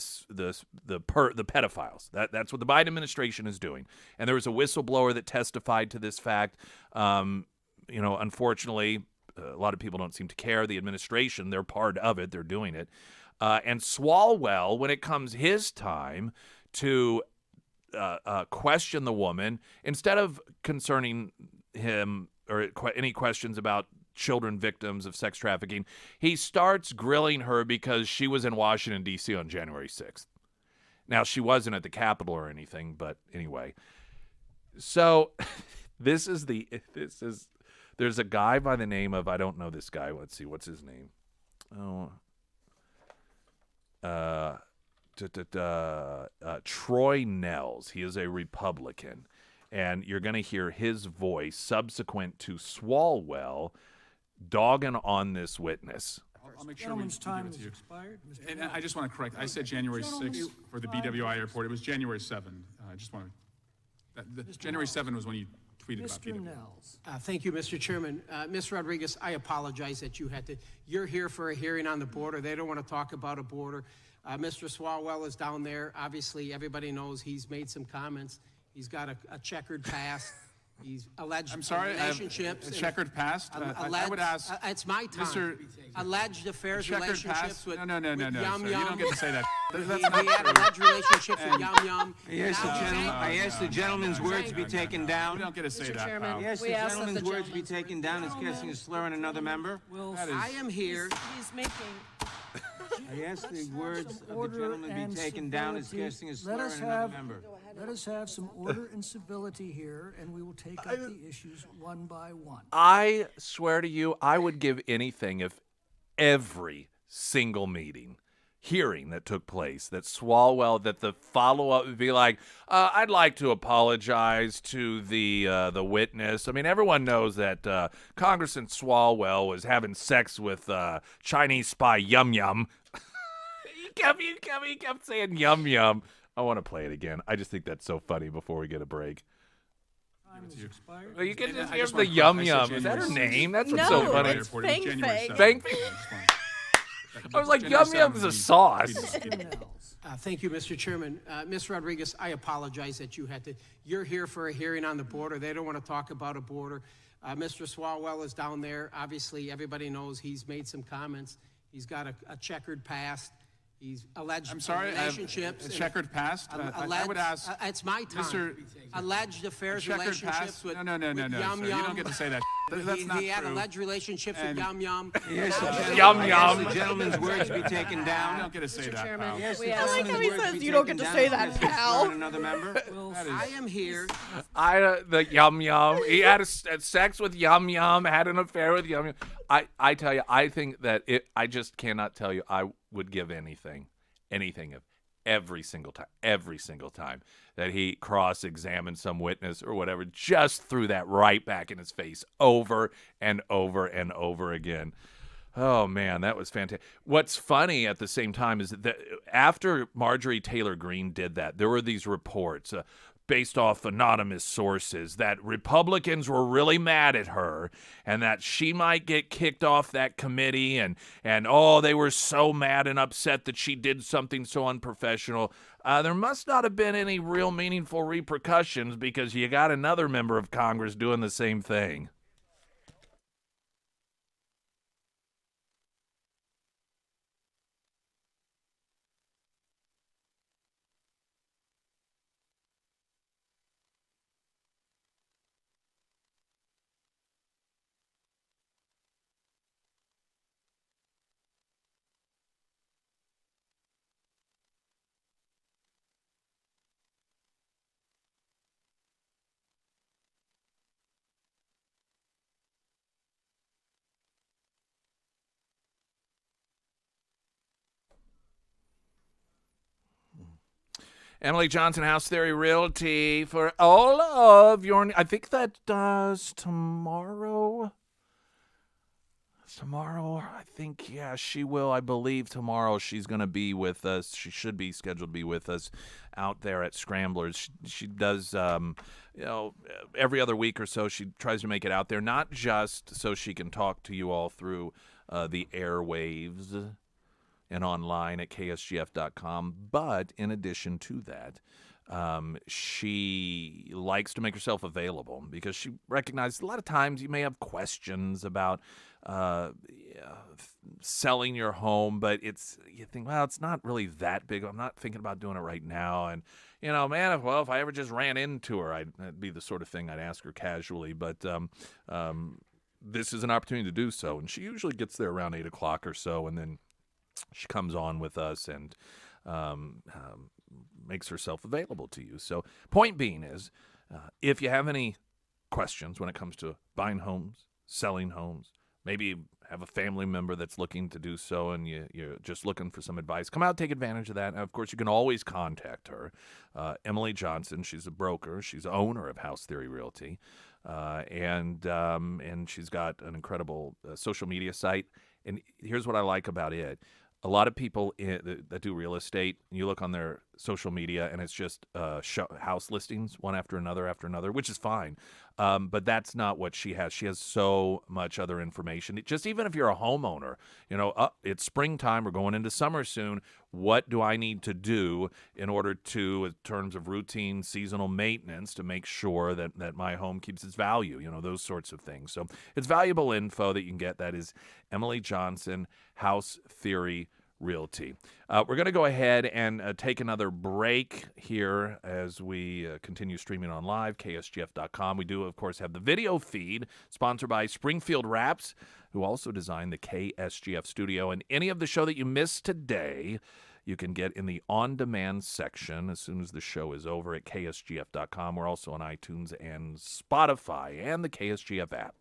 pedophiles. That's what the Biden administration is doing. And there was a whistleblower that testified to this fact. Unfortunately, a lot of people don't seem to care. The administration, they're part of it. They're doing it. And Swalwell, when it comes his time to question the woman, instead of concerning him or any questions about children victims of sex trafficking, he starts grilling her because she was in Washington, D.C. on January 6th. Now, she wasn't at the Capitol or anything, but anyway. So there's a guy by the name of, I don't know this guy. Let's see, what's his name? Troy Nels. He is a Republican. And you're going to hear his voice subsequent to Swalwell dogging on this witness. I'll make sure we give it to you. Expired. And I just want to correct. I said January 6th for the BWI airport. It was January 7. I just want to. January 7 was when you tweeted about BWI. Nels. Thank you, Mr. Chairman. Ms. Rodriguez, I apologize that you had to. You're here for a hearing on the border. They don't want to talk about a border. Mr. Swalwell is down there. Obviously, everybody knows he's made some comments. He's got a checkered past. He's alleged relationships. A checkered past? I would ask. It's my time. Mr. Alleged affairs, relationships with No, Yum sir, Yum. you don't get to say that. That's He not had true. alleged relationships with Yum Yum. I asked the gentleman's words to be taken down. You don't get to say that, Chairman, pal. I asked the gentleman's words to be taken down as casting a slur on another member. I am here. He's making. I asked the words of the gentleman be taken down as casting a slur on another member. Let us have some order and civility here, and we will take up the issues one by one. I swear to you, I would give anything if every single hearing that took place, that the follow-up would be like, I'd like to apologize to the witness. I mean, everyone knows that Congressman Swalwell was having sex with Chinese spy Yum Yum. He kept saying Yum Yum. I want to play it again. I just think that's so funny before we get a break. Well, you can just hear the Yum Yum. Is that her name? That's what's so funny. It's Fang Fang. Fang Fang. I was like, Yum Yum is a sauce. Thank you, Mr. Chairman. Ms. Rodriguez, I apologize that you had to. You're here for a hearing on the border. They don't want to talk about a border. Mr. Swalwell is down there. Obviously, everybody knows he's made some comments. He's got a checkered past. He's alleged relationships. A checkered past? I would ask. It's my time. Alleged affairs, relationships with No, Yum sir, Yum. you don't get to say that. That's not He had true. alleged relationships with Yum Yum. Yum I Yum. asked the gentleman's words to be taken You down. don't get to say that, Chairman, pal. Yes, we the ask- I like gentleman's how he words says be you don't taken get to down say as that, casting a slur pal. on another member. I am here. The Yum Yum. He had sex with Yum Yum, had an affair with Yum Yum. I tell you, I think that I just cannot tell you. I would give anything of every single time that he cross-examined some witness or whatever, just threw that right back in his face over and over and over again. Oh, man, that was fantastic. What's funny at the same time is that after Marjorie Taylor Greene did that, there were these reports based off anonymous sources that Republicans were really mad at her and that she might get kicked off that committee and they were so mad and upset that she did something so unprofessional. There must not have been any real meaningful repercussions because you got another member of Congress doing the same thing. Emily Johnson, House Theory Realty, for all of your... I think that does tomorrow. Tomorrow, I think, yeah, she will. I believe tomorrow she's going to be with us. She should be scheduled to be with us out there at Scramblers. She does, every other week or so, she tries to make it out there, not just so she can talk to you all through the airwaves and online at ksgf.com, but in addition to that, she likes to make herself available because she recognizes a lot of times you may have questions about selling your home, but you think, well, it's not really that big. I'm not thinking about doing it right now. And, man, if I ever just ran into her, that'd be the sort of thing I'd ask her casually. But this is an opportunity to do so. And she usually gets there around 8 o'clock or so, and then she comes on with us and makes herself available to you. So point being is, if you have any questions when it comes to buying homes, selling homes, maybe you have a family member that's looking to do so and you're just looking for some advice, come out, take advantage of that. And of course, you can always contact her, Emily Johnson. She's a broker. She's the owner of House Theory Realty. And she's got an incredible social media site. And here's what I like about it. A lot of people that do real estate, you look on their social media and it's just house listings one after another, which is fine. But that's not what she has. She has so much other information. Even if you're a homeowner, it's springtime, we're going into summer soon. What do I need to do in order to, in terms of routine seasonal maintenance, to make sure that my home keeps its value, those sorts of things. So it's valuable info that you can get. That is Emily Johnson, House Theory Realty. We're going to go ahead and take another break here as we continue streaming on live, ksgf.com. We do, of course, have the video feed sponsored by Springfield Wraps, who also designed the KSGF studio. And any of the show that you missed today, you can get in the on-demand section as soon as the show is over at ksgf.com. We're also on iTunes and Spotify and the KSGF app.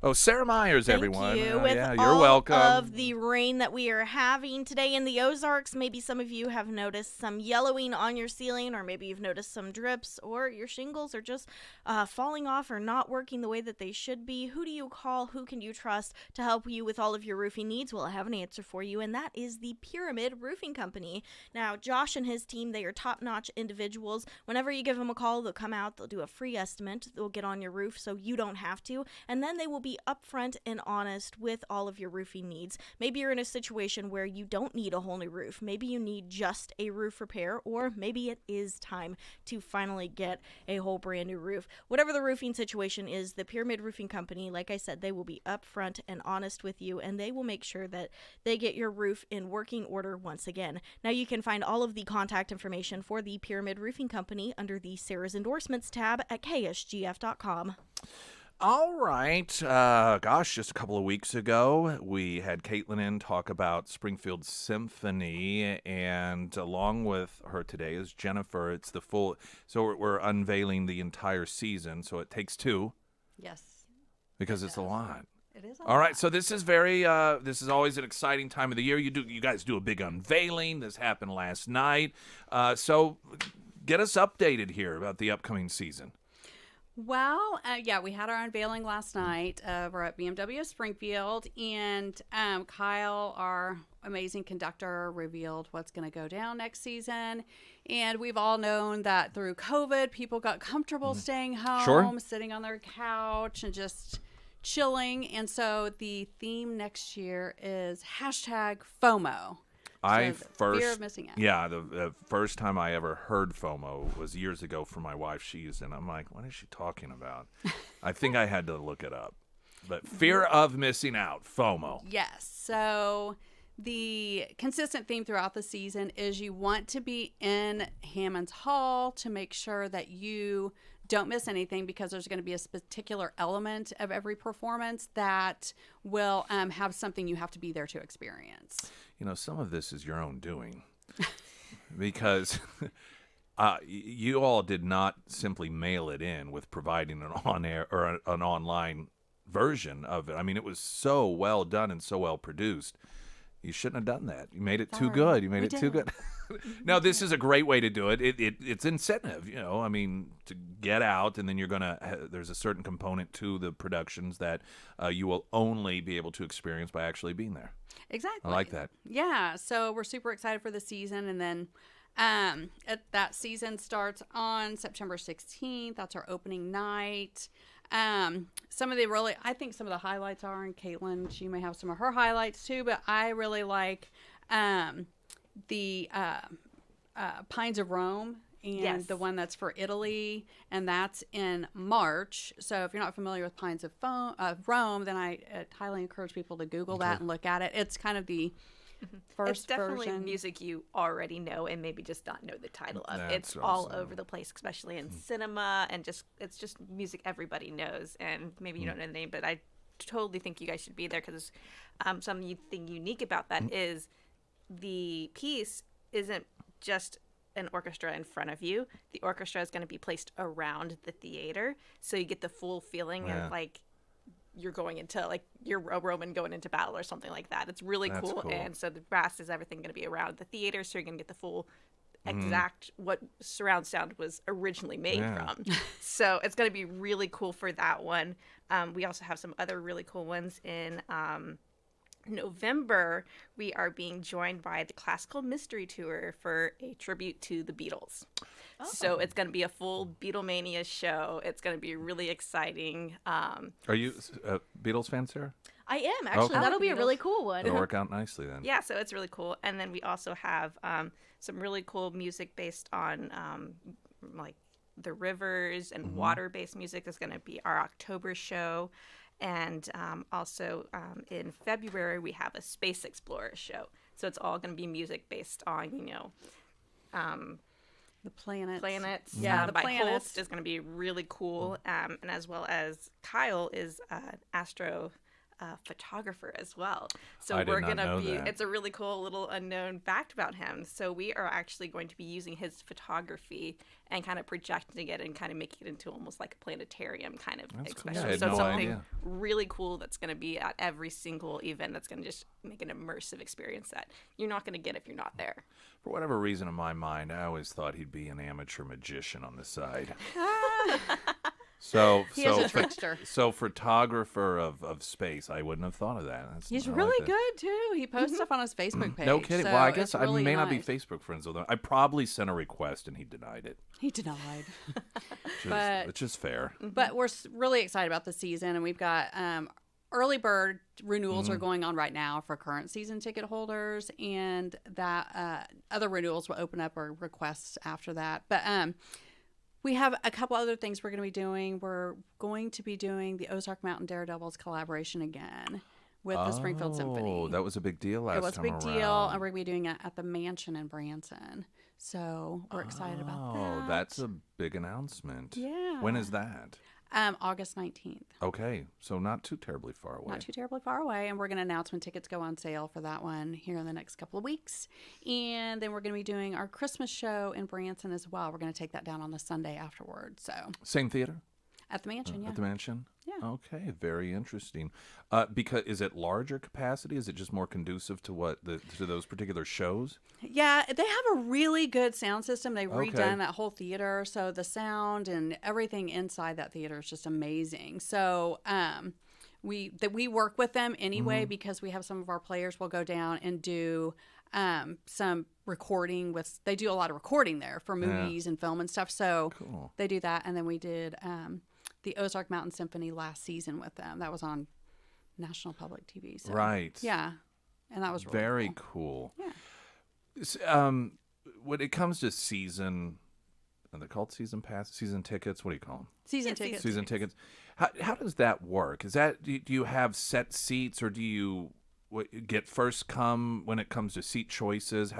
Oh, Sarah Myers, everyone. Thank you. With you're all welcome. of the rain that we are having today in the Ozarks, maybe some of you have noticed some yellowing on your ceiling, or maybe you've noticed some drips, or your shingles are just falling off or not working the way that they should be. Who do you call? Who can you trust to help you with all of your roofing needs? Well, I have an answer for you, and that is the Pyramid Roofing Company. Now, Josh and his team, they are top-notch individuals. Whenever you give them a call, they'll come out, they'll do a free estimate, they'll get on your roof so you don't have to, and then they will be upfront and honest with all of your roofing needs. Maybe you're in a situation where you don't need a whole new roof. Maybe you need just a roof repair, or maybe it is time to finally get a whole brand new roof. Whatever the roofing situation is, the Pyramid Roofing Company, like I said, they will be upfront and honest with you, and they will make sure that they get your roof in working order once again. Now, you can find all of the contact information for the Pyramid Roofing Company under the Sarah's Endorsements tab at ksgf.com. All right. Just a couple of weeks ago, we had Caitlin in talk about Springfield Symphony, and along with her today is Jennifer. It's the full, so we're unveiling the entire season, so it takes two. Yes. Because it's a lot. It is. All right, so this is this is always an exciting time of the year. You guys do a big unveiling. This happened last night. So get us updated here about the upcoming season. Well, yeah, we had our unveiling last night over at BMW Springfield, and Kyle, our amazing conductor, revealed what's going to go down next season. And we've all known that through COVID, people got comfortable staying home, sitting on their couch, and just chilling. And so the theme next year is #FOMO. Fear of missing out. Yeah, the first time I ever heard FOMO was years ago from my wife. She used it, and I'm like, what is she talking about? I think I had to look it up. But fear of missing out, FOMO. Yes. So the consistent theme throughout the season is you want to be in Hammond's Hall to make sure that you don't miss anything, because there's going to be a particular element of every performance that will have something you have to be there to experience. You know, some of this is your own doing, because you all did not simply mail it in with providing an on-air or an online version of it. I mean, it was so well done and so well produced. You shouldn't have done that. You made it too good. You made it too good. No, this is a great way to do it. It's incentive, you know. I mean, to get out, and then you're gonna. There's a certain component to the productions that you will only be able to experience by actually being there. Exactly. I like that. Yeah. So we're super excited for the season, and then that season starts on September 16th. That's our opening night. Some of the highlights are, and Caitlin, she may have some of her highlights too, but I really like the Pines of Rome, and the one that's for Italy, and that's in March. So if you're not familiar with Pines of Rome, then I highly encourage people to Google that and look at it. It's kind of the first It's definitely version. music you already know and maybe just not know the title of. That's It's all awesome. over the place, especially in cinema, and it's just music everybody knows, and maybe you don't know the name, but I totally think you guys should be there, because something unique about that is the piece isn't just an orchestra in front of you. The orchestra is going to be placed around the theater, so you get the full feeling of like you're going into, like, you're a Roman going into battle or something like that. It's really cool. And so the brass is everything going to be around the theater, so you're going to get the full exact what surround sound was originally made from. So it's going to be really cool for that one. We also have some other really cool ones in November. We are being joined by the Classical Mystery Tour for a tribute to the Beatles. So it's going to be a full Beatlemania show. It's going to be really exciting. Are you a Beatles fan, Sarah? I am, actually. Okay. That'll be a really cool one. It'll work out nicely then. Yeah, so it's really cool. And then we also have some really cool music based on like the rivers and water-based music. Is going to be our October show. And also in February, we have a Space Explorer show. So it's all going to be music based on, The planets. Yeah, the by planets. Holst is going to be really cool. And as well as Kyle is an astro photographer as well. So I did we're not going to know be, that. it's a really cool little unknown fact about him. So we are actually going to be using his photography and kind of projecting it and kind of making it into almost like a planetarium kind of That's cool. expression. I had So no something idea. really cool that's going to be at every single event that's going to just make an immersive experience that you're not going to get if you're not there. For whatever reason in my mind, I always thought he'd be an amateur magician on the side. He is a trickster. So photographer of space, I wouldn't have thought of that. He's I like really that. good too. He posts stuff on his Facebook page. No kidding. So Well, I guess it's I really may not be nice. Facebook friends with him. I probably sent a request and he denied it, He denied. which is fair. But we're really excited about the season, and we've got early bird renewals are going on right now for current season ticket holders, and that other renewals will open up or requests after that. But we have a couple other things we're going to be doing. We're going to be doing the Ozark Mountain Daredevils collaboration again with the Springfield Symphony. Oh, that was a big deal last time It was a big around. deal, and we're going to be doing it at the mansion in Branson. So we're excited about that. Oh, that's a big announcement. Yeah. When is that? August 19th. Okay, so not too terribly far away. Not too terribly far away. And we're going to announce when tickets go on sale for that one here in the next couple of weeks. And then we're going to be doing our Christmas show in Branson as well. We're going to take that down on the Sunday afterwards. So Same theater? At the mansion, yeah. At the mansion? Yeah. Okay, very interesting. Because is it larger capacity? Is it just more conducive to to those particular shows? Yeah, they have a really good sound system. They've Okay. redone that whole theater, so the sound and everything inside that theater is just amazing. So, we work with them anyway because we have some of our players will go down and do some recording with. They do a lot of recording there for movies and film and stuff. So Cool. they do that, and then we did the Ozark Mountain Symphony last season with them. That was on National Public TV. So, Right. Yeah, and that was really Very cool. cool. Yeah. When it comes to season, are they called season pass, season tickets? What do you call them? Season tickets. Season tickets. How does that work? Is that do you have set seats, or do you get first come when it comes to seat choices?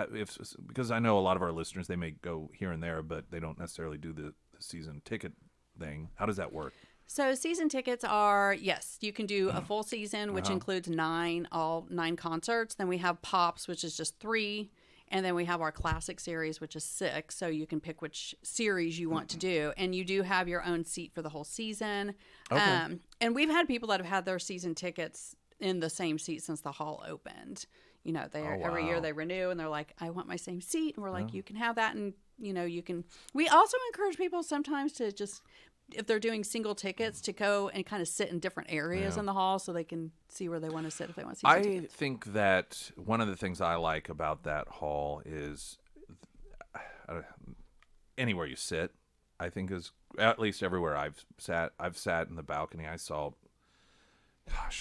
Because I know a lot of our listeners, they may go here and there, but they don't necessarily do the season ticket thing. How does that work? So season tickets are, yes, you can do a full season, which includes all nine concerts. Then we have Pops, which is just 3. And then we have our classic series, which is 6. So you can pick which series you want to do. And you do have your own seat for the whole season. Okay. And we've had people that have had their season tickets in the same seat since the hall opened. You know, every year they renew and they're like, I want my same seat. And we're like, you can have that. And, you know, you can. We also encourage people sometimes to just, if they're doing single tickets, to go and kind of sit in different areas in the hall so they can see where they want to sit if they want to see I tickets. think that one of the things I like about that hall is anywhere you sit, I think is, at least everywhere I've sat in the balcony. I saw,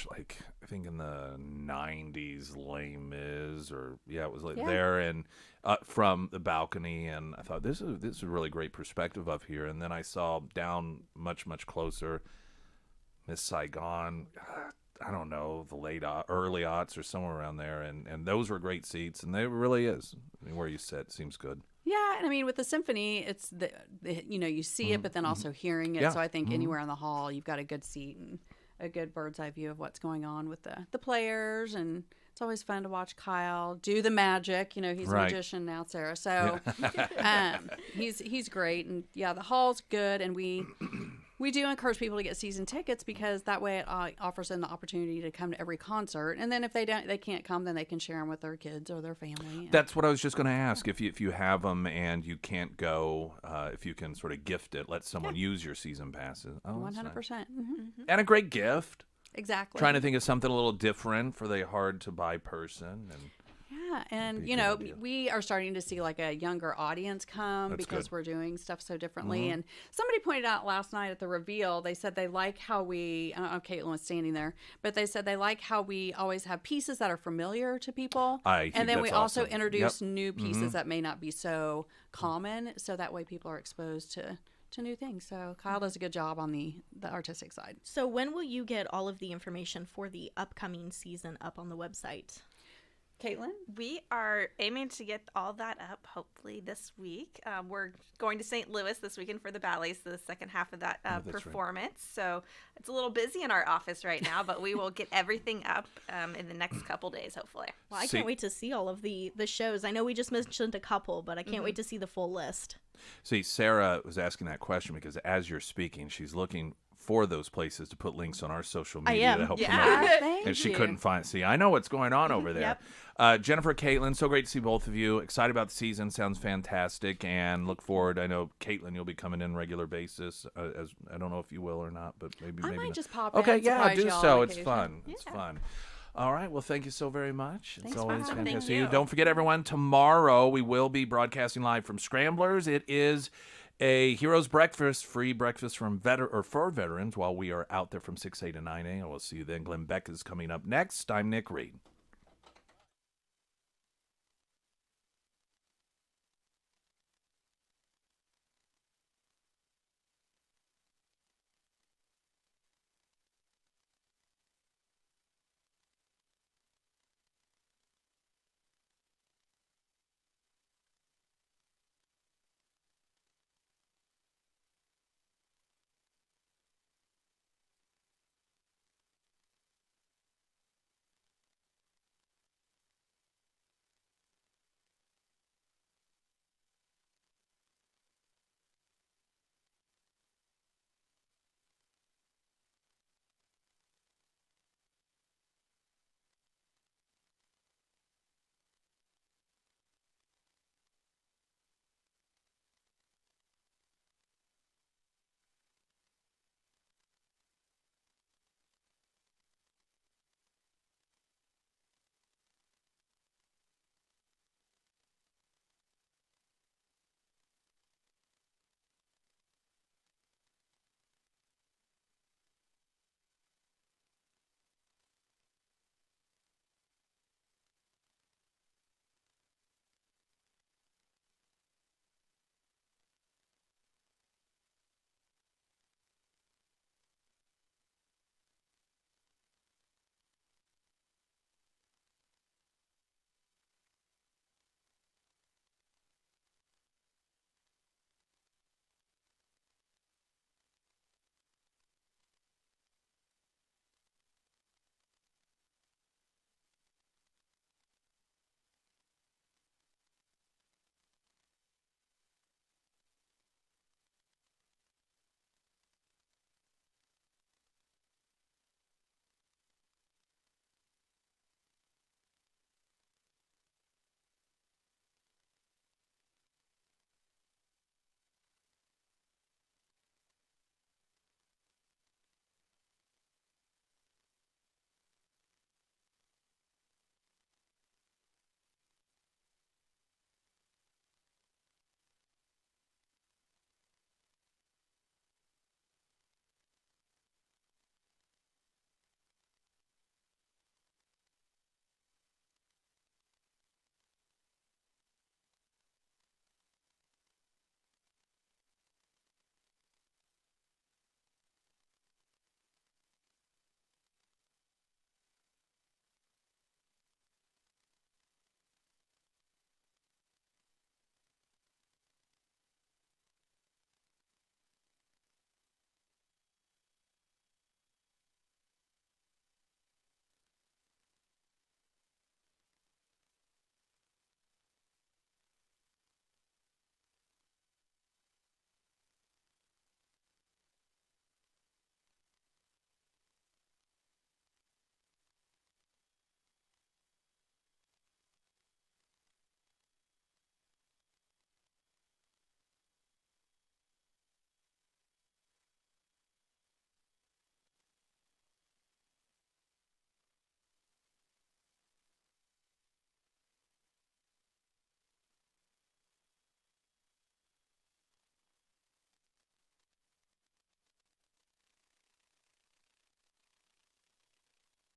like, I think in the 90s, Les Mis, it was like there and from the balcony, and I thought this is a really great perspective up here. And then I saw down much closer, Miss Saigon. I don't know, the early aughts or somewhere around there, and those were great seats, and they really is. I mean, where you sit seems good. Yeah, and I mean, with the symphony, it's you see it, but then also hearing it. Yeah. So I think anywhere in the hall, you've got a good seat and a good bird's eye view of what's going on with the players, and it's always fun to watch Kyle do the magic. He's a magician now, Sarah. So he's great, and the hall's good, and we do encourage people to get season tickets because that way it offers them the opportunity to come to every concert, and then if they can't come, then they can share them with their kids or their family. That's what I was just going to ask. If you have them and you can't go, if you can sort of gift it, let someone use your season passes. 100%. Mm-hmm. And a great gift. Exactly. Trying to think of something a little different for the hard to buy person. And we are starting to see like a younger audience come. That's because we're doing stuff so differently. And somebody pointed out last night at the reveal, they said they like how I don't know if Caitlin was standing there, but they said they like how we always have pieces that are familiar to people. And then we also introduce new pieces that may not be so common, so that way people are exposed to new things. So Kyle does a good job on the artistic side. So when will you get all of the information for the upcoming season up on the website? Caitlin? We are aiming to get all that up hopefully this week. We're going to St. Louis this weekend for the ballets, the second half of that performance. Right. So it's a little busy in our office right now, but we will get everything up in the next couple days, hopefully. Well, I can't wait to see all of the shows. I know we just mentioned a couple, but I can't wait to see the full list. See, Sarah was asking that question because as you're speaking, she's looking for those places to put links on our social media to help promote it. And she couldn't find it. See, I know what's going on over there. Jennifer, Caitlin, so great to see both of you. Excited about the season. Sounds fantastic. And look forward. I know, Caitlin, you'll be coming in regular basis. As I don't know if you will or not, but maybe I might not. just pop in. Okay, do so. It's fun. It's fun. All right. Well, thank you so very much. Thanks it's always for fantastic. you. Don't forget, everyone, tomorrow we will be broadcasting live from Scramblers. It is a Heroes Breakfast, free breakfast for veterans while we are out there from 6 a to 9 a. We'll see you then. Glenn Beck is coming up next. I'm Nick Reed.